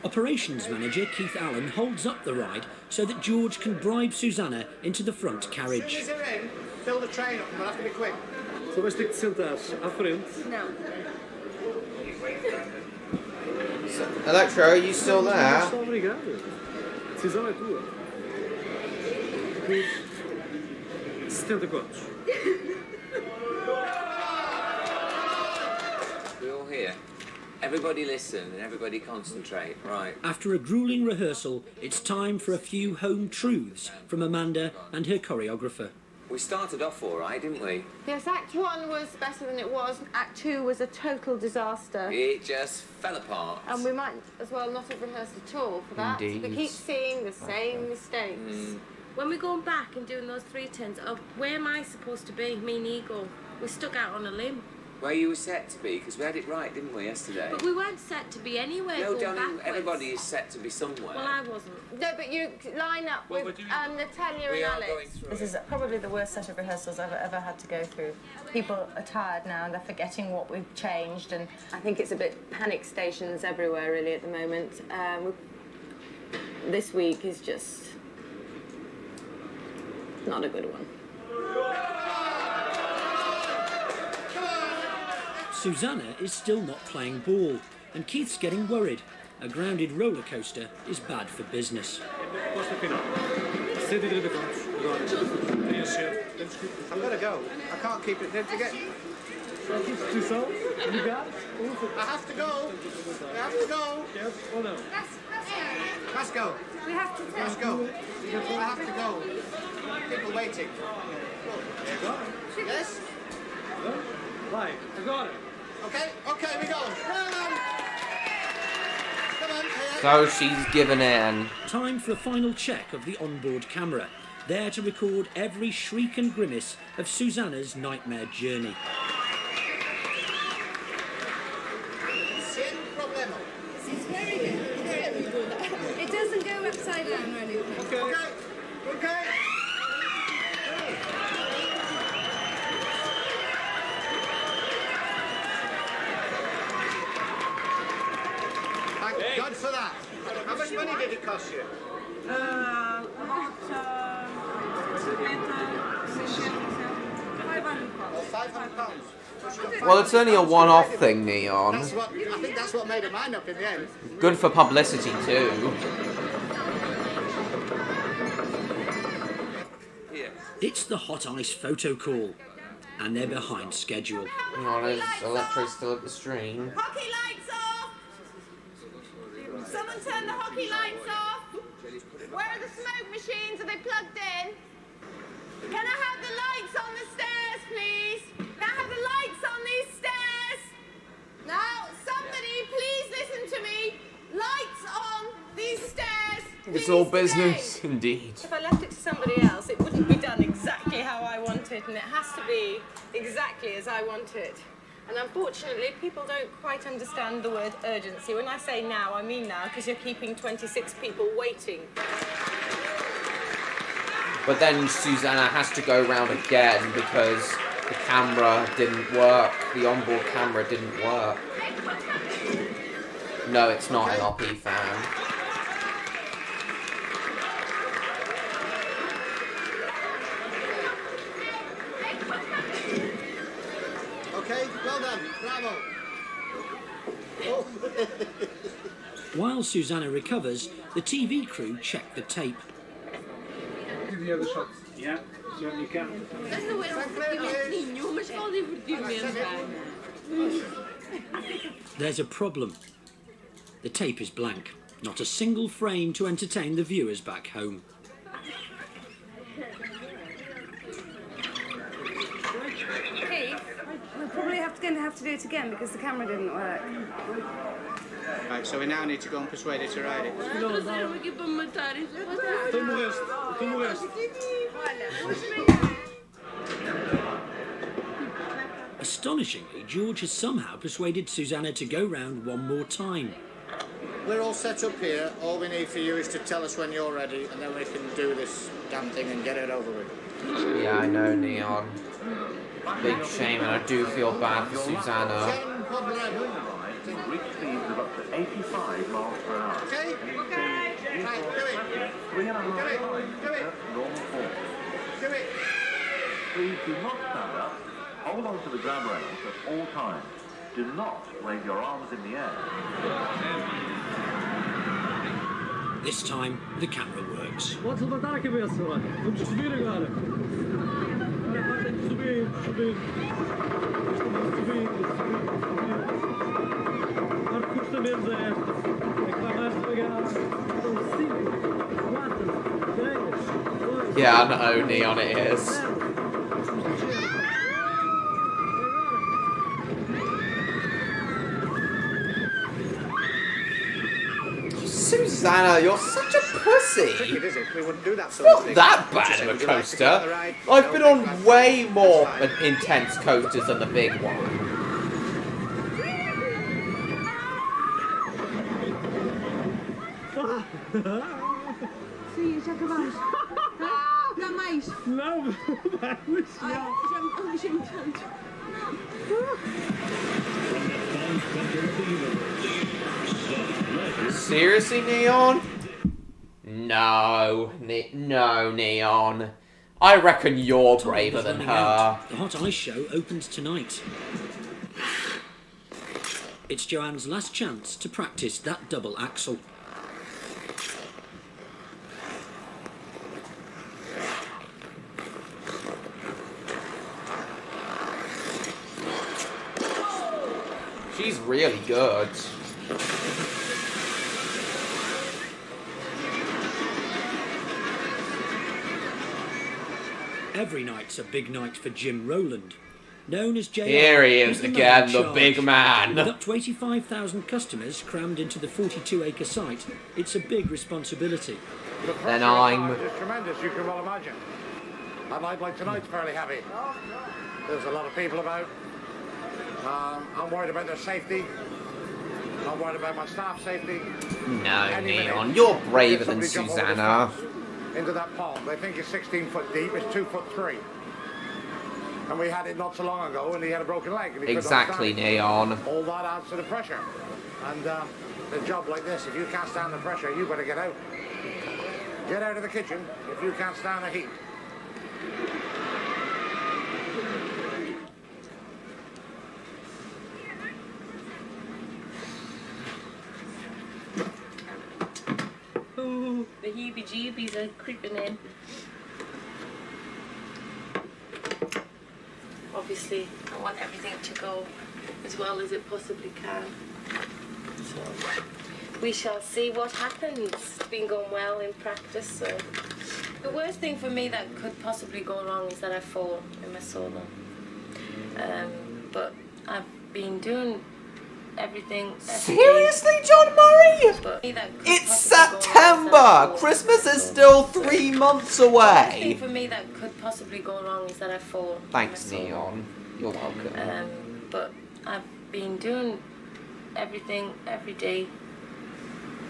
Operations manager Keith Allen holds up the ride so that George can bribe Susanna into the front carriage. As soon as they're in, fill the train up and we'll have to be quick. Só vais ter que te sentares à frente. No. Electro, are you still there? Muito obrigado. A decisão é tua. Depois, 70 contos. We're all here. Everybody listen and everybody concentrate, right? After a gruelling rehearsal, it's time for a few home truths from Amanda and her choreographer. We started off all right, didn't we? Yes, Act 1 was better than it was. Act 2 was a total disaster. It just fell apart. And we might as well not have rehearsed at all for that. Indeed. We keep seeing the same mistakes. When we're going back and doing those 3 turns, where am I supposed to be, me and Eagle? We're stuck out on a limb. Where you were set to be, because we had it right, didn't we, yesterday? But we weren't set to be anywhere. No, going darling, backwards. everybody is set to be somewhere. Well, I wasn't. No, but you line up with Natalia We and are Alex. going through This is probably the worst set of rehearsals I've ever had to go through. People are tired now and they're forgetting what we've changed, and I think it's a bit panic stations everywhere really at the moment. This week is just not a good one. Susanna is still not playing ball, and Keith's getting worried. A grounded roller coaster is bad for business. I've got to go. I can't keep it. Don't forget. You got it? I have to go. I have to go. Yes or no? Let's go. We have to Let's go. I have to go. People waiting. Yes? Right, I got it. Okay, we go. Come on. So she's given in. Time for a final check of the onboard camera, there to record every shriek and grimace of Susanna's nightmare journey. Sin problema. It's very good. It doesn't go upside down or anything. Okay. Thank God for that. How much money did it cost you? Well, it's only a one-off thing, Neon. I think that's what made her mind up in the end. Good for publicity, too. It's the hot ice photo call, and they're behind schedule. Oh, there's Electro still at the stream. Hockey lights off! Someone turn the hockey lights off! Where are the smoke machines? Are they plugged in? Can I have the lights on the stairs, please? Can I have the lights on these stairs? Now, somebody please listen to me. Lights on these stairs. It's all business, indeed. If I left it to somebody else, it wouldn't be done exactly how I want it, and it has to be exactly as I want it. And unfortunately, people don't quite understand the word urgency. When I say now, I mean now, because you're keeping 26 people waiting. But then Susanna has to go round again because the camera didn't work. The onboard camera didn't work. No, it's not an LP fan. While Susanna recovers, the TV crew check the tape. Give the other shots. Yeah, certainly can. There's a problem. The tape is blank. Not a single frame to entertain the viewers back home. Keith, we're probably going to have to do it again because the camera didn't work. Right, so we now need to go and persuade her to ride it. Astonishingly, George has somehow persuaded Susanna to go round one more time. We're all set up here. All we need for you is to tell us when you're ready, and then we can do this damn thing and get it over with. Yeah, I know, Neon. Big shame, and I do feel bad for Susanna. Reach speeds of up to 85 miles per hour. Okay? Okay. Right, do it. 3.5 times normal force. Do it. Please do not stand up. Hold on to the grab rails at all times. Do not wave your arms in the air. This time, the camera works. What's the matter with us? I'm just speeding on it. Yeah, I know, Neon, it is. Susanna, you're such a pussy. Is it? We wouldn't do that It's sort of not thing. that bad of a coaster. I've been on way more intense coasters than the big one. Sim, já acabaste. Dá mais. Não, vamos. Ai, já me corrigem tanto. Seriously, Neon? No, no, Neon. I reckon you're braver than her. The Hot Ice Show opens tonight. It's Joanne's last chance to practice that double axel. She's really good. Every night's a big night for Jim Rowland. Known as JR, Here he is he's again, the man in big charge. man. With up to 85,000 customers crammed into the 42-acre site, it's a big responsibility. The Then pressure I'm- is tremendous, you can well imagine. A night like tonight's fairly heavy. There's a lot of people about. I'm worried about their safety. I'm worried about my staff safety. No, Neon, you're braver than Somebody jump over this Susanna. fence into that pond. They think it's 16 foot deep, it's 2'3". And we had it not so long ago, and he had a broken leg. And he Exactly, couldn't stand Neon. it. All that adds to the pressure. And a job like this, if you can't stand the pressure, you better get out. Get out of the kitchen if you can't stand the heat. Ooh, the heebie-jeebies are creeping in. Obviously, I want everything to go as well as it possibly can. So, we shall see what happens. It's been going well in practice, so. The worst thing for me that could possibly go wrong is that I fall in my solo. But I've been doing everything. Seriously, John Murray? It's September! Christmas is still 3 months The worst thing away! for me that could possibly go wrong is that I fall. Thanks, Neon. You're welcome. But I've been doing everything every day,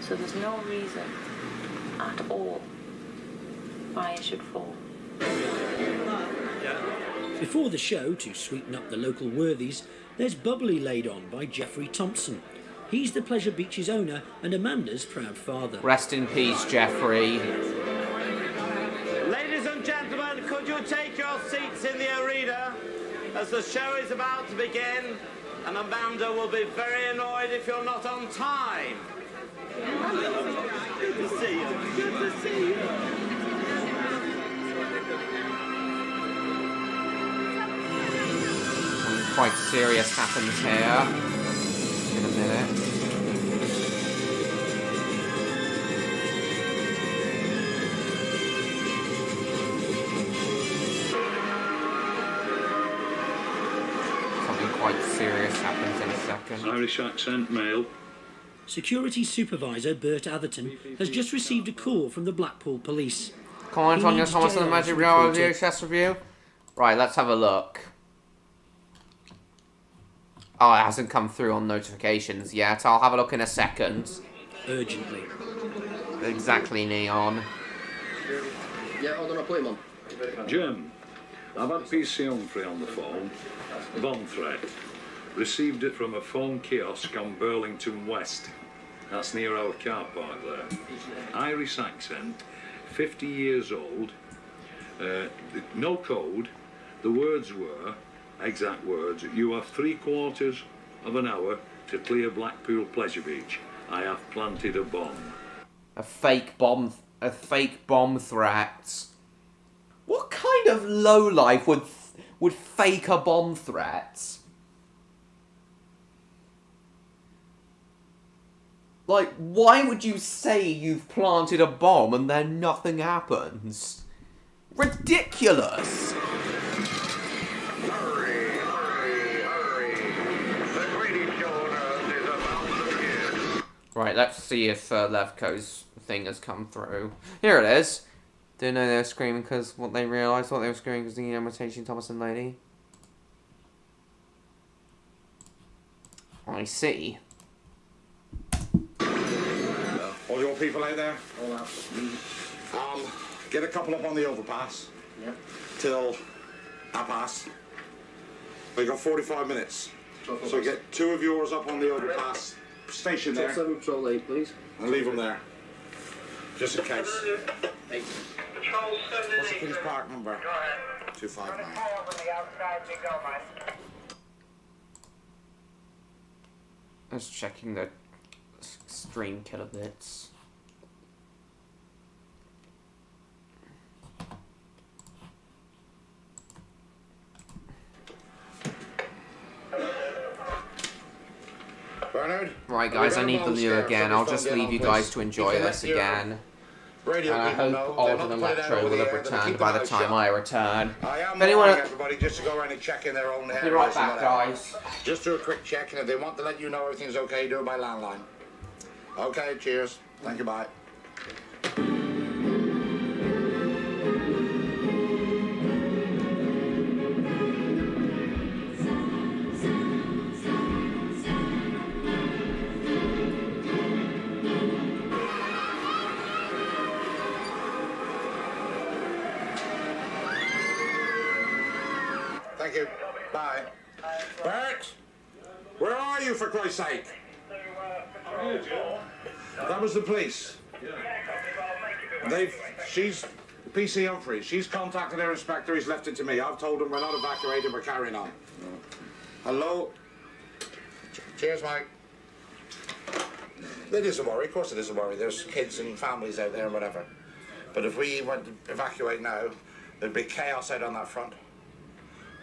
so there's no reason at all why I should fall. Before the show, to sweeten up the local worthies, there's bubbly laid on by Jeffrey Thompson. He's the Pleasure Beach's owner and Amanda's proud father. Rest in peace, Jeffrey. Ladies and gentlemen, could you take your seats in the arena as the show is about to begin, and Amanda will be very annoyed if you're not on time. Good to see you. Something quite serious happens here. In a minute. Something quite serious happens in a second. Irish accent, male. Security Supervisor Bert Atherton has just received a call from the Blackpool police. Comment He on your needs comments on the JR Magic to Real report it. VHS review. Right, let's have a look. Oh, it hasn't come through on notifications yet. I'll have a look in a second. Urgently. Exactly, Neon. Yeah, hold on, I'll put him on. Jim, I've had PC Humphrey on the phone. Bomb threat. Received it from a phone kiosk on Burlington West. That's near our car park there. Irish accent, 50 years old, no code. The words were, exact words, you have 3/4 of an hour to clear Blackpool Pleasure Beach. I have planted a bomb. A fake bomb threat. What kind of lowlife would fake a bomb threat? Like, why would you say you've planted a bomb and then nothing happens? Ridiculous! Hurry, hurry, hurry. The greatest show on earth is about to begin. Right, let's see if Levko's thing has come through. Here it is. Didn't know they were screaming because what they realised, thought they were screaming because the imitation Thomas and Lady. I see. All your people out there? All out. Get a couple up on the overpass. Yep. Till 1:30. We've got 45 minutes. So get 2 of yours up on the overpass station there. 7 Patrol 8, please. And leave them there. Just in case. What's the King's Park number? 259. Just checking the stream killer bits. Bernard? Right, guys, I need the view again. I'll just leave you guys to enjoy this again. And I hope Alden and Electro will have returned by the time I return. If anyone... everybody just to go around and check in their own areas. Be right back, guys. Just do a quick check, and if they want to let you know everything's okay, do it by landline. Okay, cheers. Thank you, bye. Thank you. Bye. Bert! Where are you, for Christ's sake? That was the police. She's PC Humphrey. She's contacted their inspector. He's left it to me. I've told him we're not evacuating. We're carrying on. Hello? Cheers, Mike. It is a worry. Of course it is a worry. There's kids and families out there and whatever. But if we went to evacuate now, there'd be chaos out on that front.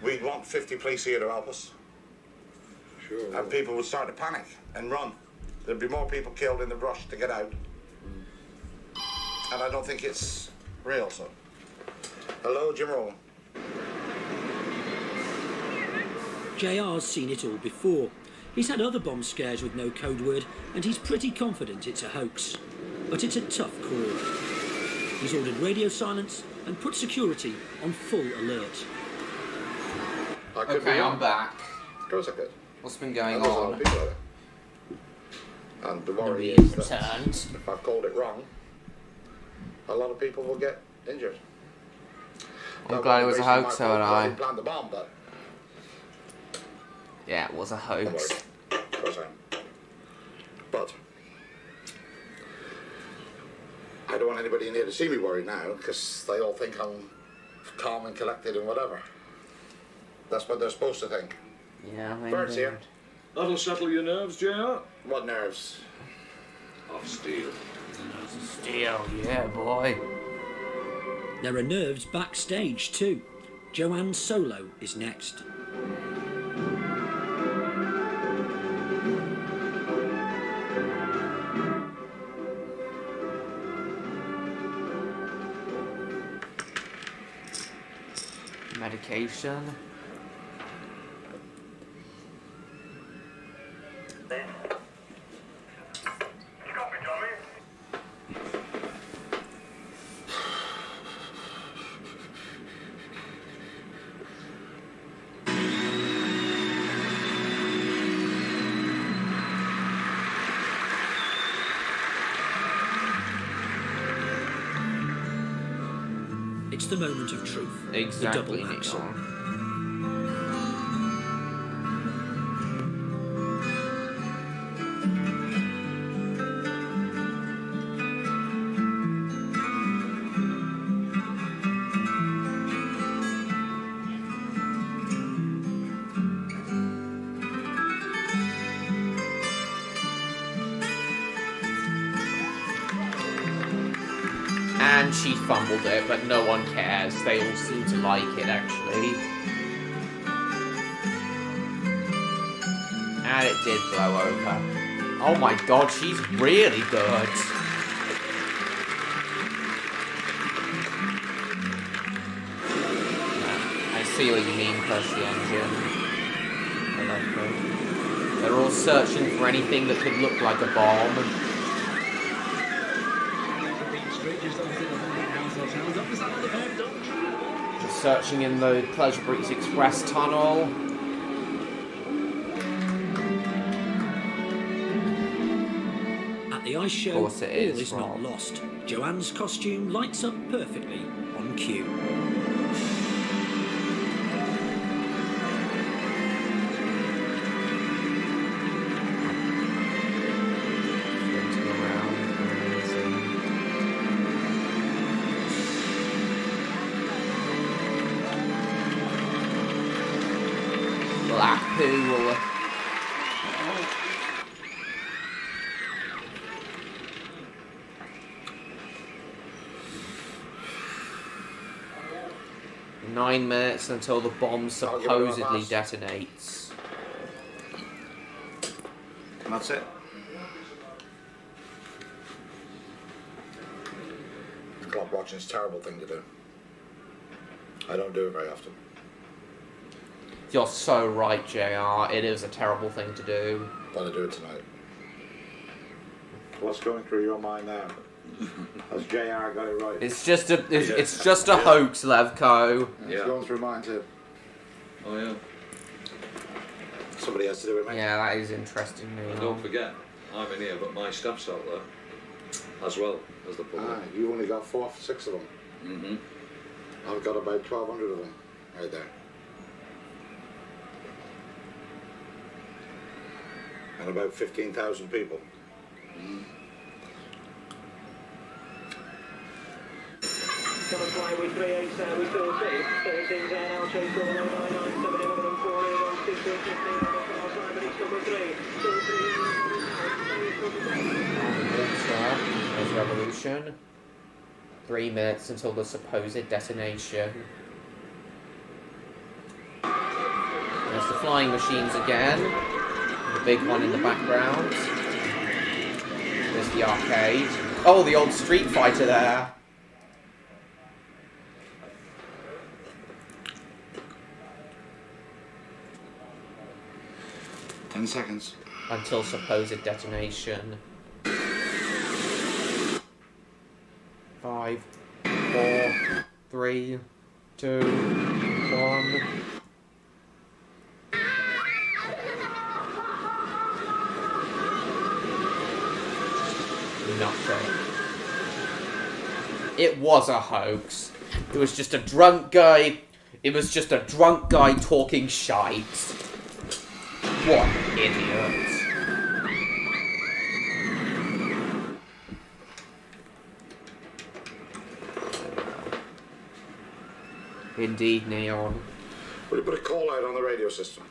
We'd want 50 police here to help us. Sure. And people would start to panic and run. There'd be more people killed in the rush to get out. And I don't think it's real, so. Hello, Jim Rowan. JR's seen it all before. He's had other bomb scares with no code word, and he's pretty confident it's a hoax. But it's a tough call. He's ordered radio silence and put security on full alert. Okay, I'm back. Of course I could. What's been going There's a lot on? of people out there. And the worry is that if I've called it wrong, a lot of people will get injured. I'm glad it was a hoax, haven't I? Planned the bomb, but yeah, it was a hoax. Of course I am. But I don't want anybody in here to see me worried now, because they all think I'm calm and collected and whatever. That's what they're supposed to think. Yeah, Bert's here. That'll settle your nerves, JR. What nerves? Of steel. Steel, yeah, boy. There are nerves backstage too. Joanne's solo is next. Medication. It's the moment of truth. Exactly, The double axel. And she fumbled it, but no one cares. They all seem to like it, actually. And it did blow over. Oh my god, she's really good. I see what you mean, press the engine. I like that. They're all searching for anything that could look like a bomb. Just searching in the Pleasure Breeze Express tunnel. At the ice show, Of all course it is, is not Rob. lost. Joanne's costume lights up perfectly on cue. Floating around, amazing. Blackpool. Nine minutes until the bomb supposedly detonates. And that's it. Clock watching is a terrible thing to do. I don't do it very often. You're so right, JR. It is a terrible thing to do. But I do it tonight. What's going through your mind now? Has JR got it right? It's just a it's just a hoax, Levko. It's going through mine too. Oh yeah. Somebody has to do it, mate. Yeah, that is interesting. And don't forget, I'm in here, but my staff's out there as well as the public. You've only got 4 or 6 of them. Mm-hmm. I've got about 1,200 of them right there. And about 15,000 people. Come and fly with 387, we still see 13 down, I'll chase 4997, 11 and 4, 16, 15 on the far side, but he's number 3. Still 3. There's Revolution. 3 minutes until the supposed detonation. There's the flying machines again. The big one in the background. There's the arcade. Oh, the old Street Fighter there. Seconds. Until supposed detonation. 5, 4, 3, 2, 1. Nothing. It was a hoax. It was just a drunk guy. It was just a drunk guy talking shite. What an idiot. Indeed, Neon. Will you put a call out on the radio system?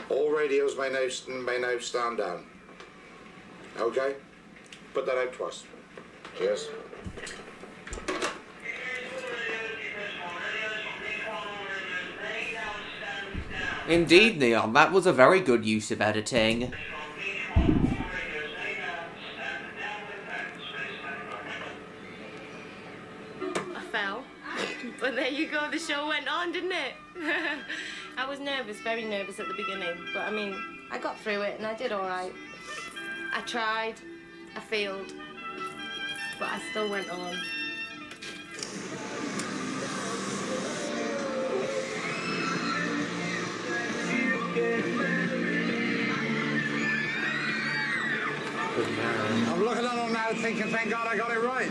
All radios may now stand down. Okay? Put that out to us. Cheers. Indeed, Neon, that was a very good use of editing. I fell. But there you go, the show went on, didn't it? I was nervous, very nervous at the beginning. But I mean, I got through it and I did all right. I tried, I failed, but I still went on. I'm looking at them now thinking, thank God I got it right.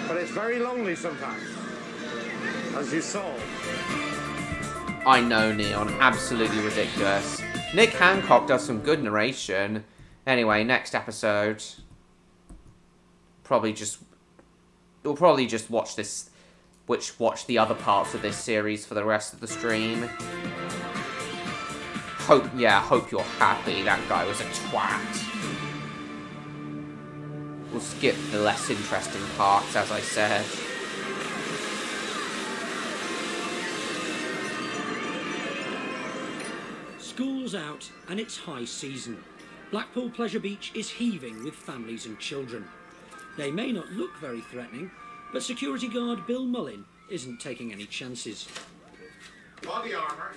But it's very lonely sometimes, as you saw. I know, Neon. Absolutely ridiculous. Nick Hancock does some good narration. Anyway, next episode. We'll probably just watch this... watch the other parts of this series for the rest of the stream. Hope you're happy. That guy was a twat. We'll skip the less interesting parts, as I said. School's out and it's high season. Blackpool Pleasure Beach is heaving with families and children. They may not look very threatening, but security guard Bill Mullin isn't taking any chances. Body armour.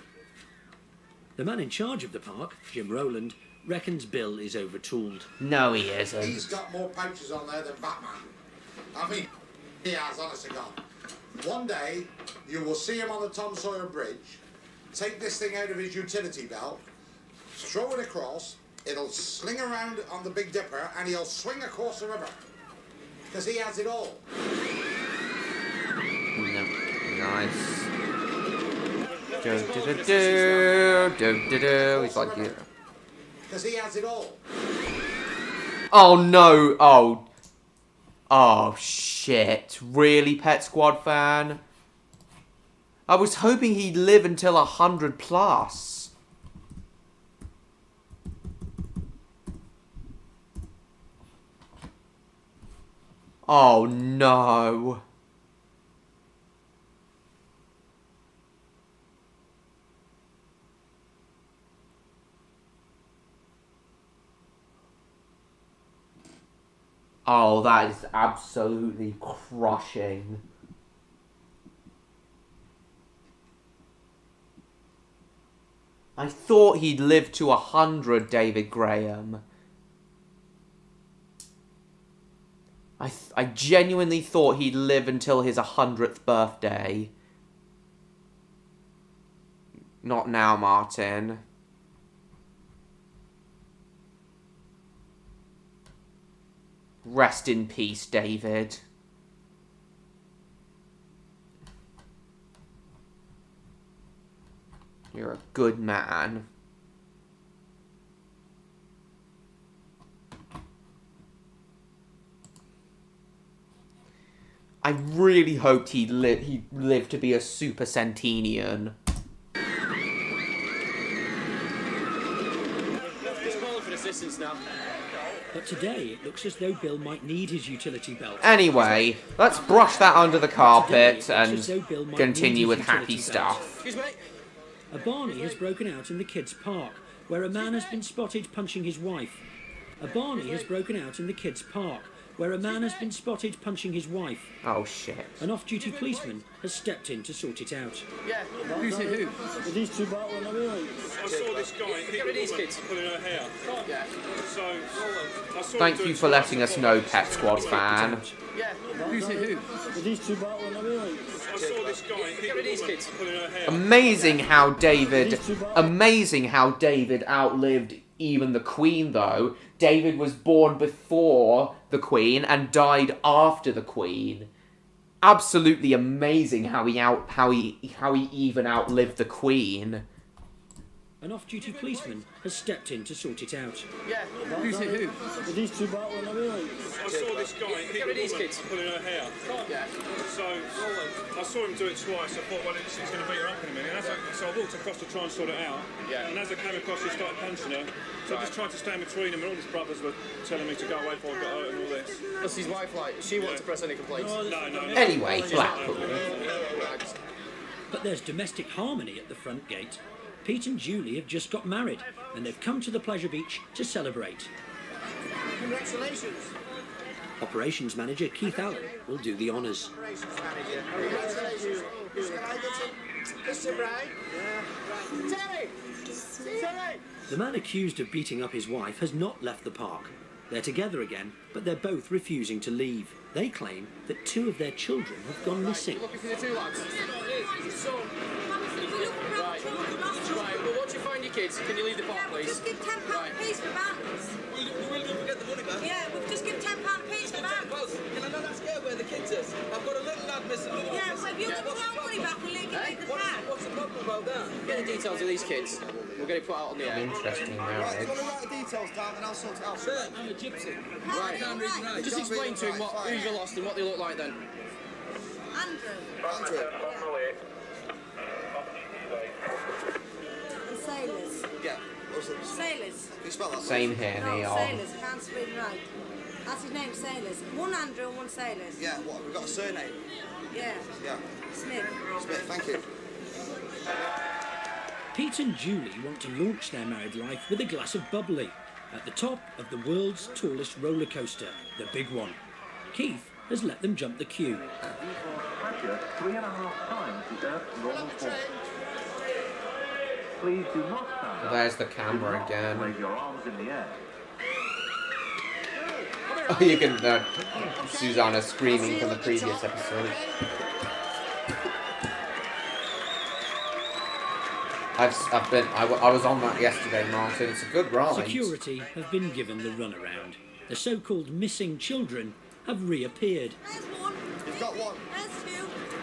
The man in charge of the park, Jim Rowland, reckons Bill is overtooled. No, he isn't. He's got more pouches on there than Batman. I mean, he has, honest to God. One day, you will see him on the Tom Sawyer Bridge, take this thing out of his utility belt, throw it across, it'll sling around on the Big Dipper, and he'll swing across the river. Because he has it all. No. Nice. Do. He's like, yeah. Because he has it all. Oh no! Oh shit! Really, Pet Squad fan? I was hoping he'd live until 100 plus. Oh no! Oh, that is absolutely crushing. I thought he'd live to 100, David Graham. I genuinely thought he'd live until his 100th birthday. Not now, Martin. Rest in peace, David. You're a good man. I really hoped he'd live to be a Super Centenian. But today, it looks as though Bill might need his utility belt. Anyway, let's brush that under the carpet and continue with happy stuff. A Barney has broken out in the kids' park, where a man has been spotted punching his wife. A Barney has broken out in the kids' park, where a man has been spotted punching his wife. Oh shit. An off-duty policeman has stepped in to sort it out. Yeah, who's it who? Are these two battling anyway? I saw this guy Get these kids. pulling her hair. Yeah. So, I saw Thank you for letting us know, Pet Squad fan. Yeah, who's it who? Are these two battling anyway? I saw this guy Get these kids. pulling her hair. Amazing how David outlived even the Queen, though. David was born before the Queen and died after the Queen. Absolutely amazing how he even outlived the Queen. An off-duty policeman has stepped in to sort it out. Yeah. Who's it, who? Are these two battling anyway? I saw this guy hit a these woman kids. pulling her hair. Yeah. So I saw him do it twice. I thought, well, he's going to beat her up in a minute. So I walked across to try and sort it out. Yeah. And as I came across, he started punching her. So I just tried to stand between him, and all his brothers were telling me to go away before I got hurt and all this. What's his wife like? She wants to press any complaints? No. Anyway, Blackpool. But there's domestic harmony at the front gate. Pete and Julie have just got married, and they've come to the pleasure beach to celebrate. Congratulations. Operations manager Keith Allen will do the honours. Congratulations. Kiss the bride. Yeah. Terry! Terry! The man accused of beating up his wife has not left the park. They're together again, but they're both refusing to leave. They claim that 2 of their children have gone missing. Looking for the 2 lads? Right, well, once you find your kids, can you leave the park, please? Just give £10 a piece for bands. We'll get the money back. Yeah, we've just given £10 a piece for bands. Well, can I not ask her where the kids is? I've got a little lad missing. Yeah, well, if you give our money back, we'll leave the bag. What's the problem about that? Get the details of these kids. We'll get it put out on the air. Interesting marriage. Right, write the details down and I'll sort it out. Sir, I'm a gypsy. Right. Just explain to him who you lost and what they look like then. Andrew. The sailors. Yeah. What's it? Sailors. Can you spell that? Same here, No, they are. sailors. Can't read and write. That's his name, sailors. 1 Andrew and 1 sailors. Yeah, what? We've got a surname? Yeah. Yeah. Smith. Smith, thank you. Pete and Julie want to launch their married life with a glass of bubbly at the top of the world's tallest roller coaster, the big one. Keith has let them jump the queue. 3.5 times the Earth's normal force. Please do not stand up. There's the camera Do not again. wave your arms in the air. Oh, you can Susanna screaming from the previous episode. I was on that yesterday, Martin. It's a good ride. Security have been given the runaround. The so-called missing children have reappeared. There's 1. You've got 1. There's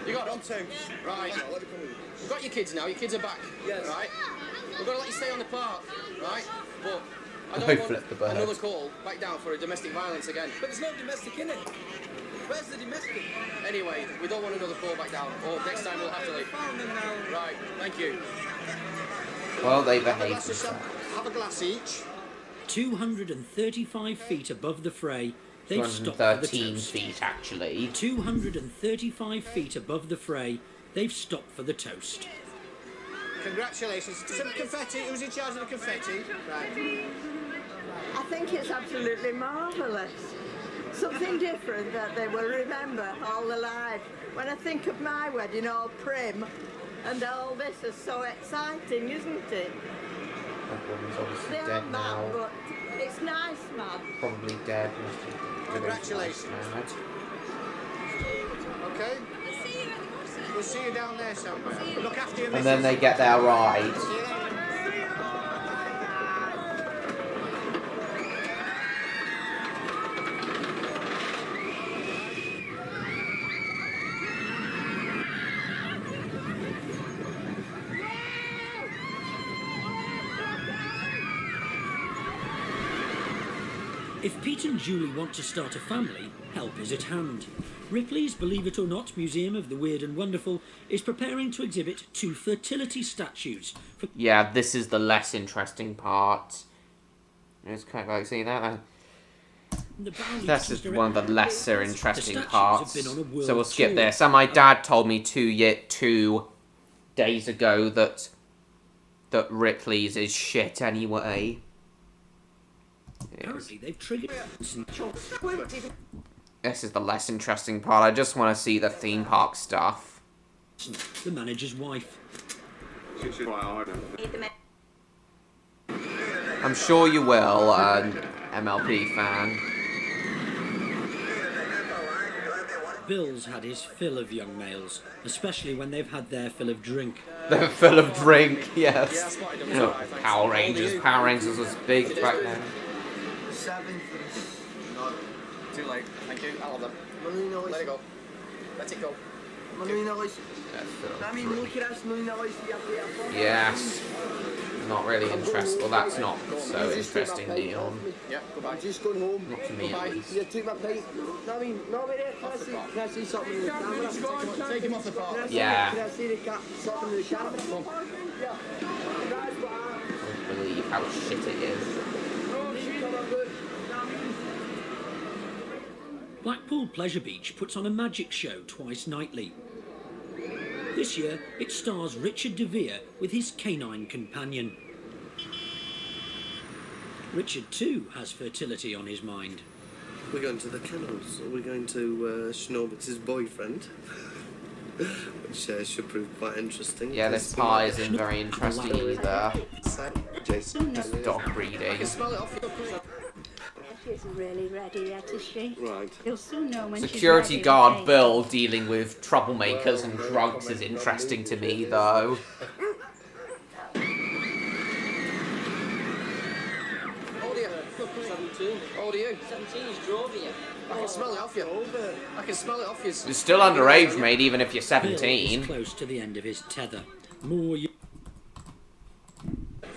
2. You got them? 2. Yeah. Right. Let me come with you. You've got your kids now. Your kids are back. Yes. Right. We're going to let you stay on the park. Right. But I Don't don't want flip the bird. another call back down for a domestic violence again. But there's no domestic in it. Where's the domestic? Anyway, we don't want another call back down. Or next time we'll have to leave. Found them now. Right. Thank you. Well, they Have a behaved glass of themselves. have a glass each. 235 feet above the fray, they've stopped for the 213 toast. feet, actually. 235 feet above the fray, they've stopped for the toast. Congratulations. Some confetti. Who's in charge of the confetti? Right. I think it's absolutely marvellous. Something different that they will remember all their life. When I think of my wedding, all prim, and all this is so exciting, isn't it? That woman's obviously They are dead mad, now. but it's nice, mad. Probably dead. Congratulations. Okay. We'll see you down there somewhere. Look after your And then missus. they get their ride. See you later. If Pete and Julie want to start a family, help is at hand. Ripley's Believe It or Not Museum of the Weird and Wonderful is preparing to exhibit 2 fertility statues. Yeah, this is the less interesting part. It's kind of like, see that? This is one of the lesser interesting parts. So we'll skip this. And my dad told me 2 days ago that Ripley's is shit anyway. Apparently they've triggered... This is the less interesting part. I just want to see the theme park stuff. The manager's wife. I'm sure you will, MLP fan. Bill's had his fill of young males, especially when they've had their fill of drink. They're full of drink, yes. Power Rangers. Power Rangers was big back then. 7 for this. No, too late. Thank you. I'll have them. Let it go. Let it go. Yes. Not really interested. Well, that's not so interesting, Neon. Yeah, goodbye. I'm just going home. Not to me, at least. Yeah, take my pipe. No, I mean, no, wait, can I see something in the camera? Take him off the bar. Yeah. Can I see something in the camera? Yeah. I don't believe how shit it is. Blackpool Pleasure Beach puts on a magic show twice nightly. This year, it stars Richard de Vere with his canine companion. Richard, too, has fertility on his mind. We're going to the kennels. We're going to Schnorbitz's boyfriend, which should prove quite interesting. Yeah, this pie isn't very interesting either. Jason. Just dog breeding. She isn't really ready yet, is she? Right. You'll soon know when Security she's guard ready. Bill dealing with troublemakers and drunks is interesting to me, though. How old are you? 17. How old are you? 17, he's drove you. I can smell it off you. I can smell it off you. You're still underage, mate, even if you're Bill 17. is close to the end of his tether. More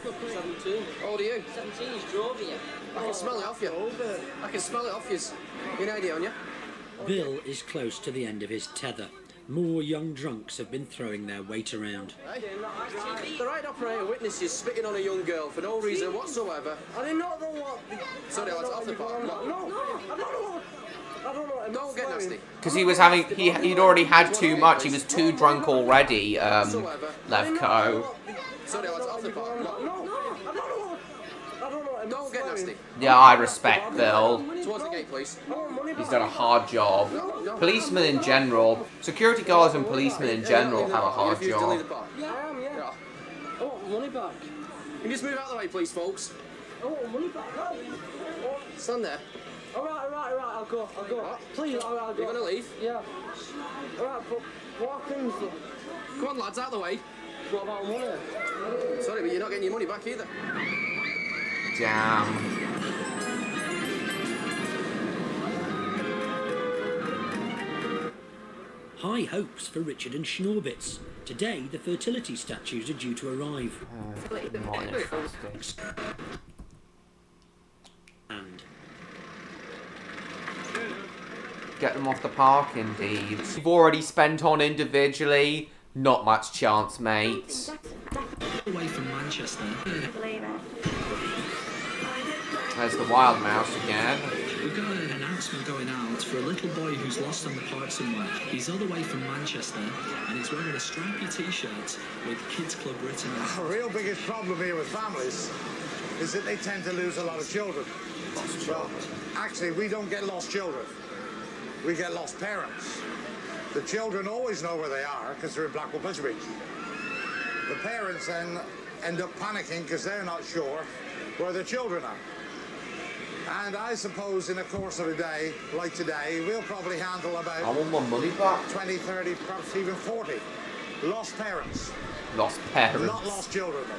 17. How old are you? 17, he's drove you. I can smell it off you. I can smell it off you. You an idea on you? Bill is close to the end of his tether. More young drunks have been throwing their weight around. Hey? The right operator witnesses spitting on a young girl for no reason whatsoever. I did not know what. Sorry, lads, off the bar. No, I don't know. I don't know. Don't get nasty. Because he was having, he'd already had too much. He was too drunk already, Levko. Sorry, lads, off the bar. Don't get nasty. Yeah, I respect Bill. Towards the gate, please. He's done a hard job. Policemen in general, security guards and policemen in general have a hard job. Yeah, I am, yeah. I want money back. Can you just move out of the way, please, folks? I want money back. Stand there. Alright, I'll go. What? Please, alright, I'll go. You're gonna leave? Yeah. Alright, but what happens? Come on, lads, out of the way. What about money? Sorry, but you're not getting your money back either. Damn. High hopes for Richard and Schnorbitz. Today, the fertility statues are due to arrive. And Get them off the park, indeed. You've already spent on individually. Not much chance, mate. away from Manchester. There's the wild mouse again. We've got an announcement going out for a little boy who's lost on the park somewhere. He's all the way from Manchester and he's wearing a stripy t-shirt with Kids Club written on it. Our real biggest problem here with families is that they tend to lose a lot of children. Lost children. Actually, we don't get lost children. We get lost parents. The children always know where they are because they're in Blackpool Pleasure Beach. The parents then end up panicking because they're not sure where their children are. And I suppose in the course of a day, like today, we'll probably handle about... I want my money back. 20, 30, perhaps even 40 lost parents. Lost parents. Not lost children, though.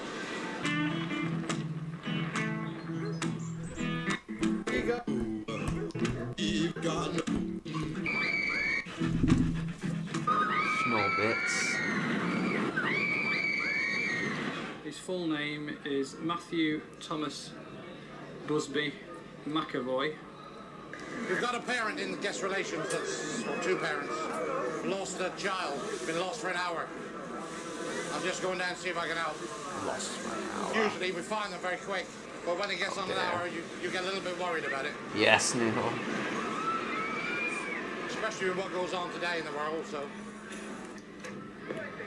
Schnorbitz. His full name is Matthew Thomas Busby McAvoy. We've got a parent in guest relations that's, or two parents, lost a child, been lost for an hour. I'm just going down to see if I can help. Lost for an hour. Usually we find them very quick, but when it gets on an hour, you get a little bit worried about it. Yes, Neil. Especially with what goes on today in the world, so...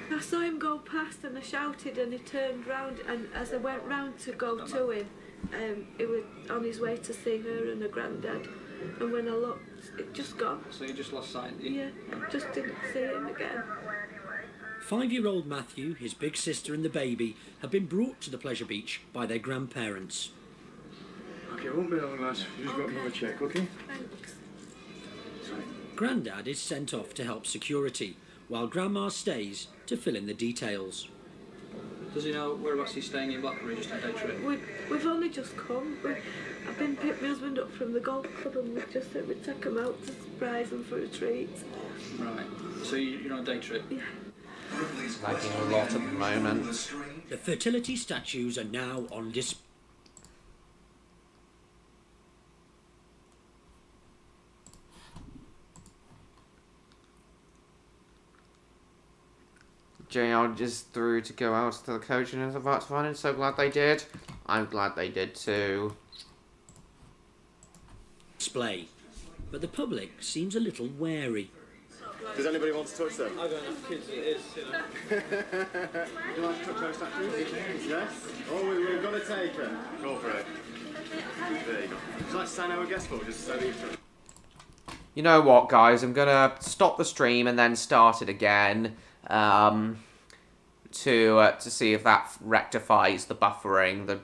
I saw him go past and I shouted and he turned round, and as I went round to go to him, he was on his way to see her and her granddad, and when I looked, it just gone. So you just lost sight? Yeah, just didn't see him again. 5-year-old Matthew, his big sister and the baby have been brought to the pleasure beach by their grandparents. Okay, it won't be long, lads. You just got to have a check, okay? Thanks. Grandad is sent off to help security, while Grandma stays to fill in the details. Does he know whereabouts he's staying in Blackpool, or just a day trip? We've only just come. I've been picked my husband up from the golf club and we've just said we'd take him out to surprise him for a treat. Right. So you're on a day trip? Yeah. Lagging a lot at the moment. The fertility statues are now on display. JR just threw to go out to the coach and is about to find it. So glad they did. I'm glad they did too. Display, but the public seems a little wary. Does anybody want to touch them? I don't have kids, it is, you know. Would you like to touch those statues? Yes? Oh, we've got to take them. Go for it. There you go. Would you like to sign our guest book? Just so You know what, guys? I'm gonna stop the stream and then start it again to see if that rectifies the buffering.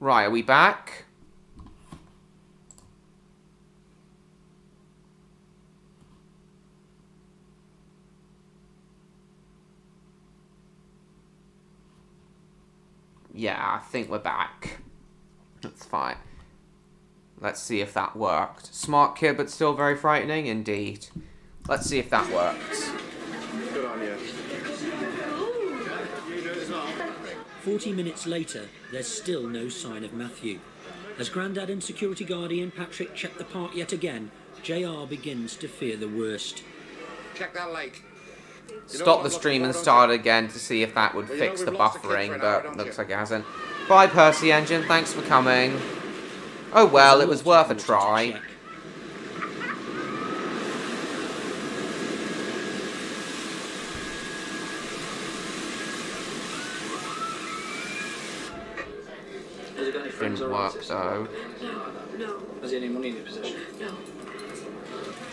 Right, are we back? Yeah, I think we're back. That's fine. Let's see if that worked. Smart kid, but still very frightening, indeed. Let's see if that works. Good on you. 40 minutes later, there's still no sign of Matthew. As Grandad and security guardian Patrick check the park yet again, JR begins to fear the worst. Check that lake. Stop the stream and start again to see if that would fix the buffering, but looks like it hasn't. Bye, Percy Engine. Thanks for coming. Oh well, it was worth a try. Didn't work though. No. Has he any money in your possession? No.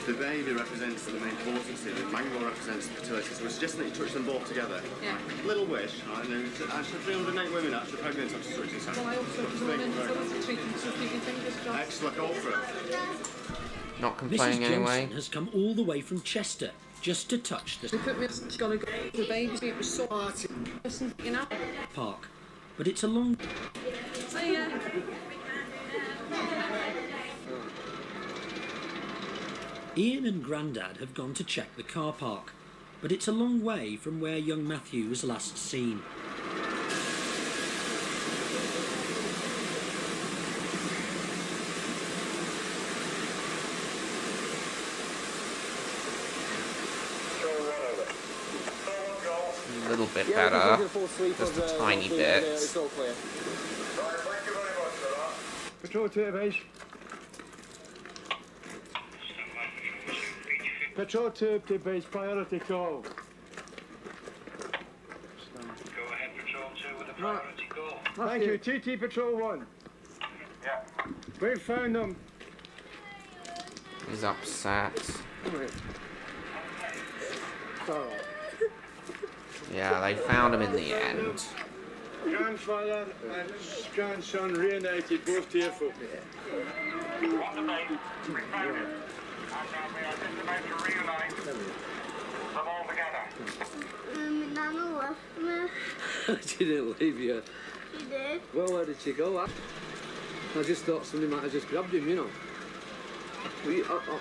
The baby represents the main potency, the mango represents fertility, so we're suggesting that you touch them both together. Yeah. Little wish, right? And then actually 308 women actually pregnant after touching this. Well, I also was women, so it's treating to speaking fingers crossed. Excellent, go for it. Not complaining Mrs. anyway. Johnson has come all the way from Chester just to touch the Equipment's gonna go to the baby, it was so hard. Listen, you know. park, but it's a long... See ya. Ian and Grandad have gone to check the car park, but it's a long way from where young Matthew was last seen. A little bit better. Just a tiny bit. Patrol to base. Patrol to base, priority call. Go ahead, Patrol 2 with a priority call. Thank you, TT Patrol 1. Yeah. We found them. He's upset. Yeah, they found him in the end. Grandfather and grandson reunited, both tearful. On the base, we found him. And we are just about to reunite them all together. Nana left me. She didn't leave you. She did. Well, where did she go? I just thought somebody might have just grabbed him, you know.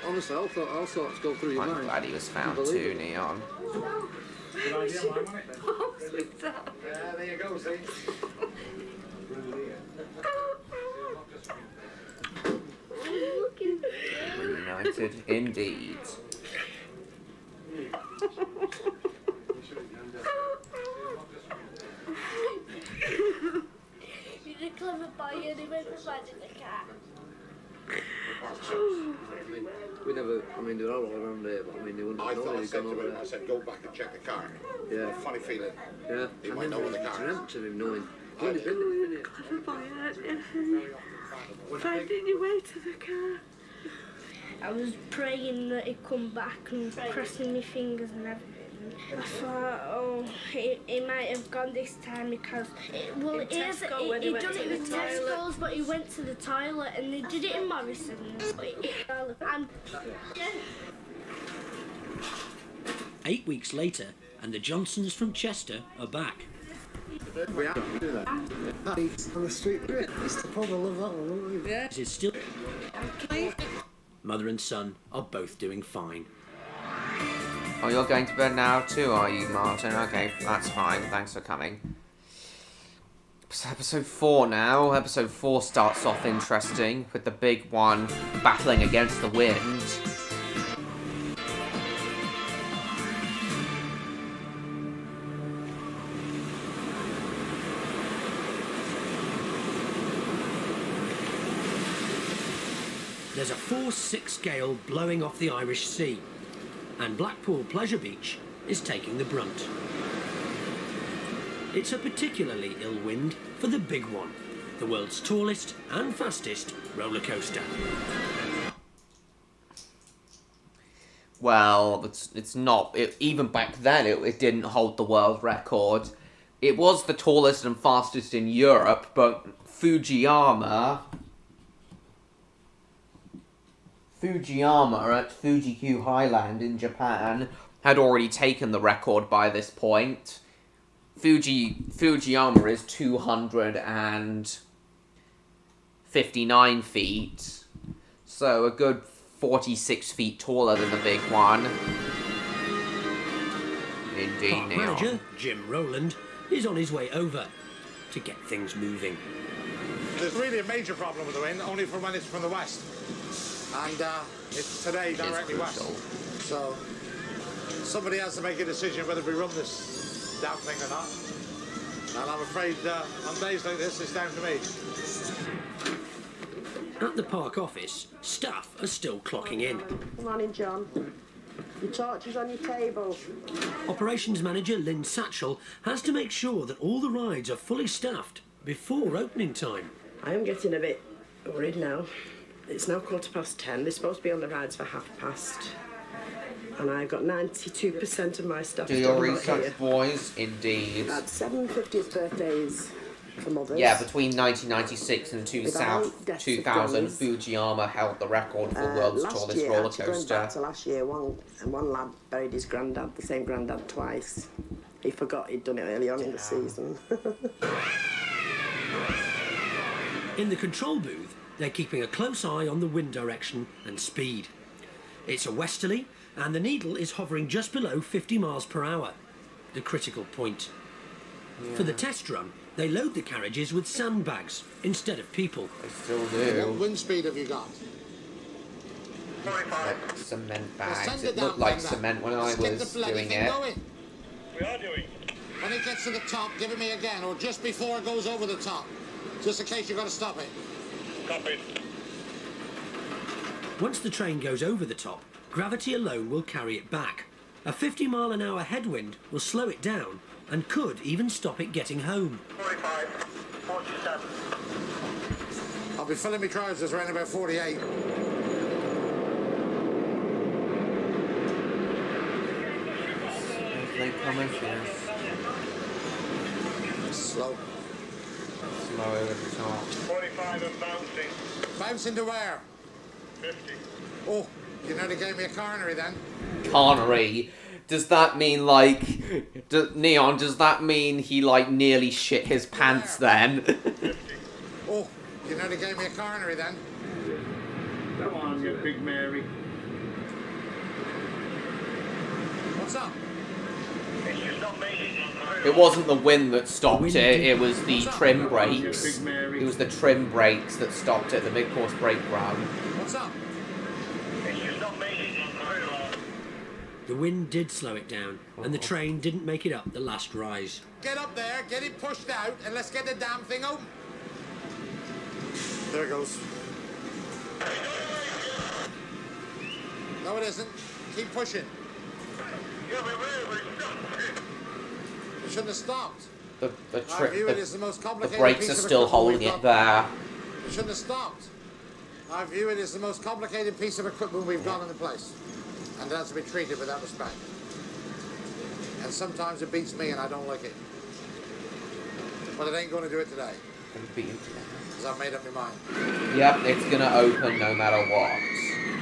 Honestly, I thought all sorts go through your mind. I'm glad he was found too, Neon. Good idea, mine, wasn't it? Yeah, there you go, see? Reunited indeed. You're a clever boy, you only provided the cat. We never, they were all around here, but they wouldn't I know thought I they'd said gone to over him, there. I said, go back and check the car. Yeah. Funny feeling. Yeah. He might know where the car is. dreamt of him knowing. I He'd did. been there, didn't Clever boy, aren't you? Finding your way to the car. I was praying that he'd come back and crossing my fingers and everything. I thought, oh, he might have gone this time because... he done it with Tesco's, but he went to the toilet and they did it in Morrison's. And 8 weeks later, and the Johnsons from Chester are back. We have to do that. On the street. It's the problem of that one. Yeah. It's still. Mother and son are both doing fine. Oh, you're going to bed now too, are you, Martin? Okay, that's fine. Thanks for coming. It's episode 4 now. Episode 4 starts off interesting, with the big one battling against the wind. There's a force 6 gale blowing off the Irish Sea, and Blackpool Pleasure Beach is taking the brunt. It's a particularly ill wind for the big one, the world's tallest and fastest roller coaster. Well, it's not. Even back then, it didn't hold the world record. It was the tallest and fastest in Europe, but Fujiyama at Fuji-Q Highland in Japan had already taken the record by this point. Fujiyama is 259 feet, so a good 46 feet taller than the big one. Indeed, Park manager Jim Rowland is on his way over to get things moving. There's really a major problem with the wind, only for when it's from the west. And it's today directly west. So somebody has to make a decision whether we run this damn thing or not. And I'm afraid on days like this, it's down to me. At the park office, staff are still clocking in. Come on in, John. Your torch is on your table. Operations manager Lynn Satchell has to make sure that all the rides are fully staffed before opening time. I am getting a bit worried now. It's now 10:15. They're supposed to be on the rides for past. And I've got 92% of my stuff. Do your research, boys. Indeed. At 7 50th birthdays for mothers. Yeah, between 1996 and 2000, Fujiyama held the record for the world's tallest roller coaster. Going back to last year, one lad buried his granddad, the same granddad, twice. He forgot he'd done it early on in the season. In the control booth, they're keeping a close eye on the wind direction and speed. It's a westerly, and the needle is hovering just below 50 miles per hour, the critical point. Yeah. For the test run, they load the carriages with sandbags instead of people. They still do. What wind speed have you got? Like cement bags. It looked like cement when I was doing it. We are doing. When it gets to the top, give it me again, or just before it goes over the top, just in case you've got to stop it. Copy. Once the train goes over the top, gravity alone will carry it back. A 50-mile-an-hour headwind will slow it down and could even stop it getting home. 45, 47. I'll be filling my trousers around about 48. They promise, yes. Slow. Slow over the top. 45 and bouncing. Bouncing to where? 50. Oh, you nearly gave me a coronary then. Coronary? Does that mean, like... Neon, does that mean he, like, nearly shit his pants then? 50. Oh, you nearly gave me a coronary then. Come on, you big Mary. What's up? It's just not me. It wasn't the wind that stopped it, it was the trim brakes. It was the trim brakes that stopped it, the mid-course brake run. What's up? It's just not me. The wind did slow it down, and the train didn't make it up the last rise. Get up there, get it pushed out, and let's get the damn thing open. There it goes. No, it isn't. Keep pushing. You shouldn't have stopped. The the brakes are still holding it there. You shouldn't have stopped. I view it as the most complicated piece of equipment we've got in place. And it has to be treated with that respect. And sometimes it beats me and I don't like it. But it ain't going to do it today. Because I've made up my mind. Yep, it's going to open no matter what.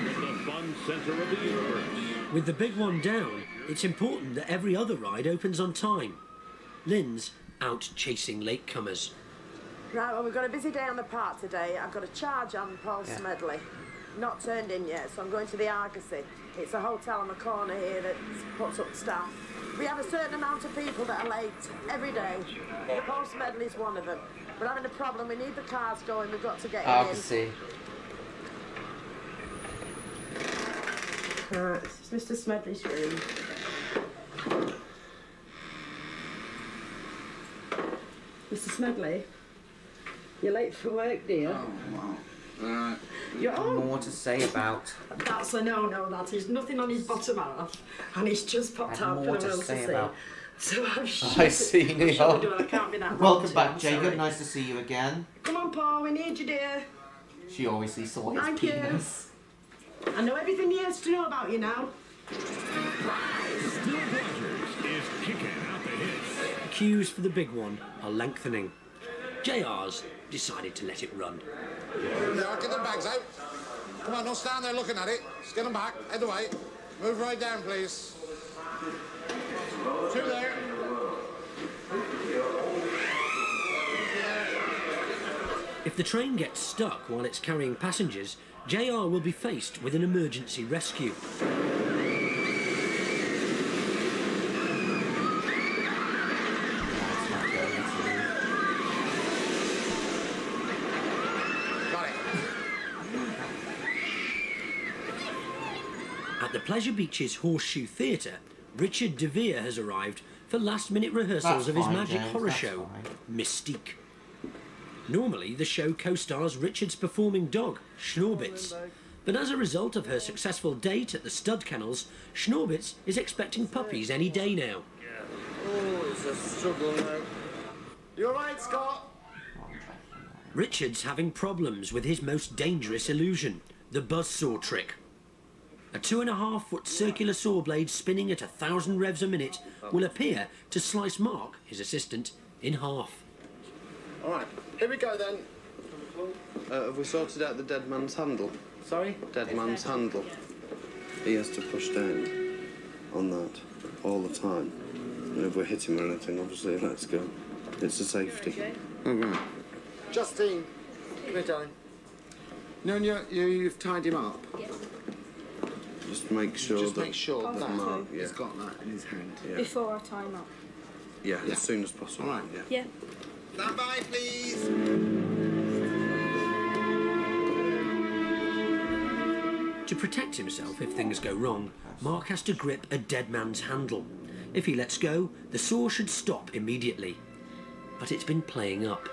The fun center of the universe. With the big one down, it's important that every other ride opens on time. Lynn's out chasing latecomers. Right, well, we've got a busy day on the park today. I've got a charge on Paul Smedley. Not turned in yet, so I'm going to the Argosy. It's a hotel on the corner here that puts up staff. We have a certain amount of people that are late every day. Paul Smedley's one of them. We're having a problem. We need the cars going. We've got to get him in. Argosy. Right, it's Mr. Smedley's room. Mr. Smedley, you're late for work, dear. Oh, wow. You're on. More to say about. That's a no-no, that is. Nothing on his bottom half, and he's just popped out for the world to see. About. So I'm sure. I see, Neil. I can't be that Welcome back, Jacob. Nice to see you again. Come on, Paul, we need you, dear. She obviously saw his Thank penis. You. I know everything there is to know about you now. Queues for the big one are lengthening. JR's decided to let it run. Now, get the bags out. Come on, don't stand there looking at it. Just get them back. Head away. Move right down, please. Two there. If the train gets stuck while it's carrying passengers, JR will be faced with an emergency rescue. At the Pleasure Beach's Horseshoe Theatre, Richard de Vere has arrived for last-minute rehearsals of his magic horror show, Mystique. Normally, the show co-stars Richard's performing dog, Schnorbitz. But as a result of her successful date at the stud kennels, Schnorbitz is expecting puppies any day now. Oh, it's a struggle now. You all right, Scott? Richard's having problems with his most dangerous illusion, the buzzsaw trick. A 2.5-foot circular saw blade spinning at 1,000 revs a minute will appear to slice Mark, his assistant, in half. All right, here we go then. Have we sorted out the dead man's handle? Sorry? Dead man's handle. He has to push down on that all the time. And if we hit him or anything, obviously he lets go. It's a safety. Oh, right. Justine, come here, darling. No, you've tied him up. Yes. Just make sure Just that... make sure that Mark, he's got that in his hand. Yeah. Before I tie him up. Yeah, as soon as possible. All right. Yeah. Stand by, please. To protect himself if things go wrong, Mark has to grip a dead man's handle. If he lets go, the saw should stop immediately. But it's been playing up.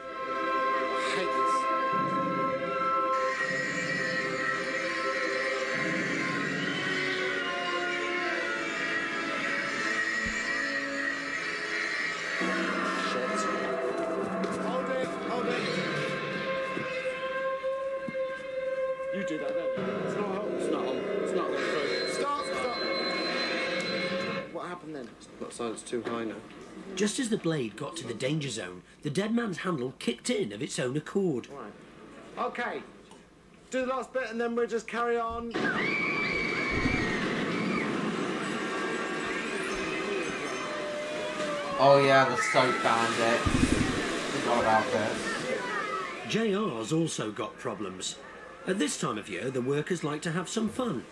Hold it. You do that then. It's not on. It's not on. It's not going through. Stop. What happened then? Looks like it's too high now. Just as the blade got to the danger zone, the dead man's handle kicked in of its own accord. Right. Okay. Do the last bit and then we'll just carry on. Oh yeah, the soap bandit. Forgot about this. JR's also got problems. At this time of year, the workers like to have some fun,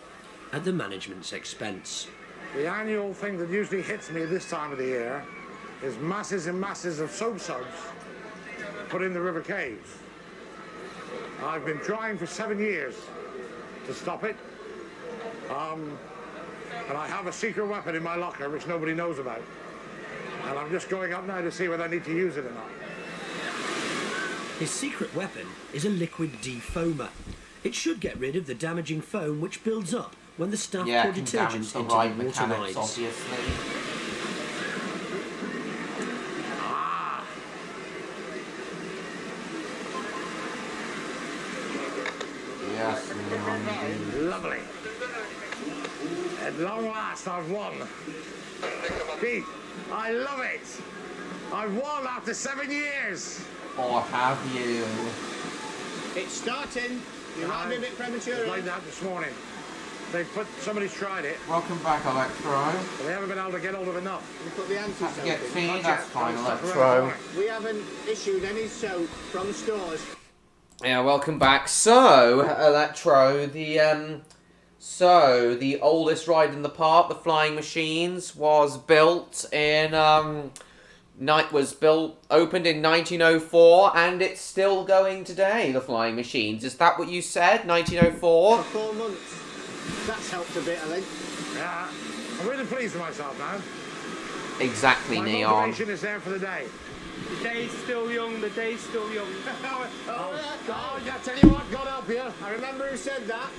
at the management's expense. The annual thing that usually hits me this time of the year is masses and masses of soap suds put in the river caves. I've been trying for 7 years to stop it. And I have a secret weapon in my locker which nobody knows about. And I'm just going up now to see whether I need to use it or not. His secret weapon is a liquid defoamer. It should get rid of the damaging foam which builds up when the staff pour detergent into the water rides. Obviously. Yes, lovely. At long last, I've won. Keith, I love it. I've won after 7 years. Or have you? It's starting. You might be a bit premature. Played that this morning. Somebody's tried it. Welcome back, Electro. But they haven't been able to get hold of enough. You put the anti-soap Get in. feed, that's fine, Electro. We haven't issued any soap from stores. Yeah, welcome back. So, Electro, the oldest ride in the park, the Flying Machines, was built in, opened in 1904, and it's still going today, the Flying Machines. Is that what you said, 1904? For 4 months. That's helped a bit, I think. Yeah, I'm really pleased with myself now. Exactly, My Neon. motivation is there for the day. The day's still young, the day's still young. Oh, I tell you what, God help you. I remember who said that.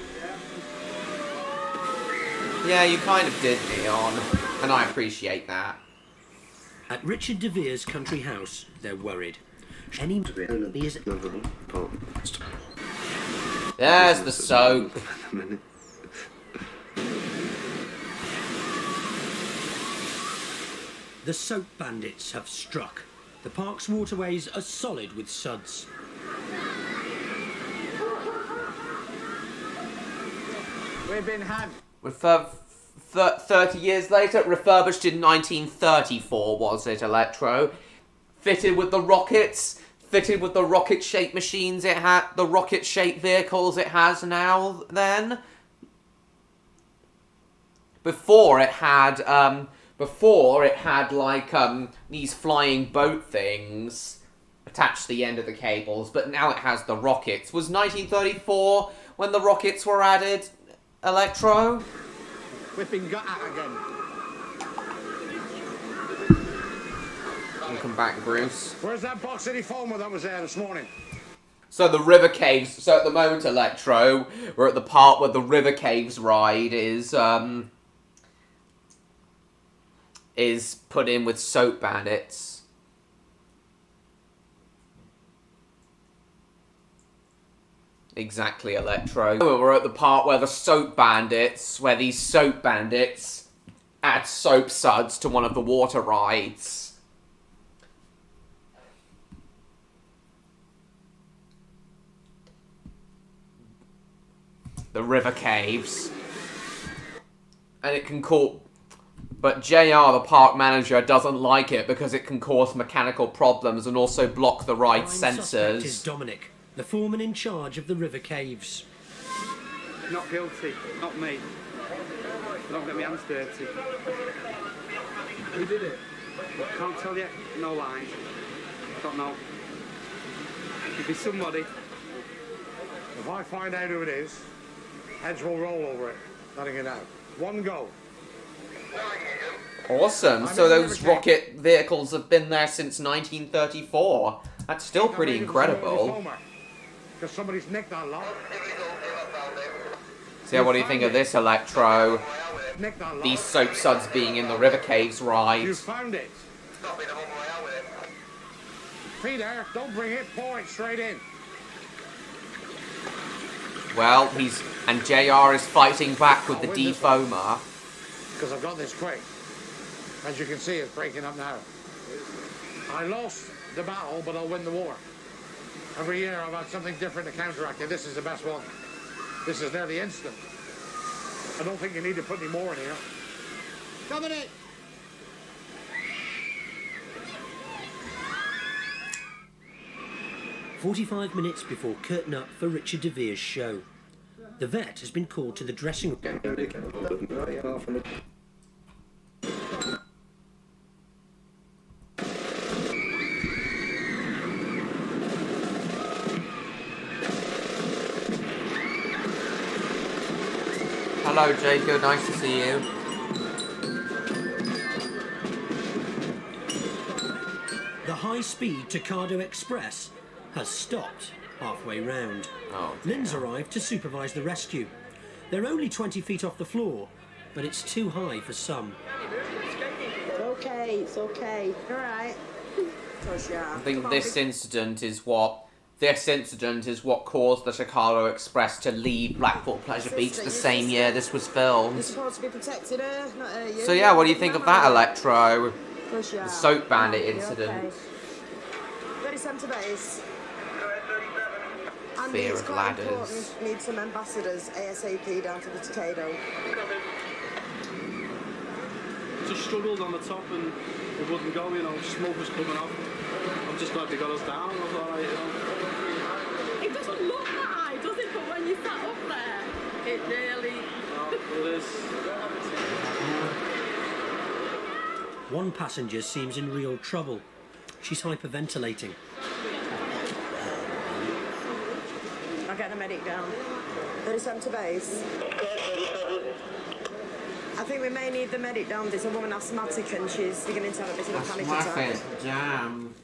Yeah, you kind of did, Neon, and I appreciate that. At Richard de Vere's country house, they're worried. There's the soap. The soap bandits have struck. The park's waterways are solid with suds. We've been had. 30 years later, refurbished in 1934, was it, Electro? Fitted with the rockets, fitted with the rocket-shaped machines it had, the rocket-shaped vehicles it has now, then. Before it had, like, these flying boat things attached to the end of the cables, but now it has the rockets. Was 1934 when the rockets were added, Electro? Whipping gut out again. Welcome back, Bruce. Where's that box city foamer that was there this morning? So the river caves. So at the moment, Electro, we're at the part where the river caves ride is put in with soap bandits. Exactly, Electro. We're at the part where these soap bandits add soap suds to one of the water rides. The river caves. And it can cause... But JR, the park manager, doesn't like it because it can cause mechanical problems and also block the ride Prime suspect is sensors. Dominic, the foreman in charge of the river caves. Not guilty, not me. Don't get my hands dirty. Who did it? Can't tell you, no lines. Don't know. Could be somebody. If I find out who it is, heads will roll over it, letting it out. One go. Awesome. So those rocket vehicles have been there since 1934. That's still pretty incredible. Because somebody's nicked that lot. So yeah, what do you think of this, Electro? These soap suds being in the river caves ride. You found it. Peter, don't bring it, pour it straight in. Well, and JR is fighting back with the defoamer. Because I've got this quick. As you can see, it's breaking up now. I lost the battle, but I'll win the war. Every year I've had something different to counteract it. This is the best one. This is nearly instant. I don't think you need to put any more in here. Dominic! "45 minutes before curtain up for Richard de Vere's show. The vet has been called to the dressing room. Hello, Jacob. Nice to see you. The high-speed Tocado Express has stopped halfway round. Oh, Lynn's arrived to supervise the rescue. They're only 20 feet off the floor, but it's too high for some. It's okay, it's okay. All right. I think this incident is what caused the Chicago Express to leave Blackpool Pleasure Beach the same year this was You're filmed. supposed to be protecting her, not her. You. So yeah, what do you think of that, Electro? The The soap bandit incident. Okay. Ready, Santa Base. fear it's of quite ladders. important. Need some ambassadors ASAP down to the Takado. Just struggled on the top and it wouldn't go, you know, smoke was coming up. I'm just glad they got us down. I was alright, you know. It doesn't look that high, does it? But when you sat up there, it really... It is. One passenger seems in real trouble. She's hyperventilating. I'll get the medic down. 37 to base. I think we may need the medic down. There's a woman asthmatic and she's beginning to have a bit of a panic attack. Damn.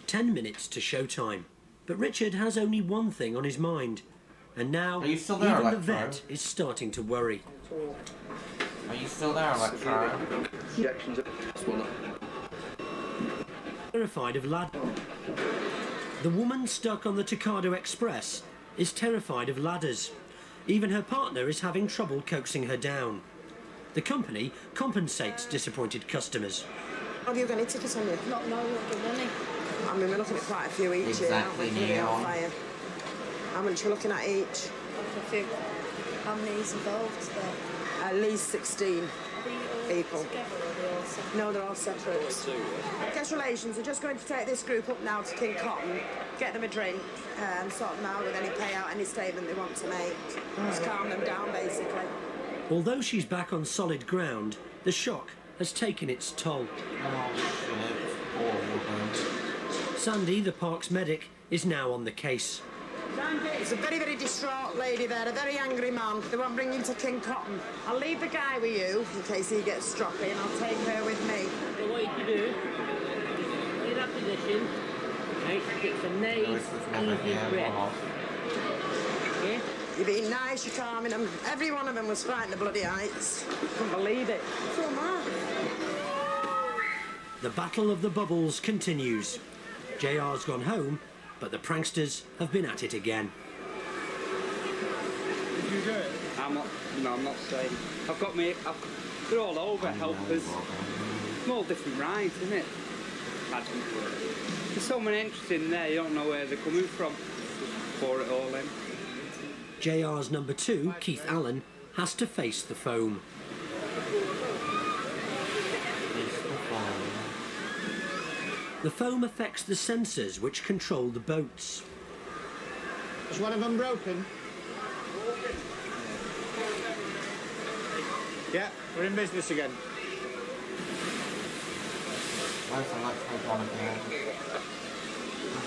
10 minutes to showtime. But Richard has only one thing on his mind. And now, Are you still there, even the Electro? vet is starting to worry. Are you still there, Electro? Terrified of the woman stuck on the Takado Express is terrified of ladders. Even her partner is having trouble coaxing her down. The company compensates disappointed customers. Have you got any tickets on you? Not no, not the money. I mean, we're looking at quite a few each here, aren't we? Exactly, For the Neon. fire. How much are we looking at each? How many is involved there? At least 16 people. Together, or are they all separate? No, they're all separate. Guest relations are just going to take this group up now to King Cotton, get them a drink, and sort them out with any payout, any statement they want to make. Just calm them down, basically. Although she's back on solid ground, the shock has taken its toll. Sandy, the park's medic, is now on the case. It's a very, very distraught lady there, a very angry man. They won't bring him to King Cotton. I'll leave the guy with you in case he gets stroppy, and I'll take her with me. So what you can do, in that position, right, get some nice, easy breath. Okay? You're being nice, you're calming them. Every one of them was frightened of bloody heights. Couldn't believe it. So am I. The battle of the bubbles continues. JR's gone home, but the pranksters have been at it again. Did you do it? I'm not saying. They're all over, helpers. It's all different rides, isn't it? There's so many entries in there, you don't know where they're coming from. Pour it all in. JR's number 2, Keith Allen, has to face the foam. The foam affects the sensors which control the boats. Is one of them broken? Yeah, we're in business again.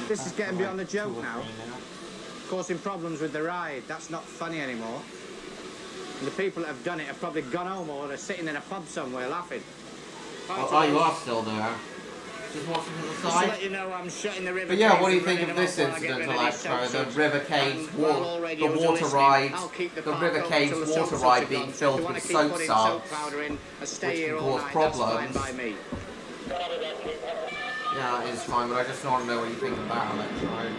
This is getting beyond the joke now. Causing problems with the ride. That's not funny anymore. And the people that have done it have probably gone home or they're sitting in a pub somewhere laughing. Oh, you are still there. Just watching to the Just to side. let you know I'm shutting the river. But yeah, what do you caves think and of running this them off while I incident, get rid of these Electro? The soaps. River Caves, While all the radios are water listening, ride, I'll keep the the park River open Caves till the water soaps ride are being gone. filled If you wanna with keep soap putting salts, soap powder in and stay which here can all cause night, problems. that's fine by me. Yeah, it is fine, but I just want to know what you think about Electro.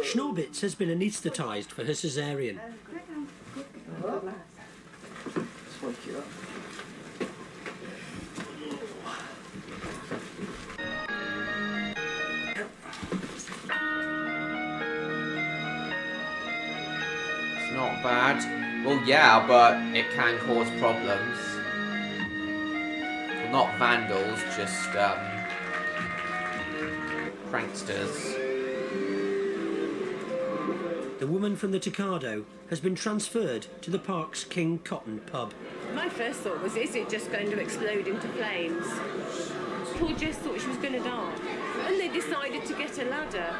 Schnorbitz has been anaesthetised for her caesarean. It's not bad. Well, yeah, but it can cause problems. Well, not vandals, just pranksters. The woman from the Takado has been transferred to the park's King Cotton pub. My first thought was, is it just going to explode into flames? Poor Jess thought she was going to die. And they decided to get a ladder.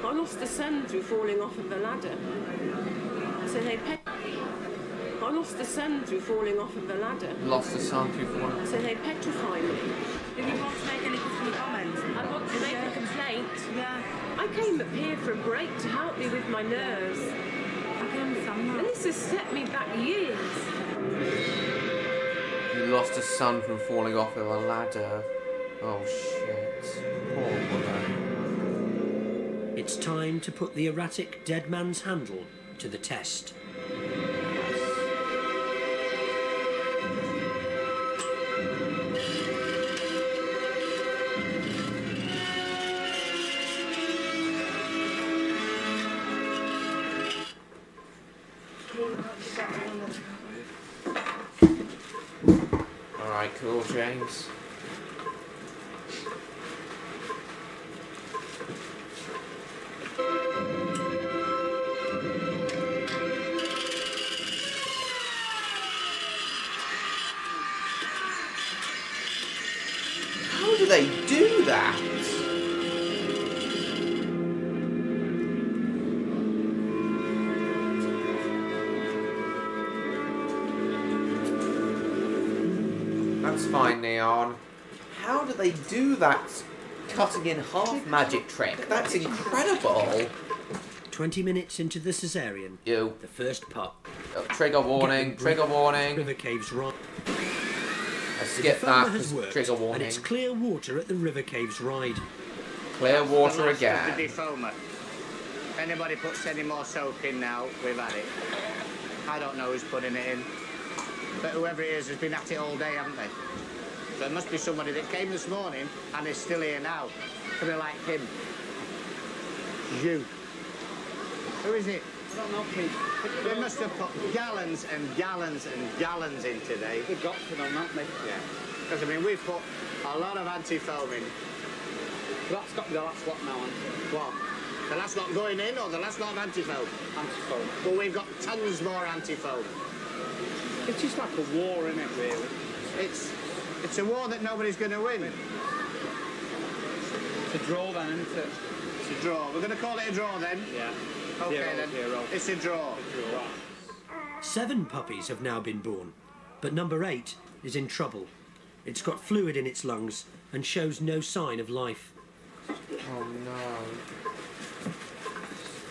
I lost a son through falling off of a ladder. So they I lost a son through falling off of a ladder. Lost a son through falling. So they petrified me. Did you want to make any comments? I want to make a complaint. Yeah. I came up here for a break to help me with my nerves. I can understand that. And this has set me back years. You lost a son from falling off of a ladder. Oh shit. Poor woman. It's time to put the erratic dead man's handle to the test. Alright, cool, James. How do they do that? That's fine, Neon. How do they do that cutting in half magic trick? That's incredible. 20 minutes into the cesarean, You. the first pop. Trigger warning, trigger warning. River caves right. I skipped that because trigger And warning. it's clear water at the River Caves ride. Clear water The last again. of the defoamer. If anybody puts any more soap in now, we've had it. I don't know who's putting it in. But whoever it is has been at it all day, haven't they? So it must be somebody that came this morning and is still here now. Could be like him. You. Who is it? I don't know, Pete. They must have put gallons and gallons and gallons in today. They've got to know, haven't they? Yeah. Because, I mean, we've put a lot of anti-foam in. But that's got to be the last lot now, hasn't it? What? The last lot going in or the last lot of anti-foam? Anti-foam. Well, we've got tons more anti-foam. It's just like a war, isn't it, really? It's a war that nobody's going to win. It's a draw then, isn't it? It's a draw. We're going to call it a draw then? Yeah. Okay Zero, then. zero. It's a draw. 7 puppies have now been born, but number 8 is in trouble. It's got fluid in its lungs and shows no sign of life. Oh no.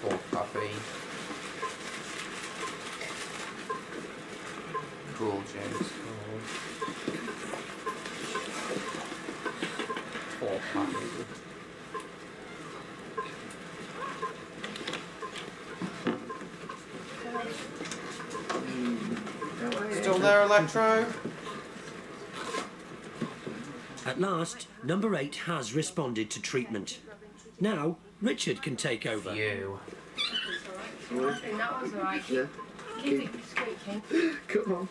Poor puppy. Cool, James. Cool. Poor puppy. Still there, Electro? At last, number 8 has responded to treatment. Now, Richard can take over. You. I think that was alright. Yeah. Keep it squeaking. Come on.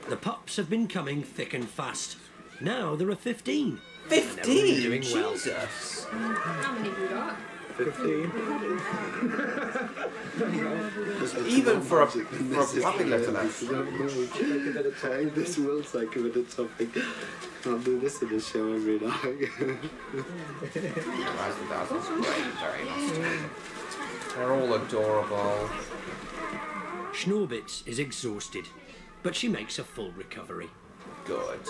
The pups have been coming thick and fast. Now there are 15. 15? Doing well. Jesus. How many have you got? 15. Even for a puppy litter, that's... Take a bit of time. This will take a bit of topping. I'll do this in the show every night. Very much. They're all adorable. Schnorbitz is exhausted, but she makes a full recovery. Good.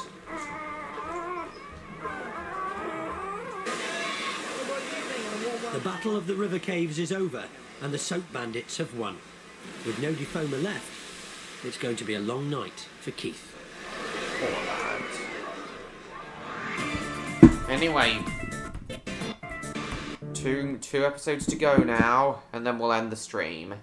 The Battle of the River Caves is over, and the soap bandits have won. With no defoamer left, it's going to be a long night for Keith. Poor lad. Anyway, two episodes to go now, and then we'll end the stream.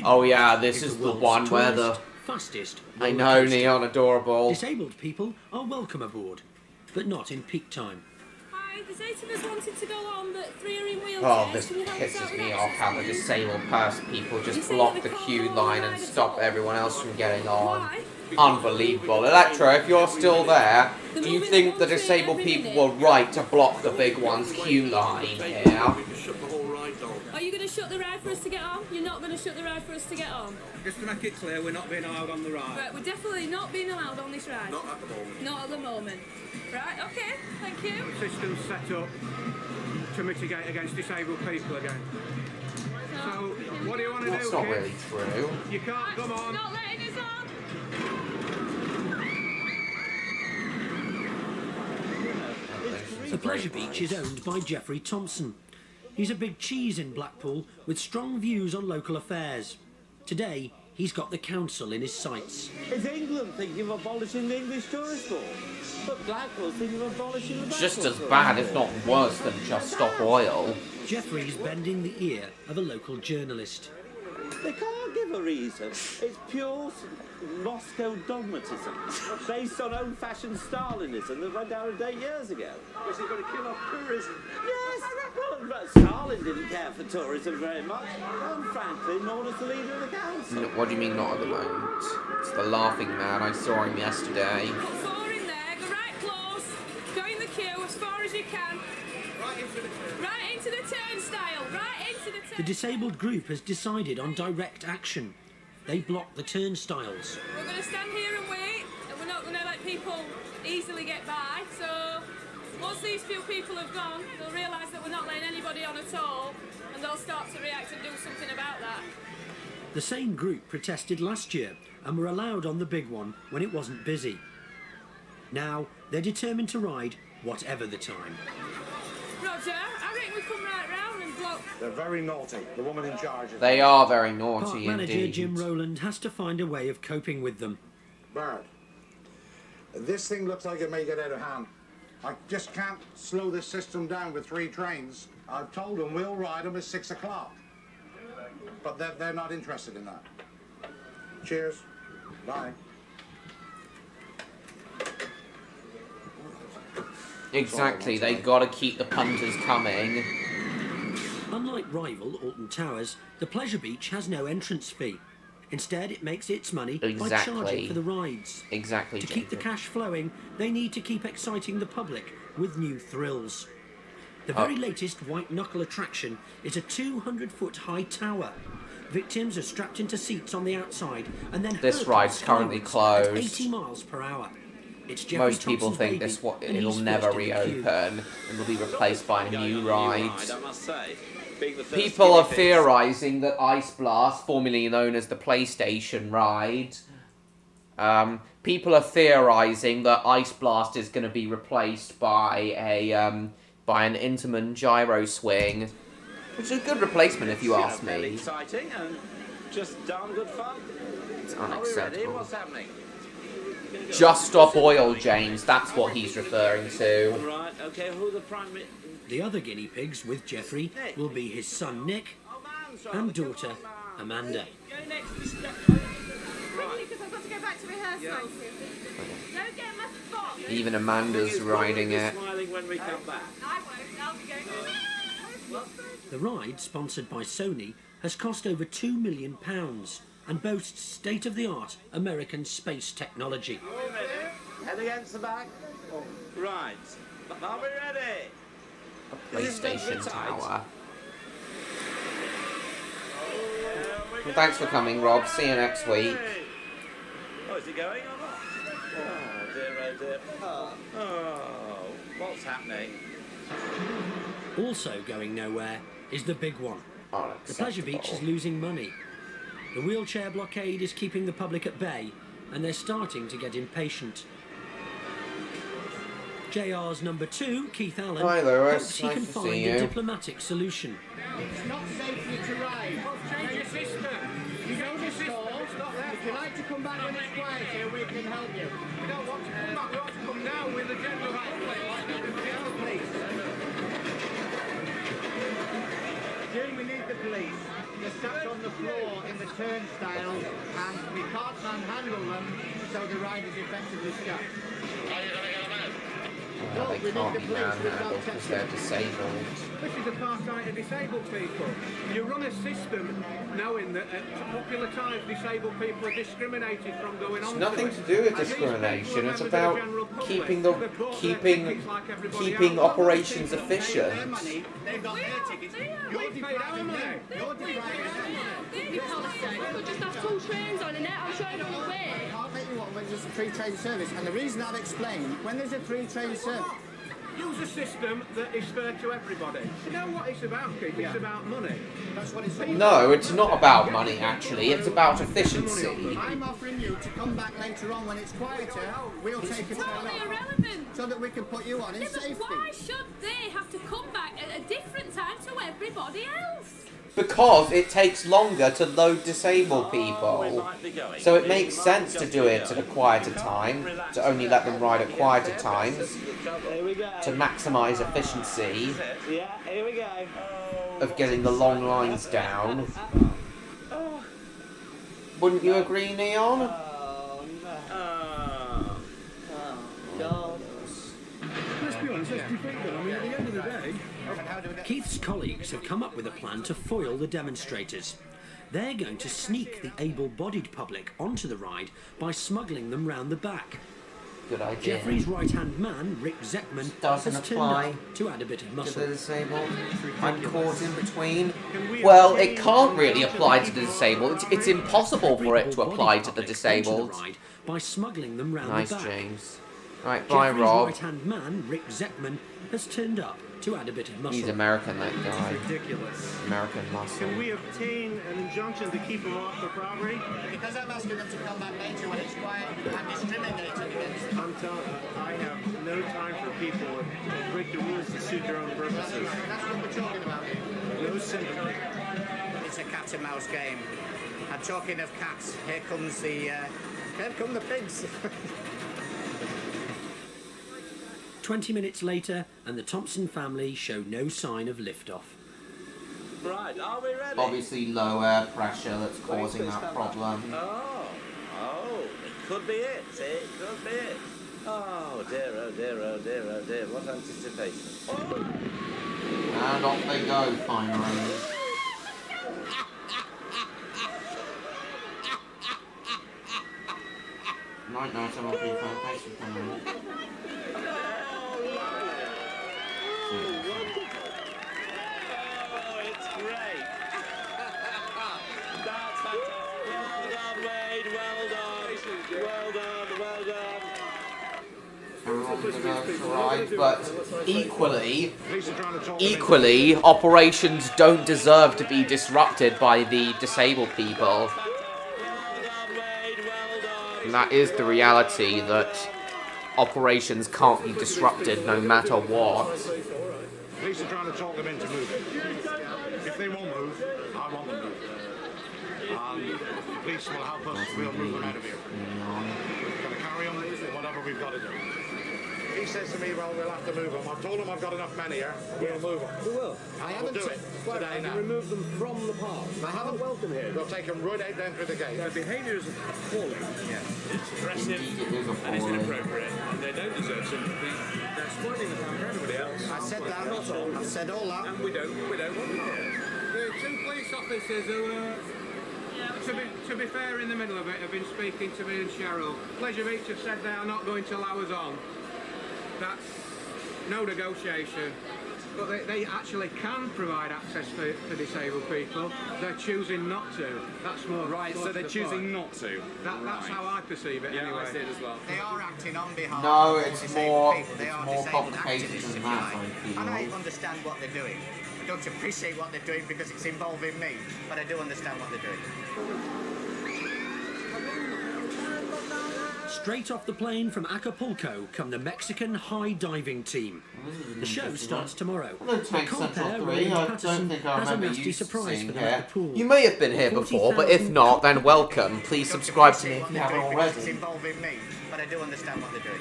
Oh yeah, this is the one where the... Fastest. I know, Neon, adorable. Disabled people are welcome aboard, but not in peak time. Hi, there's 8 of us wanted to go on, but 3 are in wheelchairs. Oh, this Can you help us out pisses with me that? off how the disabled person people just block the queue line and stop everyone else from getting on. Unbelievable. Electro, if you're still there, do you think the disabled people were right to block the big one's queue line here? Are you going to shut the ride for us to get on? You're not going to shut the ride for us to get on? Just to make it clear, we're not being allowed on the ride. Right, we're definitely not being allowed on this ride. Not at the moment. Not at the moment. Right, okay, thank you. System's set up to mitigate against disabled people again. So, what do you want to do, That's not kids? really true. You can't, come on. Not letting us on. The Pleasure Beach is owned by Jeffrey Thompson. He's a big cheese in Blackpool with strong views on local affairs. Today, he's got the council in his sights. Is England thinking of abolishing the English tourist law? But Blackpool's thinking of abolishing the Blackpool Just as bad, if not worse, than Just Stop Oil. Jeffrey's bending the ear of a local journalist. They can't give whatever reason, it's pure Moscow dogmatism, based on old-fashioned Stalinism that went out of date years ago. Because you've got to kill off tourism. Yes, well, but Stalin didn't care for tourism very much, and frankly, nor does the leader of the council. What do you mean not at the moment? It's the laughing man. I saw him yesterday. Put 4 in there, go right close, go in the queue as far as you can. Right into the turnstile, right into the turnstile. The disabled group has decided on direct action. They block the turnstiles. We're going to stand here and wait, and we're not going to let people easily get by. So once these few people have gone, they'll realise that we're not letting anybody on at all, and they'll start to react and do something about that. The same group protested last year and were allowed on the big one when it wasn't busy. Now they're determined to ride whatever the time. Roger, I reckon we come right round and block. They're very naughty. The woman in charge is... They are very Park naughty manager indeed. Jim Rowland has to find a way of coping with them. Bad. This thing looks like it may get out of hand. I just can't slow this system down with 3 trains. I've told them we'll ride them at 6 o'clock. But they're not interested in that. Cheers. Bye. Exactly, they gotta keep the punters coming. Unlike rival Alton Towers, the Pleasure Beach has no entrance fee. Instead, it makes its money by charging for the rides. Exactly. To keep the cash flowing, they need to keep exciting the public with new thrills. The very latest white-knuckle attraction is a 200-foot high tower. Victims are strapped into seats on the outside and then This ride's currently closed. at 80 miles per hour. It's Jeffrey Most people Thompson's think baby, and it'll he's never first in the queue. reopen and will be replaced by a new ride. I must say. Being the first People are guinea pig. theorising that Ice Blast, formerly known as the PlayStation ride, people are theorising that Ice Blast is going to be replaced by an Intamin gyro swing, which is a good replacement if you ask Fairly me. exciting and just darn good fun. It's Are we ready? unacceptable. What's happening? Just stop oil, James. That's what he's referring to. Right. Okay. Who the prime? The other guinea pigs with Jeffrey will be his son Nick and daughter Amanda. Because I've got to go back to rehearsals. Don't get my spot. Even Amanda's riding it. Smiling when we come back. I won't. I'll be going. The ride, sponsored by Sony, has cost over £2 million and boasts state-of-the-art American space technology. Head against the back. Right. Are we ready? A PlayStation tower. Well, thanks for coming, Rob. See you next week. Oh, is he going or not? Oh dear, oh dear. Oh, what's happening? Also going nowhere is the big one. The Pleasure Beach is losing money. The wheelchair blockade is keeping the public at bay, and they're starting to get impatient. JR's number 2, Keith Allen, Hi, Lewis. hopes he Nice can to find see a you. diplomatic solution. It's not safe for you to ride. Change your system. You go to the store. If you like to come back when it's quiet here, we can help you. We don't want to come back. We want to come now with the general public like everybody else, please. Jim, we need the police. They're sat on the floor in the turnstile and we can't manhandle them, so the ride is effectively stopped. Well, they can't be manhandled because they're disabled. This is apartheid to disabled people. You run a system knowing that at popular times disabled people are discriminated from going on. It's nothing to do with discrimination. It's about keeping operations efficient. They've got their tickets. You're depriving them. You're depriving them. We'll just have 2 trains on and I'll show you on the way. I can't let you on when there's a 3-train service. And the reason I've explained, when there's a 3-train service, use a system that is fair to everybody. You know what it's about, Keith? It's about money. That's what it's about. No, it's not about money, actually. It's about efficiency. I'm offering you to come back later on when it's quieter. We'll take a turn Totally off. irrelevant. So that we can put you on in Yeah, but safety. why should they have to come back at a different time to everybody else? Because it takes longer to load disabled people. So it makes sense to do it at a quieter time, to only let them ride at quieter times, to maximise efficiency Yeah, here we go. of getting the long lines down. Wouldn't you agree, Neon? Oh, no. God. Let's be honest, let's defeat them. I mean, at the end of the day... Keith's colleagues have come up with a plan to foil the demonstrators. They're going to sneak the able-bodied public onto the ride by smuggling them round the back. Good idea. Jeffrey's right-hand man, Rick Zeckman, Doesn't has turned apply up to add a bit of to muscle. the disabled. I'm caught in between. Well, it can't really apply to the disabled. It's impossible for it to apply to the disabled. By smuggling them round Nice, the back. James. Right, bye, Jeffrey's Rob. right-hand man, Rick Zeckman, has turned up to add a bit of muscle. He's American, that guy. Ridiculous. American muscle. Can we obtain an injunction to keep him off the property? Because I'm asking them to come back later when it's quiet, I'm discriminating against them. I'm telling I have no time for people who break the rules to suit their own purposes. That's what we're talking about here. No sympathy. It's a cat and mouse game. And talking of cats, here come the pigs. 20 minutes later, and the Thompson family show no sign of liftoff. Right, are we ready? Obviously, low air pressure that's causing that problem. Oh, it could be it. It could be it. Oh dear, oh dear, oh dear, oh dear. What anticipation. And off they go, finally. Night, night, I'm off you, thanks for coming. Oh, it's great. That's fantastic. Well done, Wade. Well done. Well done. Well done. Right, but equally, operations don't deserve to be disrupted by the disabled people. And that is the reality, that operations can't be disrupted no matter what. Police are trying to talk them into moving. If they won't move, I want them moved. And if the police will help us, we'll move them out of here. We're going to carry on whatever we've got to do. He says to me, well, we'll have to move them. I've told him I've got enough men here. We'll move them. We will. I haven't do it today now. Remove them from the park. I haven't welcome here. We'll take them right out down through the gate. Their behaviour is appalling. Yeah. It's aggressive and it's inappropriate. And they don't deserve sympathy. They're spoiling the fun for everybody else. I said that. Not all. I've said all that. And we don't want them here. The two police officers who, to be fair, in the middle of it, have been speaking to me and Cheryl. Pleasure Beach have said they are not going to allow us on. That's no negotiation. But they actually can provide access for disabled people. They're choosing not to. That's more right. So they're choosing not to. That's how I perceive it. Yeah, anyway. I see it as well. They are acting on behalf No, of it's disabled more people. They are more disabled complicated activists, than if you that, like. I feel. And I understand what they're doing. I don't appreciate what they're doing because it's involving me, but I do understand what they're doing. Straight off the plane from Acapulco come the Mexican high diving team. The show starts tomorrow. Hello, Tank Central 3. I don't think I has a remember nasty you surprise seeing for them here. at the pool. You may have been here before, but if not, then welcome. Please subscribe to me if you haven't Because it's already. involving me, but I do understand what they're doing.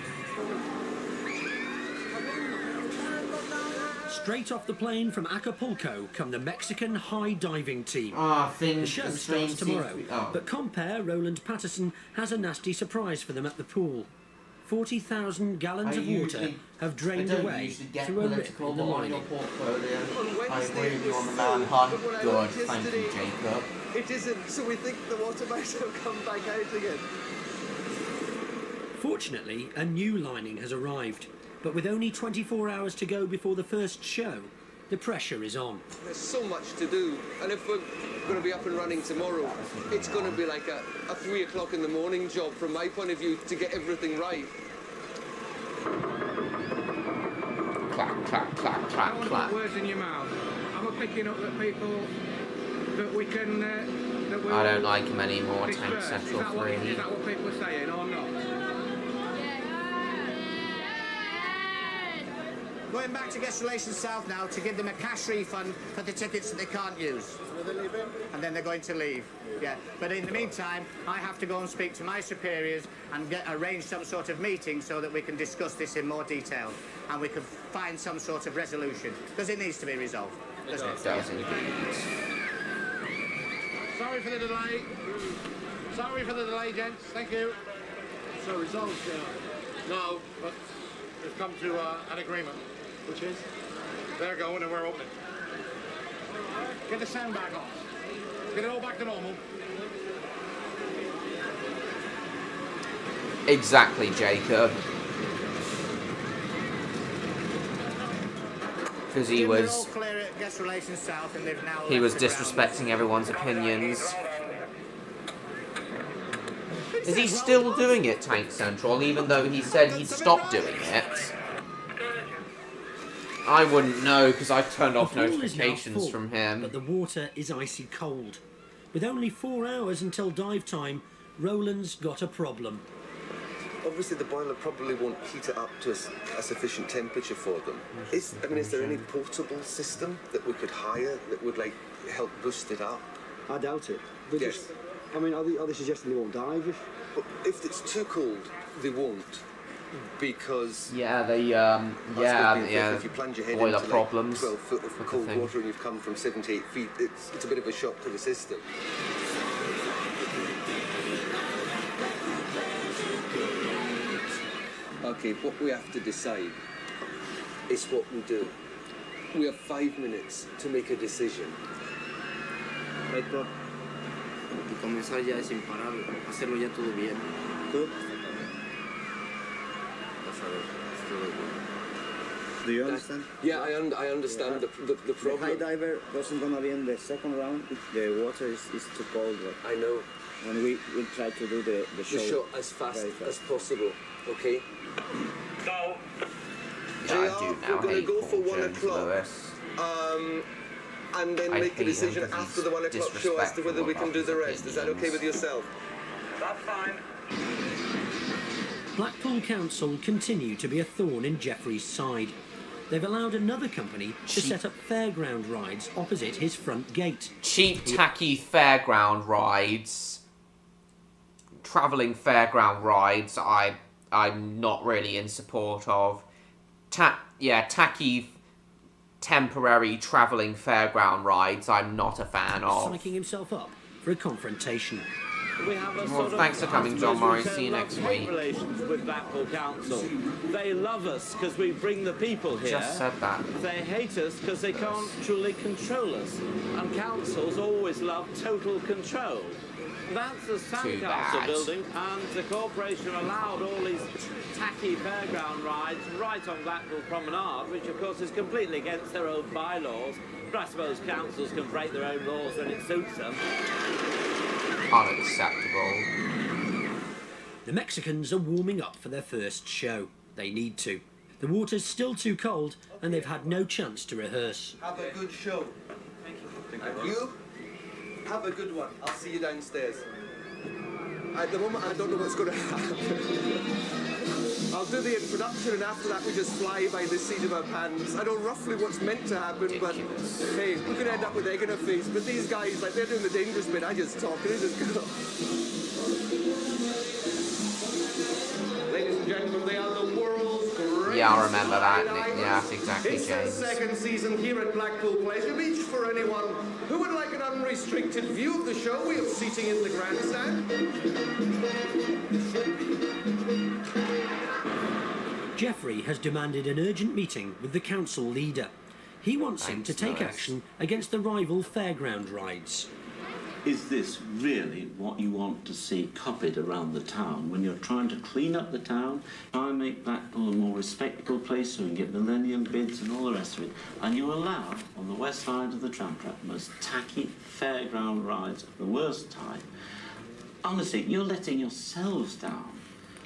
Straight off the plane from Acapulco come the Mexican high diving team. The show stream starts tomorrow, seems to be- oh. but compere Roland Patterson has a nasty surprise for them at the pool. 40,000 gallons I of water usually- have drained I don't away usually get through a rip political, in the but on lining. your portfolio, I agree with you on the manhunt. Good, thank you, Jacob. It isn't, so we think the water might have come back out again. Fortunately, a new lining has arrived, but with only 24 hours to go before the first show, the pressure is on. There's so much to do, and if we're going to be up and running tomorrow, it's going to be like a 3 o'clock in the morning job from my point of view to get everything right. Clap, clap, clap, I clap, don't want to clap. put words in your mouth. I'm picking up that people that we can. That we I don't like him anymore, Tank disperse. Central Is that what 3. people are saying or not? Going back to Guest Relations South now to give them a cash refund for the tickets that they can't use. And then they're going to leave. Yeah. But in the meantime, I have to go and speak to my superiors and arrange some sort of meeting so that we can discuss this in more detail and we can find some sort of resolution because it needs to be resolved. Doesn't it? Does indeed. Sorry Sorry for the delay. Sorry for the delay, gents. Thank you. So results, no, but we've come to an agreement. Which is? They're going and we're opening. Get the sound back on. Get it all back to normal. Exactly, Jacob. Because he was disrespecting everyone's opinions. Is he still doing it, Tank Central, even though he said he'd stop doing it? I wouldn't know, because I've turned off notifications from him. But the water is icy cold. With only 4 hours until dive time, Roland's got a problem. Obviously, the boiler probably won't heat it up to a sufficient temperature for them. Is there any portable system that we could hire that would, like, help boost it up? I doubt it. Yes. Are they suggesting they won't dive? If it's too cold, they won't. Because... Yeah, if you plunge your head boiler into, problems. 12 foot of cold water and you've come from 7 to 8 feet, it's a bit of a shock to the system. Okay, what we have to decide is what we do. We have 5 minutes to make a decision. Rector, y comenzar ya sin parar, hacerlo ya todo bien. ¿Tú? Do you understand? Yeah, I understand the problem. The high diver wasn't gonna be in the second round. The water is too cold. I know. And we try to do the show as fast as possible, okay? Go. Yeah, I do now. We're going to go for 1 James o'clock. Lewis. And then make a decision after the 1 o'clock show as to whether we can do the rest. Is that okay with yourself? That's fine. Blackpool Council continue to be a thorn in Geoffrey's side. They've allowed another company to set up fairground rides opposite his front gate. Cheap, tacky fairground rides. Travelling fairground rides, I'm not really in support of. Tacky, temporary travelling fairground rides, I'm not a fan of. Psyching himself up for a confrontation. We have a Well, thanks for coming, John Morris. See you next week. Relations with Blackpool Council. They love us because we bring the people here. Just said that. They hate us because they can't truly control us. And councils always love total control. That's the Sand Council building, and the corporation allowed all these tacky fairground rides right on Blackpool Promenade, which of course is completely against their own bylaws. But I suppose councils can break their own laws when it suits them. Unacceptable. The Mexicans are warming up for their first show. They need to. The water's still too cold, and they've had no chance to rehearse. Have a good show. Thank you. And you? Have a good one. I'll see you downstairs. At the moment, I don't know what's going to happen. I'll do the introduction, and after that, we just fly by the seat of our pants. I know roughly what's meant to happen, but hey, we could end up with egg in our face. But these guys, like, they're doing the dangerous bit. I just talk, and they just go. Ladies and gentlemen, they are the world's greatest. Yeah, I remember that. Yeah, that's exactly, It's James. the second season here at Blackpool Pleasure Beach. For anyone who would like an unrestricted view of the show, we have seating in the grandstand. Geoffrey has demanded an urgent meeting with the council leader. He wants him to take action against the rival fairground rides. Is this really what you want to see copied around the town when you're trying to clean up the town, try and make Blackpool a more respectable place so we can get millennium bids and all the rest of it, and you allow on the west side of the tram track the most tacky fairground rides of the worst type? Honestly, you're letting yourselves down.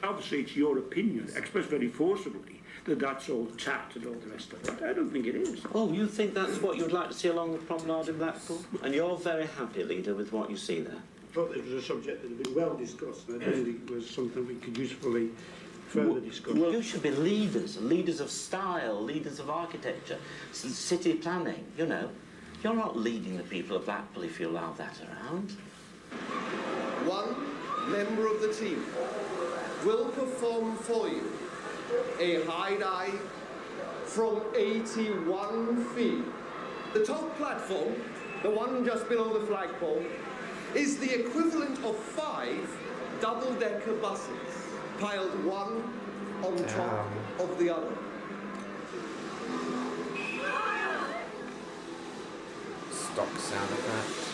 Obviously, it's your opinion, expressed very forcibly, that that's all tapped and all the rest of it. I don't think it is. Oh, you think that's what you'd like to see along the promenade in Blackpool? And you're very happy, leader, with what you see there? I thought it was a subject that had been well discussed, and I don't think it was something we could usefully further discuss. Well, you should be leaders of style, leaders of architecture, city planning, you know. You're not leading the people of Blackpool if you allow that around. One member of the team will perform for you a high dive from 81 feet. The top platform, the one just below the flagpole, is the equivalent of 5 double-decker buses, piled one on top of the other. Stock sound effect.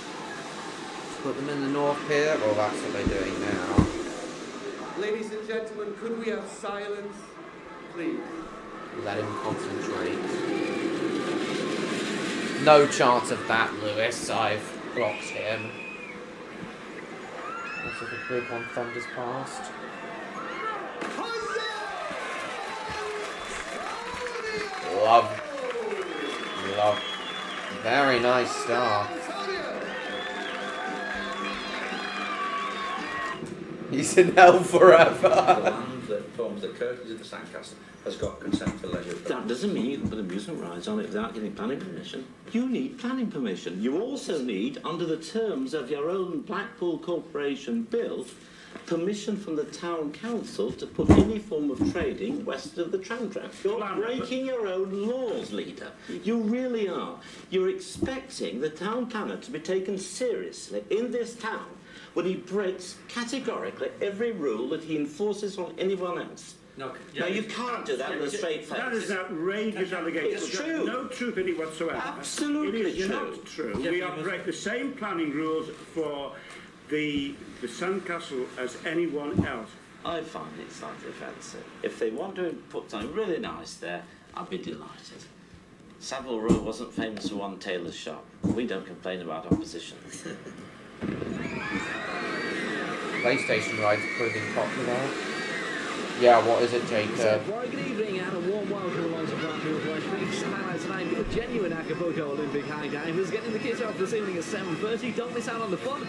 Put them in the North Pier, well that's what they're doing now. Ladies and gentlemen, could we have silence, please? Let him concentrate. No chance of that, Lewis. I've blocked him. Looks like a big one thunders past. Love. Very nice start. He's in hell forever. The land that forms the curtains of the sandcastle has got consent for leisure. That doesn't mean you can put amusement rides on it without getting planning permission. You need planning permission. You also need, under the terms of your own Blackpool Corporation bill, permission from the town council to put any form of trading west of the tram track. You're breaking your own laws, leader. You really are. You're expecting the town planner to be taken seriously in this town when he breaks categorically every rule that he enforces on anyone else. No, you can't do that with a straight face. That is an outrageous allegation. It's true. No truth in it whatsoever. Absolutely it is true. not true. We operate the same planning rules for the sandcastle as anyone else. I find it slightly offensive. If they want to put something really nice there, I'd be delighted. Savile Row wasn't famous for one tailor's shop. We don't complain about opposition. PlayStation rides proving popular. Yeah, what is it, Jacob? Good evening and a warm welcome along to Blackpool Place. Please highlights tonight with a genuine Acapulco Olympic high divers getting the kids off this evening at 7:30. Don't miss out on the fun.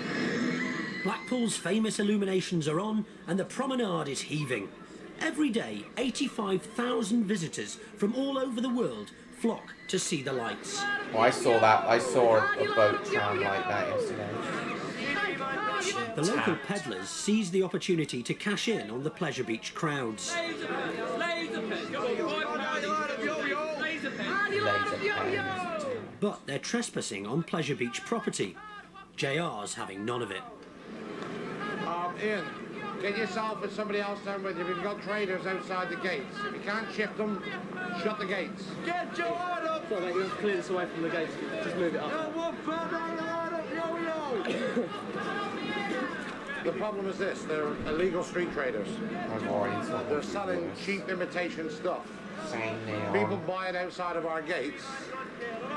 Blackpool's famous illuminations are on and the promenade is heaving. Every day, 85,000 visitors from all over the world flock to see the lights. Oh, I saw that. I saw a boat tram like that yesterday. The local peddlers seized the opportunity to cash in on the Pleasure Beach crowds. But they're trespassing on Pleasure Beach property. JR's having none of it. Ian, get yourself and somebody else down with you. We've got traders outside the gates. If you can't shift them, shut the gates. Get your line up! Sorry, mate, you have to clear this away from the gates. Just move it up. The problem is this, they're illegal street traders. Oh, they're selling cheap imitation stuff. People buy it outside of our gates,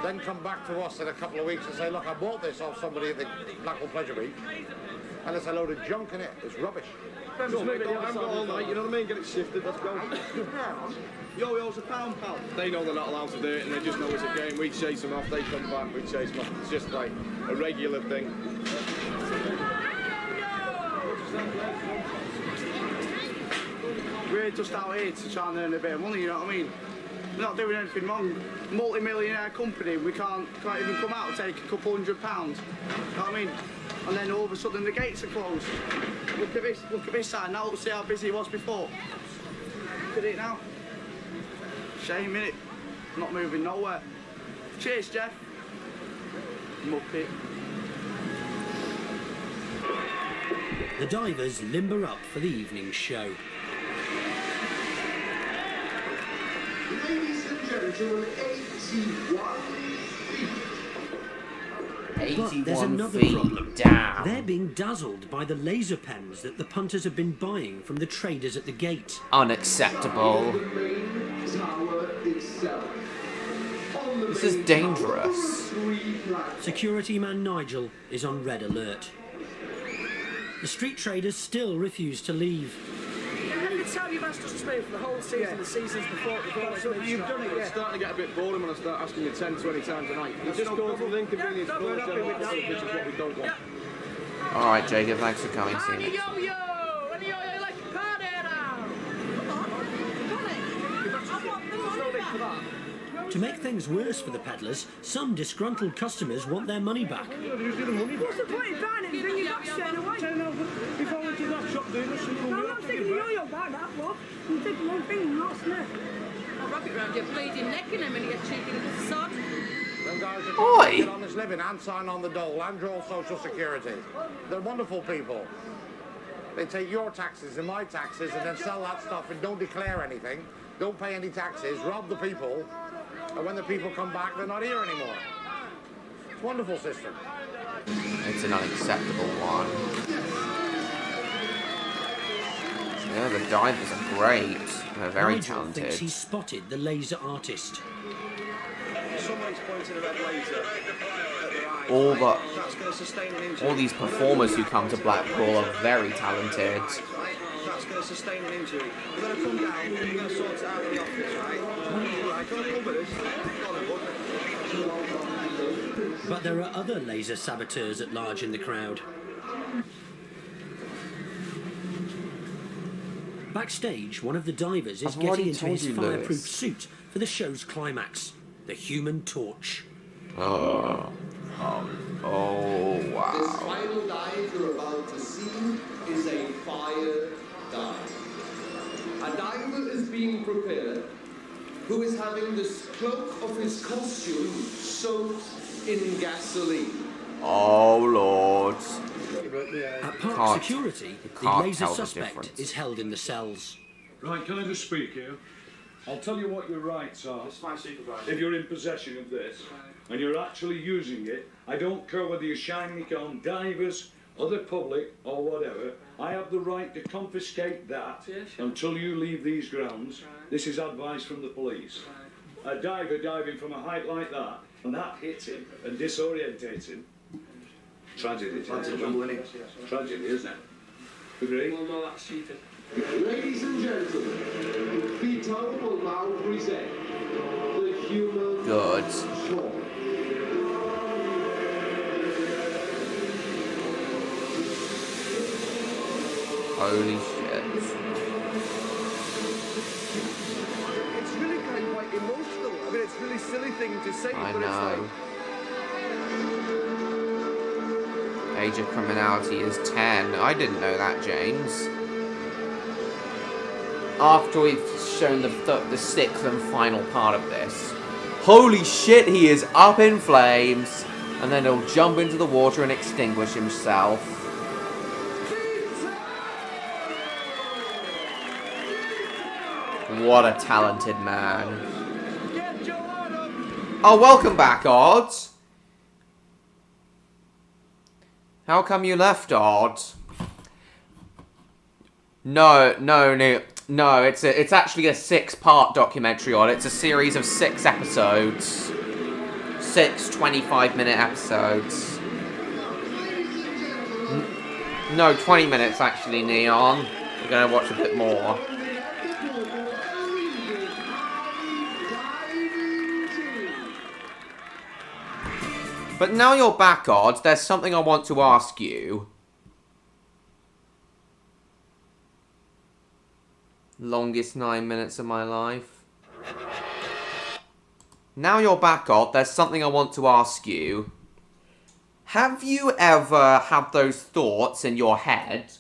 then come back to us in a couple of weeks and say, look, I bought this off somebody at the Blackpool Pleasure Beach, and it's a load of junk in it. It's rubbish. Just move it, I haven't got all night, you know what I mean? Get it shifted, let's go. Yo-yo's a pound, pal. They know they're not allowed to do it, and they just know it's a game. We chase them off, they come back, we chase them off. It's just like a regular thing. We're just out here to try and earn a bit of money, you know what I mean? We're not doing anything wrong. Multi-millionaire company, we can't even come out and take a couple £100. You know what I mean? And then all of a sudden the gates are closed. Look at this side now, see how busy it was before. Look at it now. Shame, innit? Not moving nowhere. Cheers, Jeff. Muppet. The divers limber up for the evening show. Ladies and gentlemen, 81 But there's another feet problem. Down. They're being dazzled by the laser pens that the punters have been buying from the traders at the gate. Unacceptable. This is dangerous. Security man Nigel is on red alert. The street traders still refuse to leave. Every time you've asked us to pay for the whole season, the seasons before, you've done it. It's starting to get a bit boring when I start asking you 10, 20 times a night. It just goes with inconvenience, which is what we don't want. Alright, Jacob, thanks for coming. See you next time. To make things worse for the peddlers, some disgruntled customers want their money back. What's the point in buying it and bringing it back straight away? If I went to that shop doing this, I'm not taking the yo-yo back, that what? I'm taking one thing and not snap. I'll wrap it round your bleeding neck in a minute, you cheeky little sod. Them guys are Oi. trying to get on this living and sign on the dole and draw social security. They're wonderful people. They take your taxes and my taxes and then sell that stuff and don't declare anything, don't pay any taxes, rob the people, and when the people come back, they're not here anymore. It's a wonderful system. It's an unacceptable one. Yeah, the divers are great. They're very Nigel talented. thinks he's spotted the laser artist. Someone's pointing a red laser at their eye. All the That's going to sustain an injury. all these performers who come to Blackpool are very talented. Right? That's going to sustain an injury. We're going to come down, we're going to sort it out in the office, right? Right, go on, cover this. Go on, But there are other laser saboteurs at large in the crowd. Backstage, one of the divers is I've already getting into told his you, fireproof Lewis. suit for the show's climax, the Human Torch. Oh wow. This final dive you're about to see is a fire dive. A diver is being prepared who is having the cloak of his costume soaked in gasoline. Oh Lord. At Park Can't- Security, you the can't laser tell the suspect difference. is held in the cells. Right, can I just speak here? I'll tell you what your rights are. It's my supervisor. If you're in possession of this and you're actually using it, I don't care whether you're shining it on divers, other public, or whatever. I have the right to confiscate that until you leave these grounds. This is advice from the police. A diver diving from a height like that, and that hits him and disorientates him. Tragedy, Tragedy, isn't it? Agree? Well, no, that's cheating. Ladies and gentlemen, Peter will now present the Human Good. Torch. Holy shit. It's really kind of quite emotional. I mean, it's a really silly thing to say, I but know. Age of criminality is 10. I didn't know that, James. After we've shown the sixth and final part of this. Holy shit, he is up in flames. And then he'll jump into the water and extinguish himself. What a talented man. Oh, welcome back, Odds. How come you left, Odds? No, it's actually a 6-part documentary on it. It's a series of 6 episodes. 6 25-minute episodes. No, 20 minutes actually, Neon. We're gonna watch a bit more. But now you're back, Odds, there's something I want to ask you. Longest 9 minutes of my life. Now you're back, Odd, there's something I want to ask you. Have you ever had those thoughts in your head?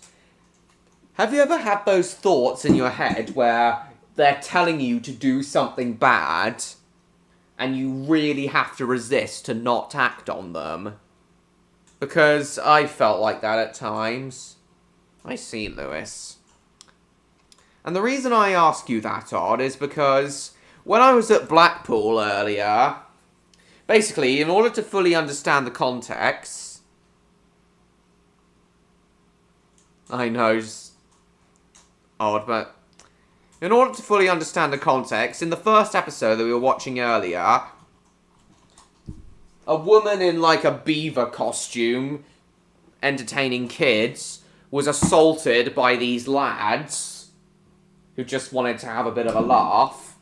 Have you ever had those thoughts in your head where they're telling you to do something bad and you really have to resist to not act on them? Because I felt like that at times. I see, Lewis. And the reason I ask you that, Odd, is because when I was at Blackpool earlier, basically, in order to fully understand the context, I know, it's odd, but in order to fully understand the context, in the first episode that we were watching earlier, a woman in like a beaver costume, entertaining kids, was assaulted by these lads who just wanted to have a bit of a laugh.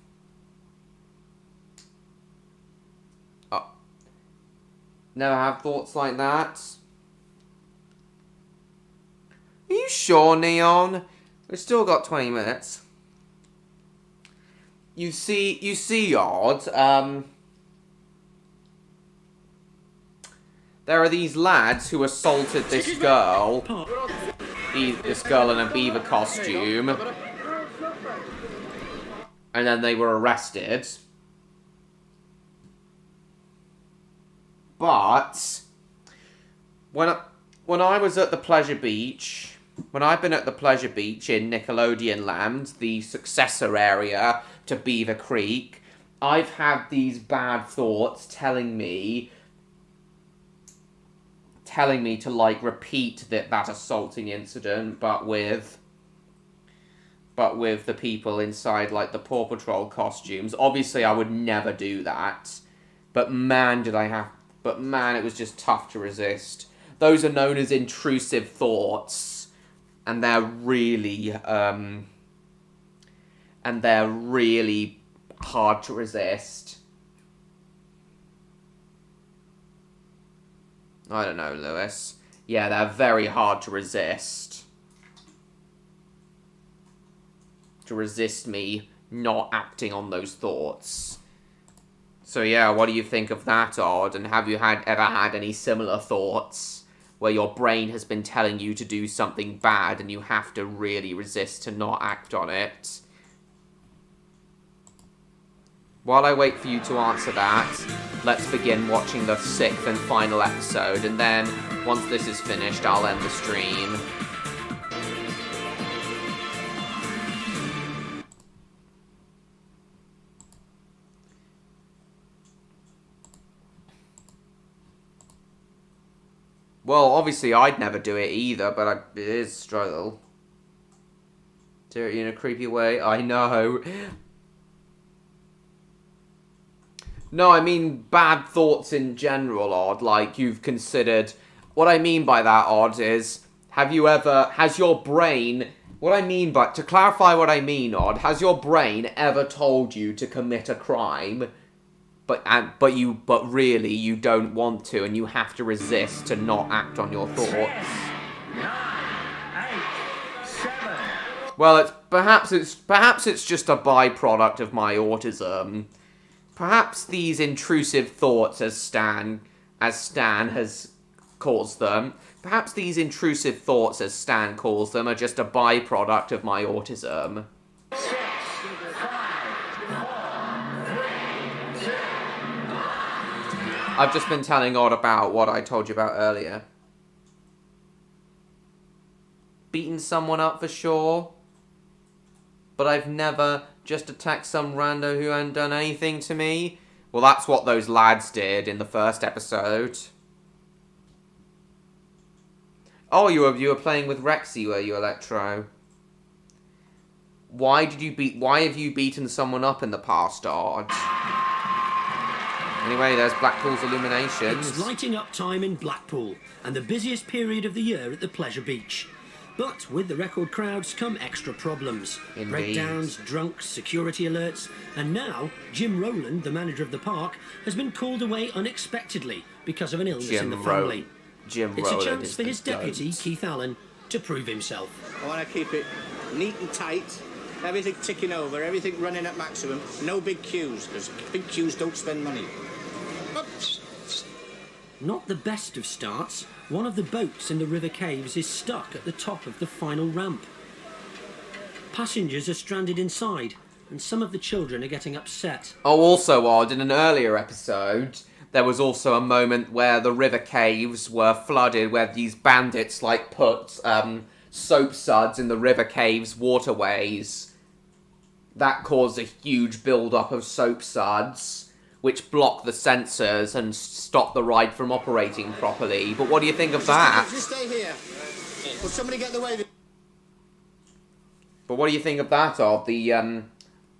Oh. Never had thoughts like that? Are you sure, Neon? We've still got 20 minutes. You see, Odd, there are these lads who assaulted this girl. This girl in a beaver costume. And then they were arrested. But when I was at the Pleasure Beach, when I've been at the Pleasure Beach in Nickelodeon Land, the successor area to Beaver Creek, I've had these bad thoughts telling me to, like, repeat that assaulting incident, but with the people inside, like, the Paw Patrol costumes. Obviously, I would never do that. But man, it was just tough to resist. Those are known as intrusive thoughts. And they're really hard to resist. I don't know, Lewis. Yeah, they're very hard to resist. To resist me not acting on those thoughts. So yeah, what do you think of that, Odd? And have you ever had any similar thoughts where your brain has been telling you to do something bad and you have to really resist to not act on it? While I wait for you to answer that, let's begin watching the 6th and final episode, and then, once this is finished, I'll end the stream. Well, obviously I'd never do it either, but it is a struggle. Do it in a creepy way, I know. No, I mean bad thoughts in general, Odd, like you've considered... What I mean by that, Odd, is... Has your brain... To clarify what I mean, Odd, has your brain ever told you to commit a crime, but really you don't want to, and you have to resist to not act on your thoughts? 9, 8, 7. Well, perhaps it's just a byproduct of my autism. Perhaps these intrusive thoughts, as Stan has caused them, perhaps these intrusive thoughts, as Stan calls them, are just a byproduct of my autism. 6, 5, 4, 3, 2. I've just been telling Odd about what I told you about earlier. Beaten someone up for sure, but I've never just attacked some rando who hadn't done anything to me. Well, that's what those lads did in the first episode. Oh, you were playing with Rexy, were you, Electro? Why have you beaten someone up in the past, Odd? Anyway, there's Blackpool's illuminations. It's lighting up time in Blackpool, and the busiest period of the year at the Pleasure Beach. But with the record crowds come extra problems. Indeed. Breakdowns, drunks, security alerts, and now Jim Rowland, the manager of the park, has been called away unexpectedly because of an illness in the family. It's a chance for his deputy, Keith Allen, to prove himself. I want to keep it neat and tight, everything ticking over, everything running at maximum, no big queues, because big queues don't spend money. Not the best of starts. One of the boats in the river caves is stuck at the top of the final ramp. Passengers are stranded inside, and some of the children are getting upset. Oh, also, Odd, in an earlier episode, there was also a moment where the river caves were flooded, where these bandits, like, put soap suds in the river caves waterways. That caused a huge build-up of soap suds, which blocked the sensors and stopped the ride from operating properly. But what do you think of that? Just stay here. Will somebody get the way? But what do you think of that, Odd? The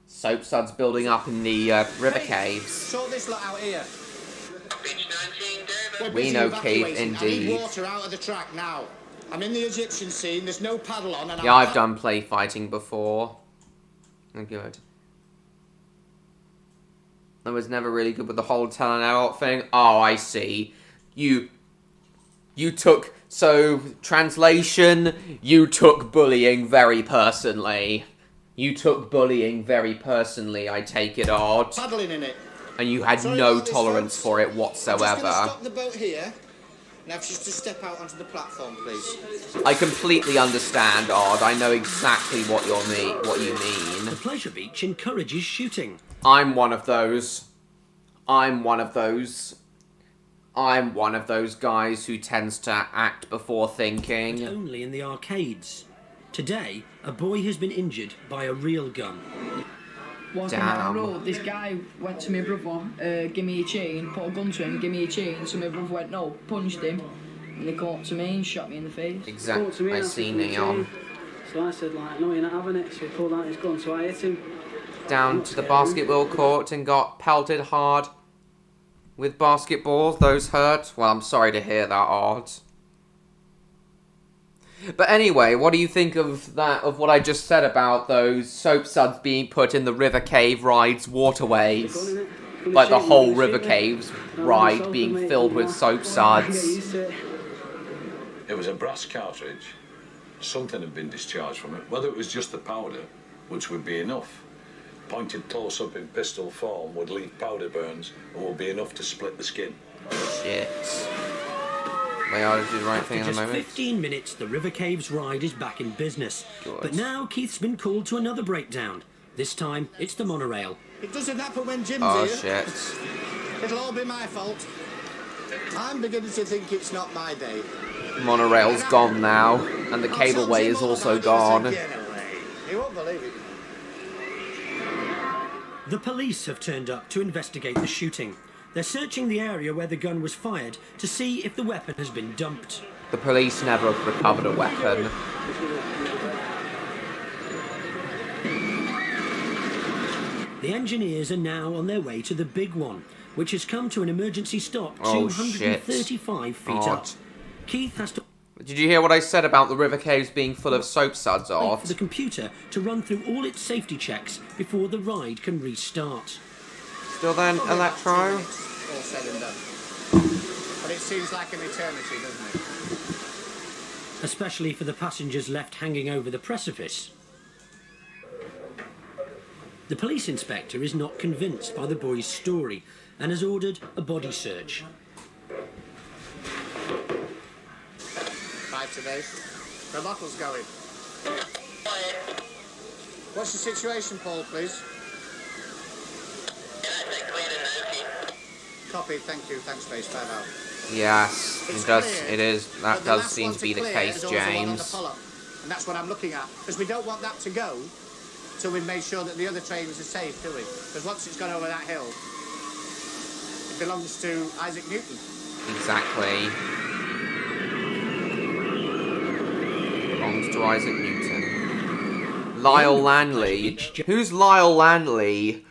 soap suds building up in the river caves. Sort this lot out here. We know, Keith, I indeed. need water out of the track now. I'm in the Egyptian scene, there's no paddle on, and Yeah, I've done play fighting before. I'm good. I was never really good with the whole tell an adult thing. Oh, I see. You took... So, translation, you took bullying very personally. You took bullying very personally, I take it, Odd. Paddling in it. And you had no tolerance for it whatsoever. I'm just going to stop the boat here. Now, if you just step out onto the platform, please. I completely understand, Odd. I know exactly what you mean. The Pleasure Beach encourages shooting. I'm one of those. I'm one of those guys who tends to act before thinking. But only in the arcades. Today, a boy has been injured by a real gun. Walking down the road, this guy went to my brother, give me a chain, put a gun to him, give me a chain, so my brother went no, punched him, and they came up to me and shot me in the face. Exactly, I see Neon. So I said, like, no, you're not having it, so he pulled out his gun, so I hit him. Down to the basketball court and got pelted hard with basketballs. Those hurt. Well, I'm sorry to hear that, Art. But anyway, what do you think of that, of what I just said about those soap suds being put in the River Cave ride's waterways? Like the whole River Caves ride being filled with soap suds. It was a brass cartridge. Something had been discharged from it. Whether it was just the powder, which would be enough, pointed close up in pistol form, would leave powder burns and would be enough to split the skin. Shit. They are doing the right thing at the After moment. just 15 minutes, the River Caves ride is back in business. Good. But now Keith's been called to another breakdown. This time, it's the monorail. It doesn't happen when Jim's Oh, here. shit. It'll all be my fault. I'm beginning to think it's not my day. Monorail's gone now, and the cableway is also gone. He won't believe it. The police have turned up to investigate the shooting. They're searching the area where the gun was fired to see if the weapon has been dumped. The police never recovered a weapon. The engineers are now on their way to the big one, which has come to an emergency stop Oh, 235 feet shit. up. Keith has to Did you hear what I said about the River Caves being full of soap suds, wait Art? for the computer to run through all its safety checks before the ride can restart. Still then, Electro? All said and done. But it seems like an eternity, doesn't it? Especially for the passengers left hanging over the precipice. The police inspector is not convinced by the boy's story and has ordered a body search. Right today. The bottle's going. What's the situation, Paul, please? Copy, thank you. Thanks, Space. 5 out. Yes, It's it does. clear, It is. but That the does last seem one to be the clear case, is also one on the James. pull-up. And that's what I'm looking at. Because we don't want that to go till we've made sure that the other trains are safe, do we? Because once it's gone over that hill, it belongs to Isaac Newton. Exactly. Belongs to Isaac Newton. Lyle Lanley. Who's Lyle Lanley?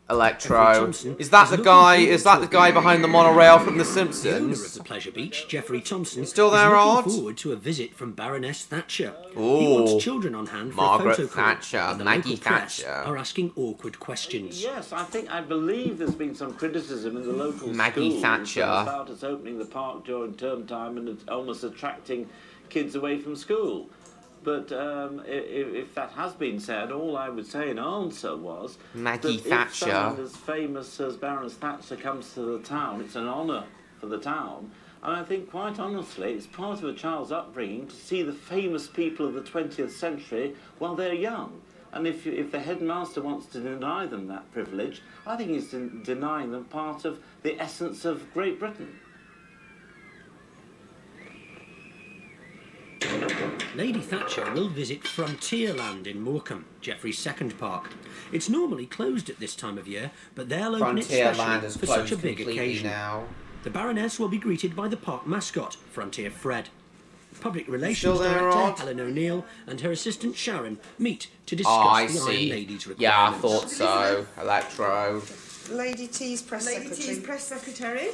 Electro. Is that the guy? Is that the guy behind the monorail from The The owner of Simpsons? the Pleasure Beach, Jeffrey Thompson, Still there, is looking Art? forward to a visit from Baroness Thatcher. He Ooh. wants children on hand for Margaret a photo call, Thatcher, and the Maggie local press Thatcher. are asking awkward questions. Yes, I believe there's been some criticism in the local Maggie schools Thatcher. about us opening the park during term time and it's almost attracting kids away from school. But if that has been said, all I would say in answer was Maggie that Thatcher. if someone as famous as Baroness Thatcher comes to the town, it's an honour for the town. And I think, quite honestly, it's part of a child's upbringing to see the famous people of the 20th century while they're young. And if the headmaster wants to deny them that privilege, I think he's denying them part of the essence of Great Britain. Lady Thatcher will visit Frontierland in Morecambe, Jeffrey's second park. It's normally closed at this time of year, but they'll open it Frontierland is specially for such closed a big completely occasion. now. The Baroness will be greeted by the park mascot, Frontier Fred. Public Still relations there, director Rod? Helen O'Neill and her assistant Sharon meet to discuss Oh, I the Iron see. Lady's requirements. Yeah, I thought so. Electro. Lady T's press secretary.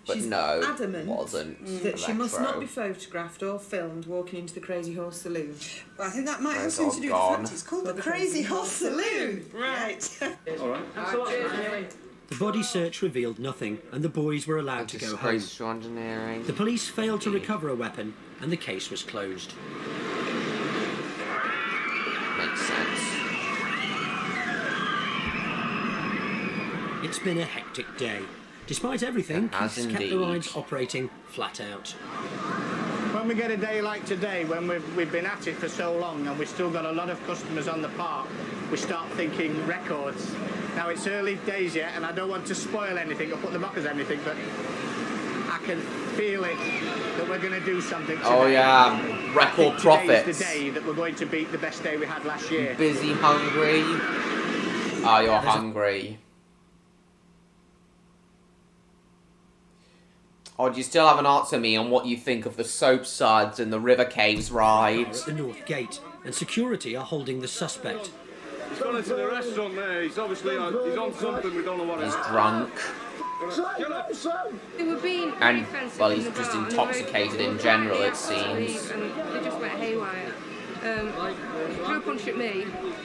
But She's no, adamant wasn't. that she must Electro. not be photographed or filmed walking into the Crazy Horse Saloon. Well, I think that might have Where's something to do with the gone? fact it's called the Crazy Horse Saloon. Right. All right. The body search revealed nothing, and the boys were allowed to go home. Disgrace to engineering. The police failed to recover a weapon, and the case was closed. Makes sense. It's been a hectic day. Despite everything, It has Keith's kept the indeed. rides operating flat out. When we get a day like today, when we've been at it for so long and we've still got a lot of customers on the park, we start thinking records. Now, it's early days yet, and I don't want to spoil anything or put them up as anything, but I can feel it that we're going to do something today. Oh yeah, record profits. Today's the day that we're going to beat the best day we had last year. Busy, hungry. Ah, you're hungry. Oh, do you still haven't answered me on what you think of the soap suds and the river caves ride? At the north gate, and security are holding the suspect. He's gone into the restaurant there. He's obviously he's on something. We don't know what. He's drunk. They were being And, offensive well, in he's the just bar, and intoxicated in general, it seems. And they just went haywire. Threw a punch at me,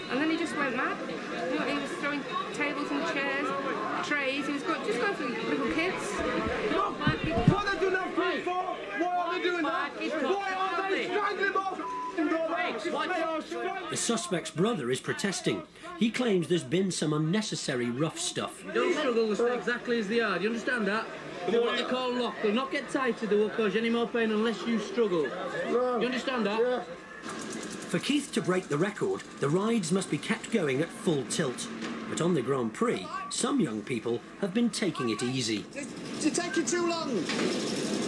and then he just went mad. You know, he was throwing tables and chairs, trays. He was just going for little kids. What are they doing that for? Why are they doing that? Why are they strangling off? The suspect's brother is protesting. He claims there's been some unnecessary rough stuff. You don't struggle to stay exactly as they are, do you understand that? They're what they call lock. They'll not get tighter, they won't cause you any more pain unless you struggle. You understand that? Yeah. For Keith to break the record, the rides must be kept going at full tilt. But on the Grand Prix, some young people have been taking it easy. You're taking too long.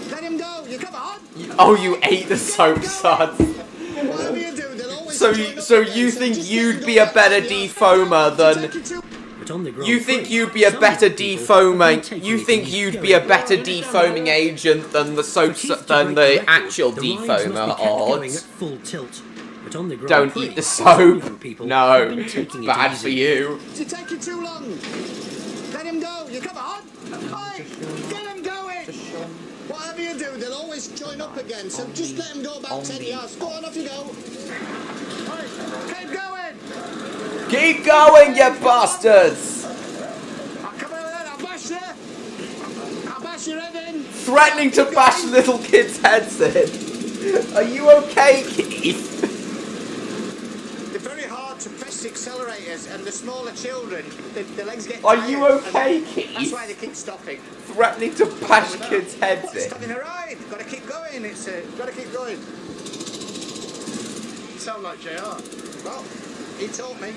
Let him go. You come on. Oh, you ate the soap suds. Whatever you do, they'll always So you think you'd be a better defoamer than? You think you'd be a better defoamer? You think you'd be a better defoaming agent than the than the actual defoamer? Odds. Don't eat the soap. No, it's bad for you. You're taking too long. Let him go. You come on. Hey, get him going. Whatever you do, they'll always join up again. So just let him go about 10 yards. Go on, off you go. Keep going. Keep going, you bastards. Come on then, I'll bash you. I'll bash your head in. Threatening to bash little kids' heads in. Are you okay, Keith? They're very hard to press the accelerators, and the smaller children, the legs get Are tired, you okay, Keith? That's why they keep stopping. Threatening to bash kids' heads in. Stopping a ride. Got to keep going. It's got to keep going. You sound like JR. Well, he taught me.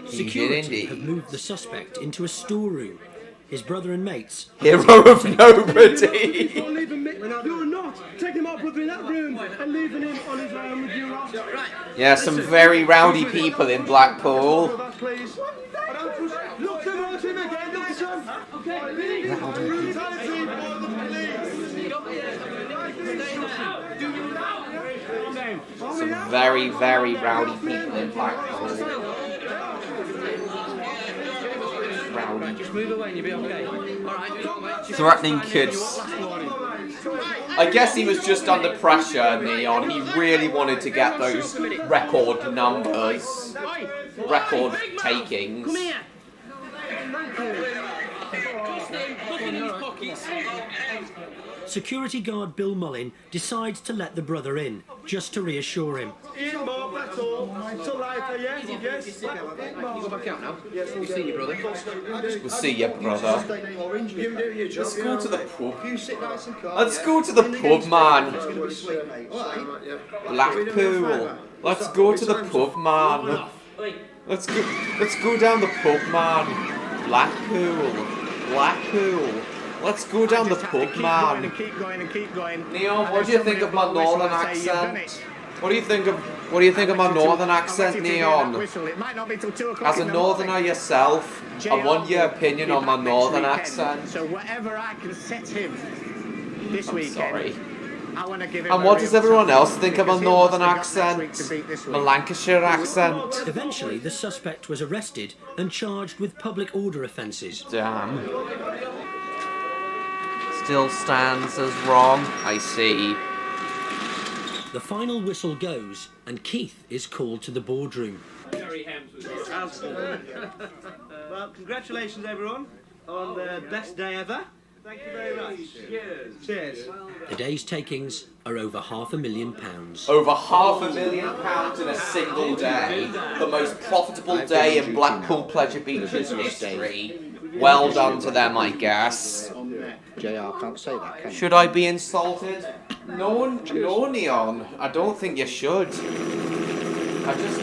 Security have moved the suspect into a storeroom. His brother and mates. Hero of nobody. You're leaving me. You're not taking my brother in that room and leaving him on his own with you. Right. Yeah, some very rowdy people in Blackpool. Please. Look at him again. Look at him. Some very, very rowdy people in Blackpool. Rowdy. Just move away and you'll be okay. Alright. Threatening kids. I guess he was just under pressure, Neon. He really wanted to get those record numbers. Record takings. Come here. Nothing in his pockets. Security guard Bill Mullin decides to let the brother in, just to reassure him. Ian Bob, that's all. Till later, yes? Yes. You go back out now? Yes, we'll see you, brother. We'll see you, brother. You do your job. Let's go to the pub. You sit nice and calm. Let's go to the pub, man. Blackpool. Let's go to the pub, man. Let's go down the pub, man. Blackpool. Let's go down the pub, man. Keep going and keep going. Neon, what do you think of my northern accent? What do you think of my northern accent, Neon? As a northerner yourself, I want your opinion on my northern accent. So whatever I can set him this weekend. Sorry. I want to give him. And what does everyone else think of my northern accent? My Lancashire accent? Eventually, the suspect was arrested and charged with public order offences. Damn. Still stands as wrong. I see. The final whistle goes, and Keith is called to the boardroom. Well, congratulations, everyone, on the best day ever. Thank you very much. Cheers. Cheers. The day's takings are over £500,000. Over £500,000 in a single day. The most profitable day in Blackpool Pleasure Beach's history. Well done to them, I guess. JR can't say that, can you? Should I be insulted? No, Neon. I don't think you should. I just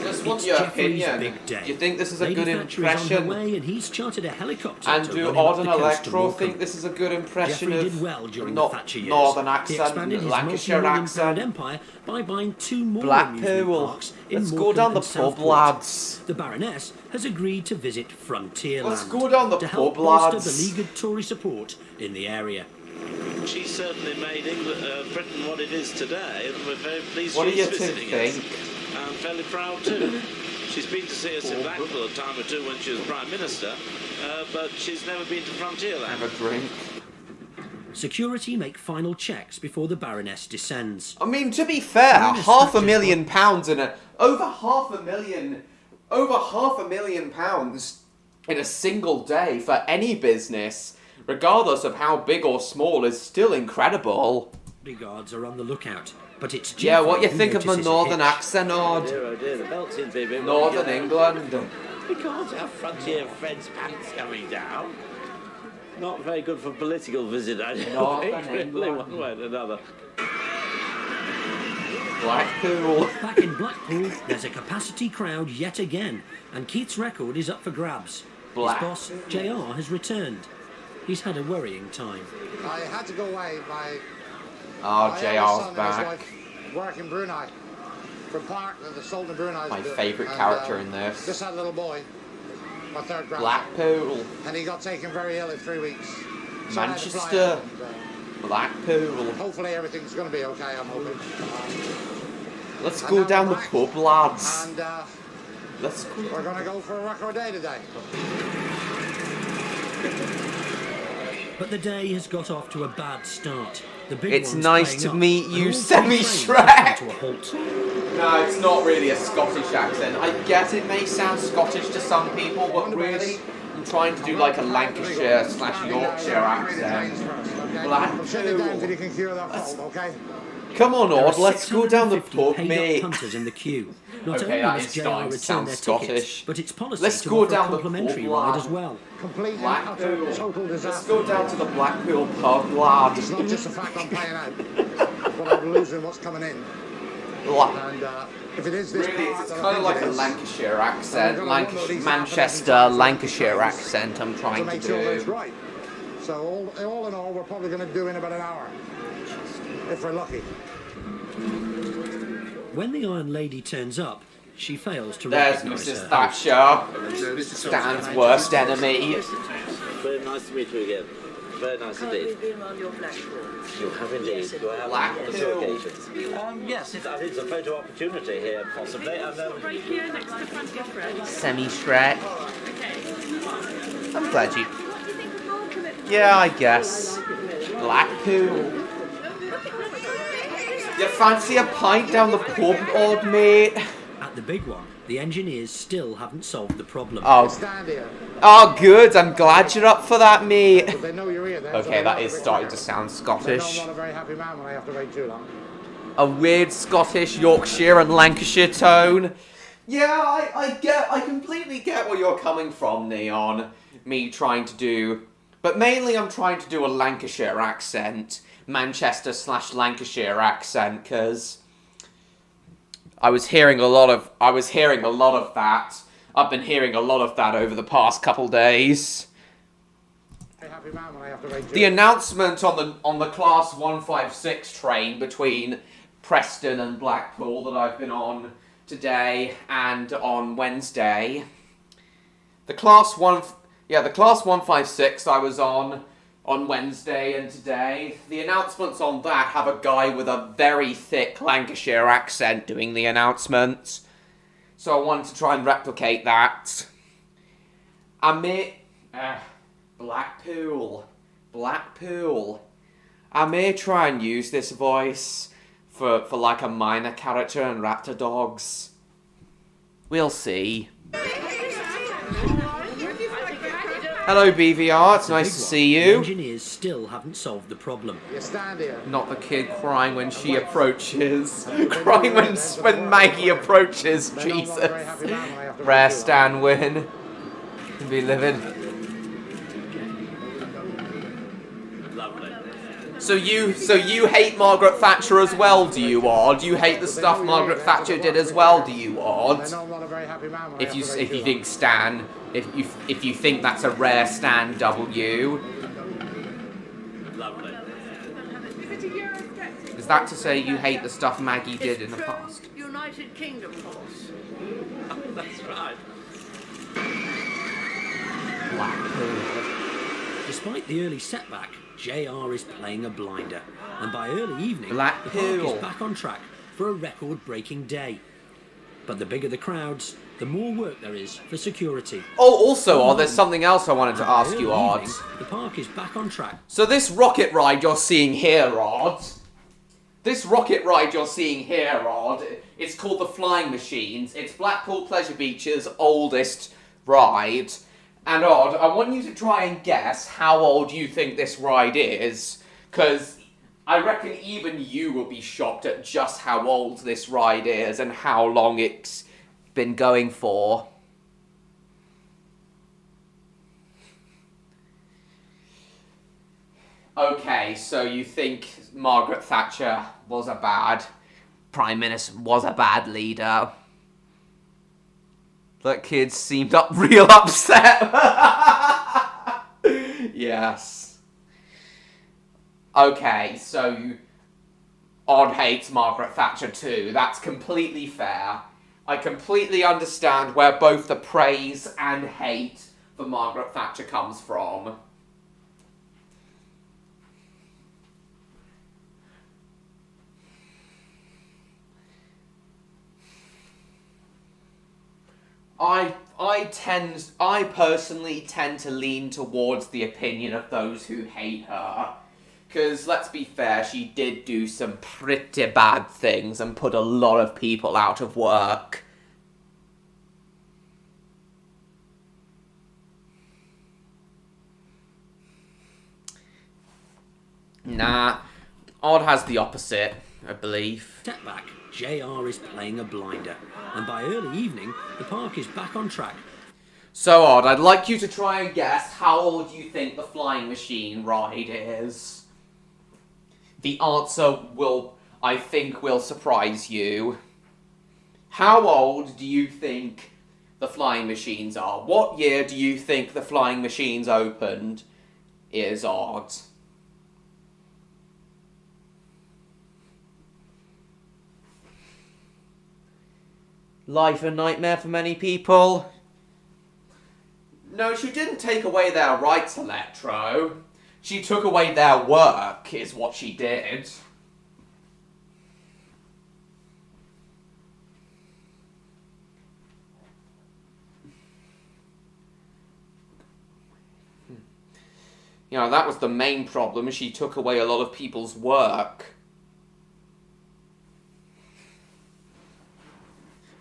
just want It's your Jeffrey's opinion. big day. Do you think this is a Lady good Thatcher is on impression? her way and he's chartered a helicopter And to do run him Odd up and the coast to Electro Morecambe. think this is a good impression Jeffrey of did well during not the Thatcher years. Northern He accent, expanded his Lancashire multi-million-pound accent? empire by buying 2 more amusement Blackpool. parks in Let's go Morecambe down the and pub, Southport. lads. The Baroness has agreed to visit Frontierland Let's go down the to help pub, bolster lads. beleaguered Tory support in the area. She's certainly made England, Britain what it is today, and we're very pleased What do she's you two visiting us. think? And fairly proud too. She's been to see us in Blackpool a time or two when she was Prime Minister, but she's never been to Frontierland. Have a drink. Security make final checks before the Baroness descends. I mean, to be fair, £500,000 in a over half a million pounds in a single day for any business, regardless of how big or small, is still incredible. Bodyguards are on the lookout, but it's Yeah, Jeffrey what you who think of my notices a northern hitch. accent, Odd? Oh dear, the belt seems to be a bit Northern wide. England. We can't have Frontier Fred's pants coming down. Not very good for political visit, I don't Northern think, really, England. one way or another. Blackpool. Back in Blackpool, there's a capacity crowd yet again, and Keith's record is up for grabs. Black. His boss, JR, has returned. He's had a worrying time. I had to go away. Oh, my JR's eldest son and his back. wife work in Brunei for Park, the Sultan of Brunei. My favourite character in this. Just had a little boy, my third grandson. Blackpool. And he got taken very ill in 3 weeks. So I had to fly out Manchester. and, Blackpool. hopefully everything's going to be okay, I'm hoping. Let's And go now down we're the back. pub, lads. And Let's go. we're going to go for a record day today. But the day has got off to a bad start. The big It's one's nice playing to up, meet and you, all Semi three trains Shrek. have come to a halt. No, it's not really a Scottish accent. I guess it may sound Scottish to some people, but really, I'm trying to do like a Lancashire / Yorkshire accent. I'm shutting it down until you can cure that cold, okay? Come on, There are Odd, let's go down the 650 pub, paid-up mate. punters in the queue. Not Okay, only that does is JR starting to return sound their Scottish. tickets, but it's policy Let's to go offer down a the complimentary pub, ride lad. as well. Completely Blackpool. total disaster. Let's go down to the Blackpool pub, lad. It's not just the fact I'm paying out, but I'm losing what's coming in. And if it is this Really, part it's that I kind of think like it a is, Lancashire accent, I'm gonna want at least Manchester, Lancashire accent I'm to trying to make sure that it's do. right. So all in all, we're probably going to do in about an hour, if we're lucky. When the Iron Lady turns up, she fails to There's recognise Mrs. her. Thatcher, Stan's worst enemy. Very nice to meet you again. Very nice indeed. been around your Blackpool? You have indeed. You have on a few occasions. Yes, I think it's a photo opportunity here, possibly. And Right here next to Frontier Fred. Semi Shrek. Okay. I'm glad you. Yeah, I guess. Blackpool. You fancy a pint down the pub, Odd, mate? At the big one, the engineers still haven't solved the problem. Oh. Stand here. Oh, good. I'm glad you're up for that, mate. But they know you're here then. so Okay, they that know is it's starting here. to sound They know Scottish. I'm not a very happy man when I have to wait too long. A weird Scottish, Yorkshire, and Lancashire tone. Yeah, I completely get where you're coming from, Neon. Me trying to do, but mainly I'm trying to do a Lancashire accent, Manchester / Lancashire accent, because I was hearing a lot of that. I've been hearing a lot of that over the past couple days. A happy man when I have to wait too The announcement on the Class 156 train between Preston and Blackpool that I've been on today and on Wednesday. The Class 156 I was on Wednesday and today. The announcements on that have a guy with a very thick Lancashire accent doing the announcements. So I wanted to try and replicate that. Blackpool. I may try and use this voice for like a minor character in Raptordogs. We'll see. Hello BVR, it's nice to see The you. engineers still haven't solved the problem. You stand here. Not the kid crying when she approaches. Crying when Maggie approaches. Jesus. Rare Stan win. Be living. lovely. So you hate Margaret Thatcher as well, do you, Odd? You hate the stuff Margaret Thatcher did as well, do you, Odd? I know I'm not a very happy man when If I you have to go through think Stan, if you think that's a rare Stan W, Lovely. is that to say you hate the stuff Maggie did in the past? United Kingdom horse. That's right. Despite the early setback, JR is playing a blinder, and by early evening, Blackpool. the park is back on track for a record-breaking day. But the bigger the crowds, the more work there is for security. Oh, also, Odd, there's something else I wanted to And by ask you, early Odd. evening, the park is back on track. So this rocket ride you're seeing here, Odd. It's called the Flying Machines. It's Blackpool Pleasure Beach's oldest ride. And Odd, I want you to try and guess how old you think this ride is, because I reckon even you will be shocked at just how old this ride is and how long it's been going for. Okay, so you think Margaret Thatcher was a bad Prime Minister, was a bad leader. That kid seemed real upset. Yes. Okay, so Odd hates Margaret Thatcher too. That's completely fair. I completely understand where both the praise and hate for Margaret Thatcher comes from. I personally tend to lean towards the opinion of those who hate her. Because, let's be fair, she did do some pretty bad things and put a lot of people out of work. Nah, Odd has the opposite, I believe. Step back, JR is playing a blinder, and by early evening, the park is back on track. So, Odd, I'd like you to try and guess how old you think the Flying Machine ride is. The answer I think, will surprise you. How old do you think the Flying Machines are? What year do you think the Flying Machines opened is, Odd? Life a nightmare for many people. No, she didn't take away their rights, Electro. She took away their work, is what she did. You know, that was the main problem. She took away a lot of people's work.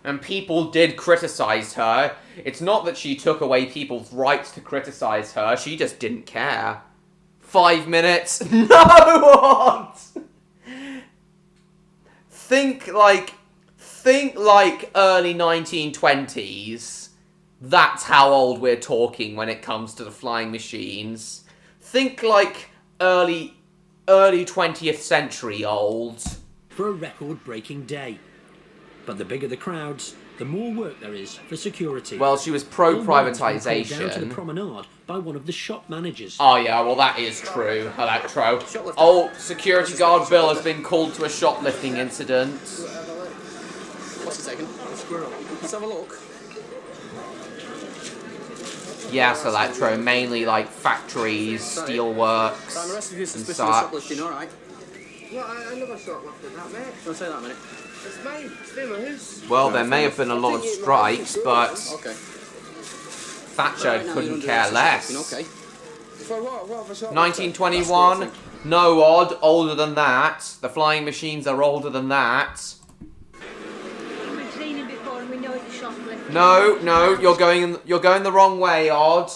And people did criticize her. It's not that she took away people's rights to criticize her. She just didn't care. 5 minutes? No! What? Think like early 1920s. That's how old we're talking when it comes to the Flying Machines. Think like early 20th century old. For a record-breaking day. But the bigger the crowds, the more work there is for security. Well, she was pro-privatisation. Down to the promenade by one of the shop managers. Oh yeah, well that is true, Electro. Oh, security guard Bill has been called to a shoplifting incident. What's it taking? Squirrel. Let's have a look. Yes, Electro, mainly like factories, steelworks, I'm arrested for suspicion and of such. shoplifting, alright. Well, I never shoplifted that, mate. Don't say that a minute. It's me, Stimmers. Well, there may have been a lot of strikes, but Okay. Thatcher couldn't care less. Okay. For what? What for shoplifting? 1921? No, Odd, older than that. The Flying Machines are older than that. We've seen him before and we know it's a shoplifter. No, you're going the wrong way, Odd.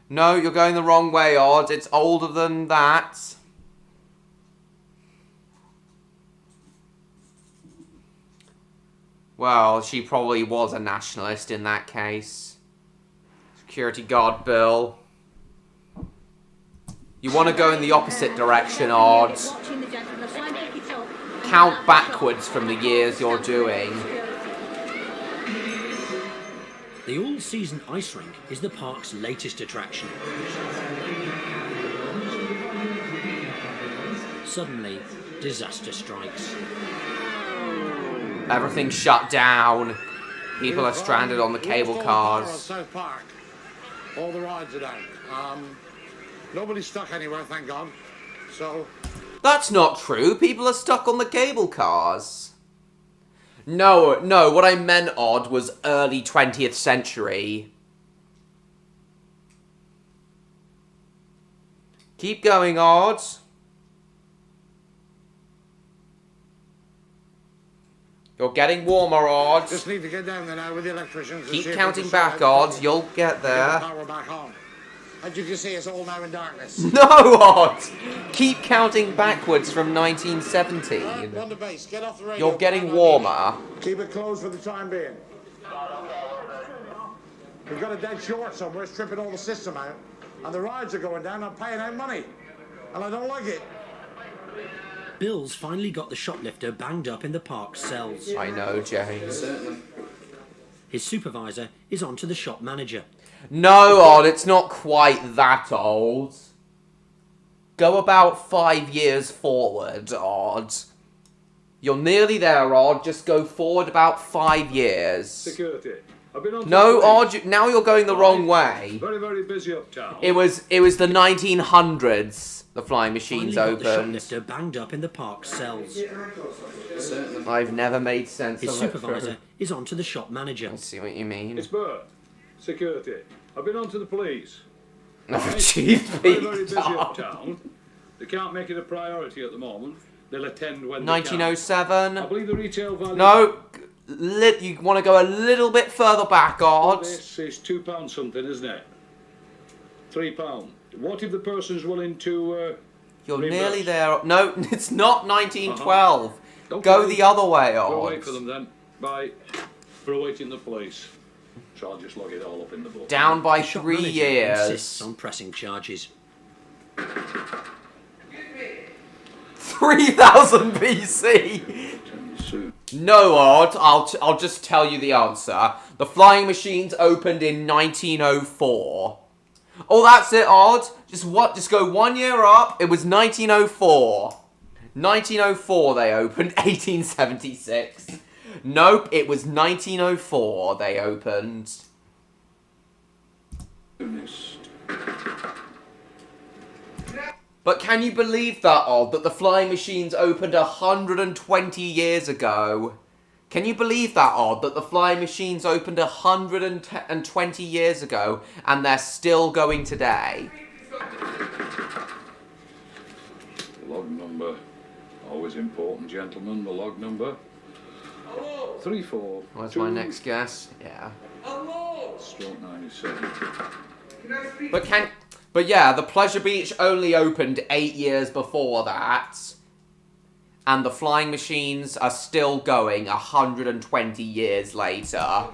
No, you're going the wrong way, Odd. It's older than that. Well, she probably was a nationalist in that case. Security guard Bill. You want to go in the opposite direction, Odd. Count backwards from the years you're doing. The all-season ice rink is the park's latest attraction. Suddenly, disaster strikes. Everything's shut down. People are stranded on the cable cars. South Park. All the rides are down. Nobody's stuck anywhere, thank God. So... That's not true. People are stuck on the cable cars. No, what I meant, Odd, was early 20th century. Keep going, Odd. You're getting warmer, Odd. Just need to get down there now with the electricians. Keep counting back, Odd. You'll get there. Power back on. As you can see, it's all now in darkness. No, Odd! Keep counting backwards from 1917. Run the base. Get off the radio. You're getting warmer. Keep it closed for the time being. We've got a dead short somewhere, stripping all the system out, and the rides are going down. I'm paying out money, and I don't like it. Bill's finally got the shoplifter banged up in the park's cells. I know, James. His supervisor is on to the shop manager. No, Odd, it's not quite that old. Go about 5 years forward, Odd. You're nearly there, Odd. Just go forward about 5 years. Security. I've been on No, Odd, now you're going the wrong way. Very, very busy uptown. It was the 1900s. The flying machines Finally got the opened. shoplifter banged up in the park's cells. I've never made sense His of supervisor it. is on to the shop manager. I see what you mean. It's Bert. Security. I've been on to the police. Chief, very, very busy uptown. They can't make it a priority at the moment. They'll attend when 1907. I believe the retail value... No, you want to go a little bit further back, Odd. This is £2 something, isn't it? £3. What if the person's willing to... You're reimburse? nearly there. No, it's not 1912. Go the other way, Odd. We'll wait for them then. Bye. We're awaiting the police. So I'll just log it all up in the book. Down by The shop 3 manager years. insists on pressing charges. 3000 BC. No, Odd. I'll just tell you the answer. The flying machines opened in 1904. Oh, that's it, Odd. Just go 1 year up. It was 1904. 1904 they opened. 1876. Nope, it was 1904 they opened. But can you believe that, Odd, that the flying machines opened 120 years ago? Can you believe that, Odd, that the flying machines opened 120 years ago and they're still going today? Log number. Always important, gentlemen. The log number. 34. What's my next guess? Yeah. Stroke 97. But yeah, the Pleasure Beach only opened 8 years before that. And the flying machines are still going 120 years later.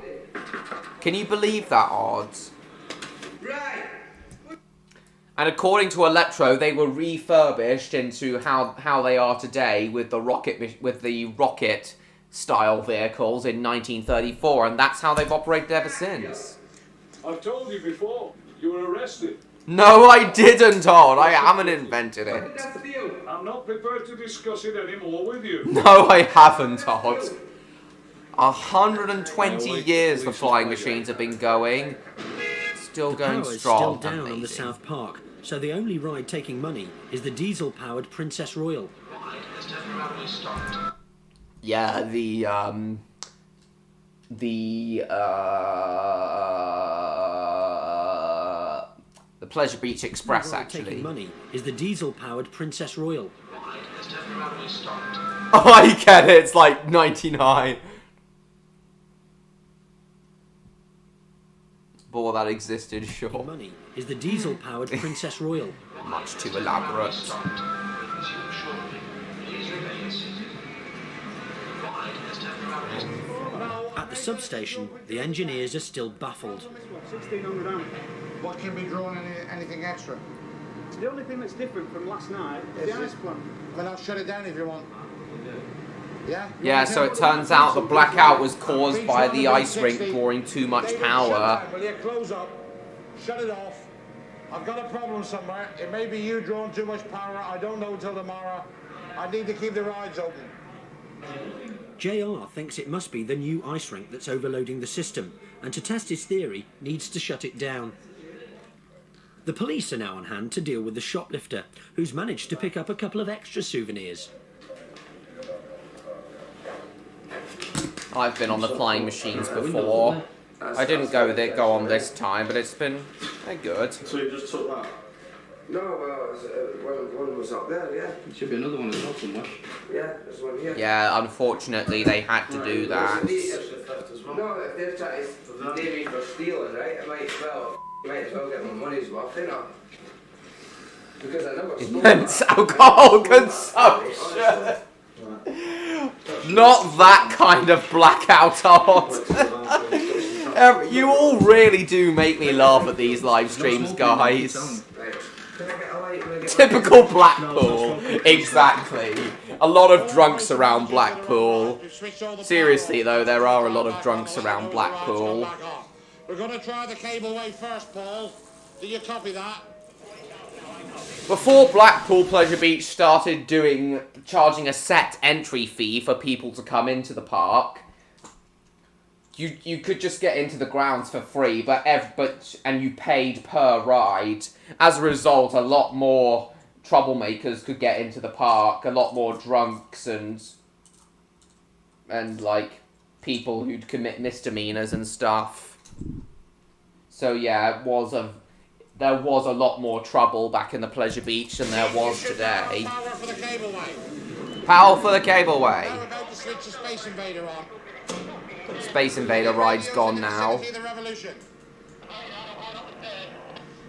Can you believe that, Odd? Right. And according to Electro, they were refurbished into how they are today with the rocket style vehicles in 1934, and that's how they've operated ever since. I've told you before, you were arrested. No, I didn't, Odd. I haven't invented it. I'm not prepared to discuss it anymore with you. No, I haven't, Odd. 120 years the flying machines have been going. Still going Power's strong. still down on the South Park, so the only ride taking money is the diesel-powered Princess Royal. Yeah, the Pleasure Beach Express, actually. Taking money is the diesel-powered Princess Royal. Oh, I get it. It's like 99. Before that existed, sure. Money is the diesel-powered Princess Royal. Much too elaborate. At the substation, the engineers are still baffled. 1600 amp. What can be drawn anything extra? The only thing that's different from last night is the ice plant. Well, I'll shut it down if you want. Yeah? Yeah, so it turns out the blackout was caused by the ice rink drawing too much power. Will you close up? Shut it off. I've got a problem somewhere. It may be you drawing too much power. I don't know until tomorrow. I need to keep the rides open. JR thinks it must be the new ice rink that's overloading the system, and to test his theory, needs to shut it down. The police are now on hand to deal with the shoplifter, who's managed to pick up a couple of extra souvenirs. I've been on the flying machines before. I didn't go on this time, but it's been good. So you just took that? No, one was up there, yeah. There should be another one as well somewhere. Yeah, there's one here. Yeah, unfortunately they had to do that. No, if they're trying to do me for stealing, right, I might as well get my money's worth, you know. Because I never stole Immense alcohol consumption! Not that kind of blackout art. You all really do make me laugh at these live streams, guys. Typical Blackpool. Exactly. A lot of drunks around Blackpool. Seriously though, there are a lot of drunks around Blackpool. We're going to try the cableway first, Paul. Do you copy that? Before Blackpool Pleasure Beach started charging a set entry fee for people to come into the park, you could just get into the grounds for free, and you paid per ride. As a result, a lot more troublemakers could get into the park, a lot more drunks and like people who'd commit misdemeanors and stuff. So yeah, there was a lot more trouble back in the Pleasure Beach than there was today. Power for the cableway. Power for the cableway. Now we're about to switch the Space Invader on. Space Invader ride's gone now. The Revolution.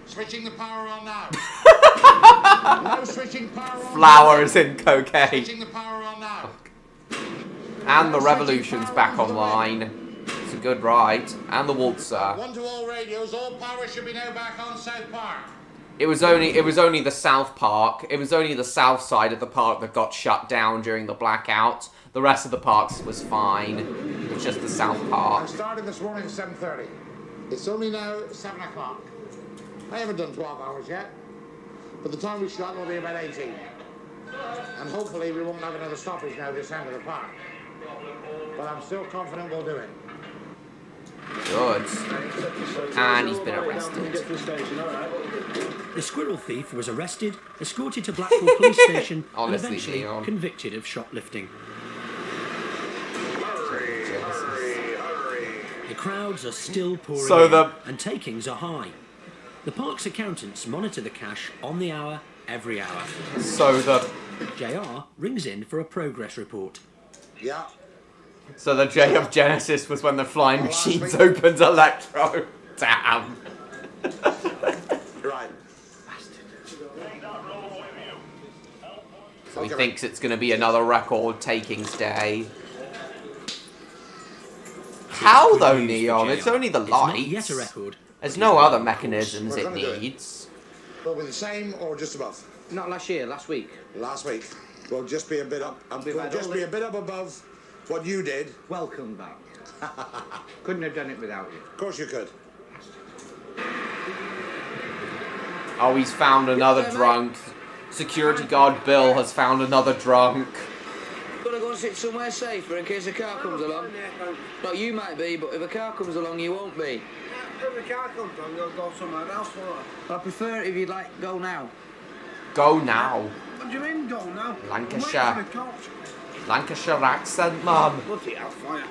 Switching the power on now. Now switching power on. Flowers in cocaine. Switching the power on now. And the Revolution's back online. It's a good ride. And the Waltzer. One to all radios. All power should be now back on South Park. It was only the South Park. It was only the south side of the park that got shut down during the blackout. The rest of the parks was fine. It was just the South Park. I started this morning at 7:30. It's only now 7 o'clock. I haven't done 12 hours yet. But the time we shot will be about 18. And hopefully we won't have another stoppage now this end of the park. But I'm still confident we'll do it. Good. And he's been arrested. The squirrel thief was arrested, escorted to Blackpool Police Station, and eventually convicted of shoplifting. The crowds are still pouring in, and takings are high. The park's accountants monitor the cash on the hour, every hour. JR rings in for a progress report. Yeah. So the J of Genesis was when the flying machines opened Electro. Damn. Right. So he thinks it's going to be another record takings day. How though, Neon? It's only the lights. Not yet a record. There's no other mechanisms it needs. Will be the same or just above? Not last year, last week. Last week. We'll just be a bit up. We'll just be a bit up above what you did. Welcome back. Couldn't have done it without you. Of course you could. Oh, he's found another drunk. Security guard Bill has found another drunk. Gonna go and sit somewhere safer in case a car comes along. Not you might be, but if a car comes along, you won't be. If a car comes along, you'll go somewhere else, won't I? I prefer it if you'd like go now. Go now. What do you mean go now? Lancashire. Lancashire accent, man. Bloody hellfire.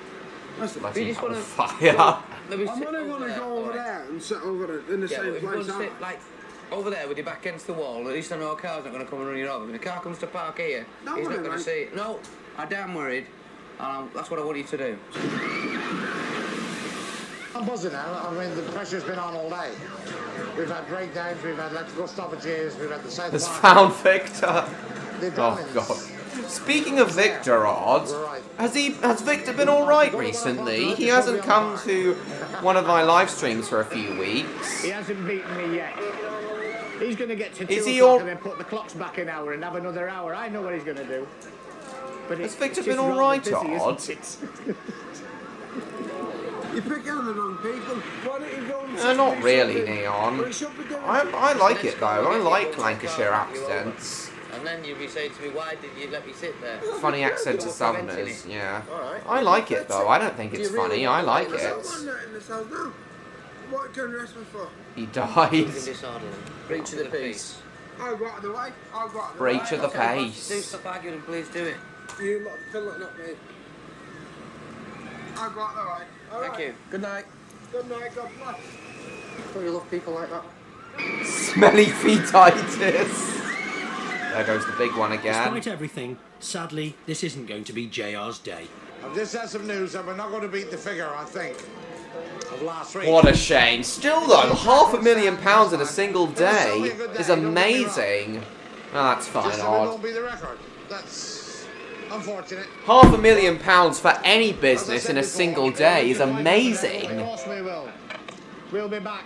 Bloody hellfire. I'm only going to go over there and sit over there in the same place. Sit, like, over there with your back against the wall, at least I know a car's not going to come and run you over. If a car comes to park here, he's not going to see it. No, I'm damn worried. That's what I want you to do. I'm buzzing now. I mean, the pressure's been on all day. We've had breakdowns, we've had electrical stoppages, we've had the South Has Park. found Victor. Oh, God. Speaking of Victor, Odd, has Victor been alright recently? He hasn't come to one of my live streams for a few weeks. He hasn't beaten me yet. He's going to get to 2 Is he o'clock all... and then put the clocks back an hour and have another hour. I know what he's going to do. But Has Victor been alright, Odd? You're picking on the wrong people. Why don't you go and Not really, Neon. I like it, though. I like Lancashire accents. And then you'll be saying to me, why did you let me sit there? Funny accent to Southerners, yeah. I like it, though. I don't think it's funny. I like it. What are you doing the rest of for? He died. Breach of the peace. I'll go out of the way. I'll go out of the way. Breach of the peace. Do stop arguing, please do it. You lot feel like not me. I'll go out of the way. Thank you. Good night. Good night, God bless. Don't you love people like that? Smelly fetitis. There goes the big one again. Despite everything, sadly, this isn't going to be JR's day. I've just had some news that we're not going to beat the figure, I think, of last week. What a shame. Still, though, £500,000 in a single day is amazing. Well, that's fine, Just so it Odd. won't be the record. That's unfortunate. £500,000 for any business in a single day is amazing. Of course we will. We'll be back.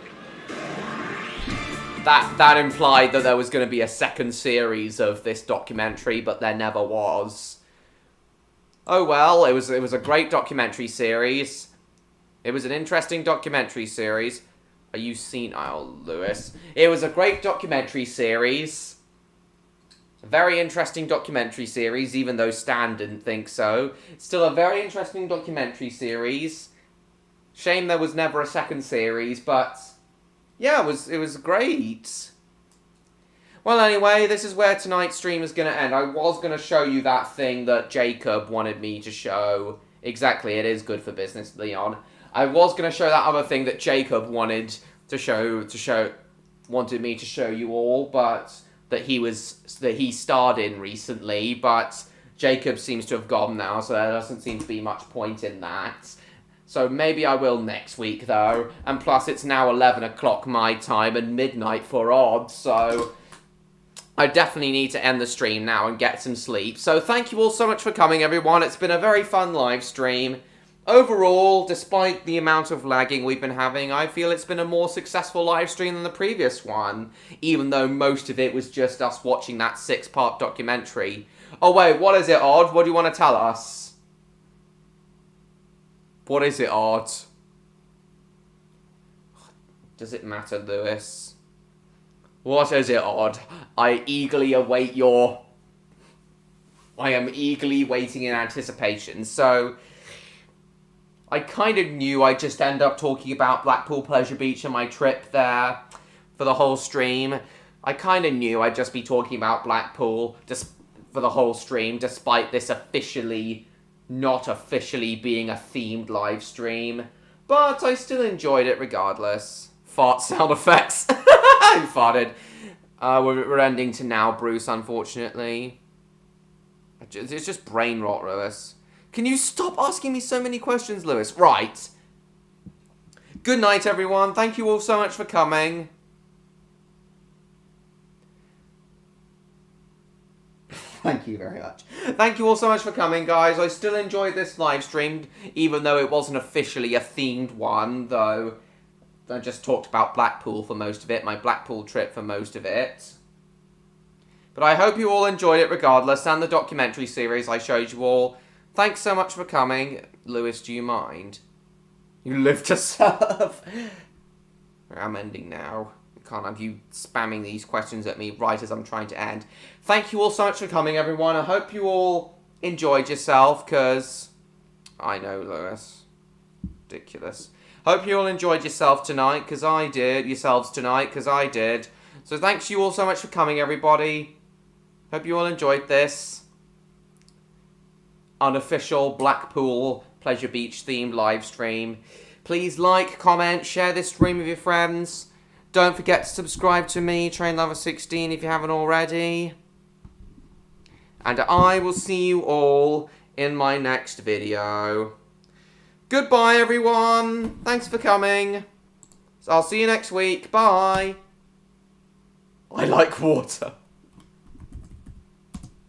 That implied that there was going to be a second series of this documentary, but there never was. Oh well, it was a great documentary series. It was an interesting documentary series. Are you senile, Lewis? It was a great documentary series. A very interesting documentary series, even though Stan didn't think so. Still a very interesting documentary series. Shame there was never a second series, but yeah, it was great. Well, anyway, this is where tonight's stream is going to end. I was going to show you that thing that Jacob wanted me to show. Exactly, it is good for business, Leon. I was going to show that other thing that Jacob wanted wanted me to show you all, but that he starred in recently, but Jacob seems to have gone now, so there doesn't seem to be much point in that. So maybe I will next week, though. And plus, it's now 11 o'clock my time and midnight for Odd, so I definitely need to end the stream now and get some sleep. So thank you all so much for coming, everyone. It's been a very fun live stream. Overall, despite the amount of lagging we've been having, I feel it's been a more successful live stream than the previous one, even though most of it was just us watching that 6-part documentary. Oh wait, what is it, Odd? What do you want to tell us? What is it, Odd? Does it matter, Lewis? What is it, Odd? I am eagerly waiting in anticipation, so I kind of knew I'd just end up talking about Blackpool Pleasure Beach and my trip there for the whole stream. I kind of knew I'd just be talking about Blackpool just for the whole stream, despite this not officially being a themed live stream. But I still enjoyed it regardless. Fart sound effects. I farted. We're ending to now, Bruce, unfortunately. It's just brain rot, Lewis. Can you stop asking me so many questions, Lewis? Right. Good night, everyone. Thank you all so much for coming. Thank you very much. Thank you all so much for coming, guys. I still enjoyed this live stream, even though it wasn't officially a themed one, though I just talked about Blackpool for most of it, my Blackpool trip for most of it. But I hope you all enjoyed it regardless, and the documentary series I showed you all. Thanks so much for coming. Lewis, do you mind? You live to serve. I'm ending now. Can't have you spamming these questions at me right as I'm trying to end. Thank you all so much for coming, everyone. I hope you all enjoyed yourself, because I know, Lewis. Ridiculous. Hope you all enjoyed yourself tonight, because I did. Yourselves tonight, because I did. So thanks you all so much for coming, everybody. Hope you all enjoyed this unofficial Blackpool Pleasure Beach themed live stream. Please like, comment, share this stream with your friends. Don't forget to subscribe to me, TrainLover16, if you haven't already. And I will see you all in my next video. Goodbye, everyone. Thanks for coming. So I'll see you next week. Bye. I like water.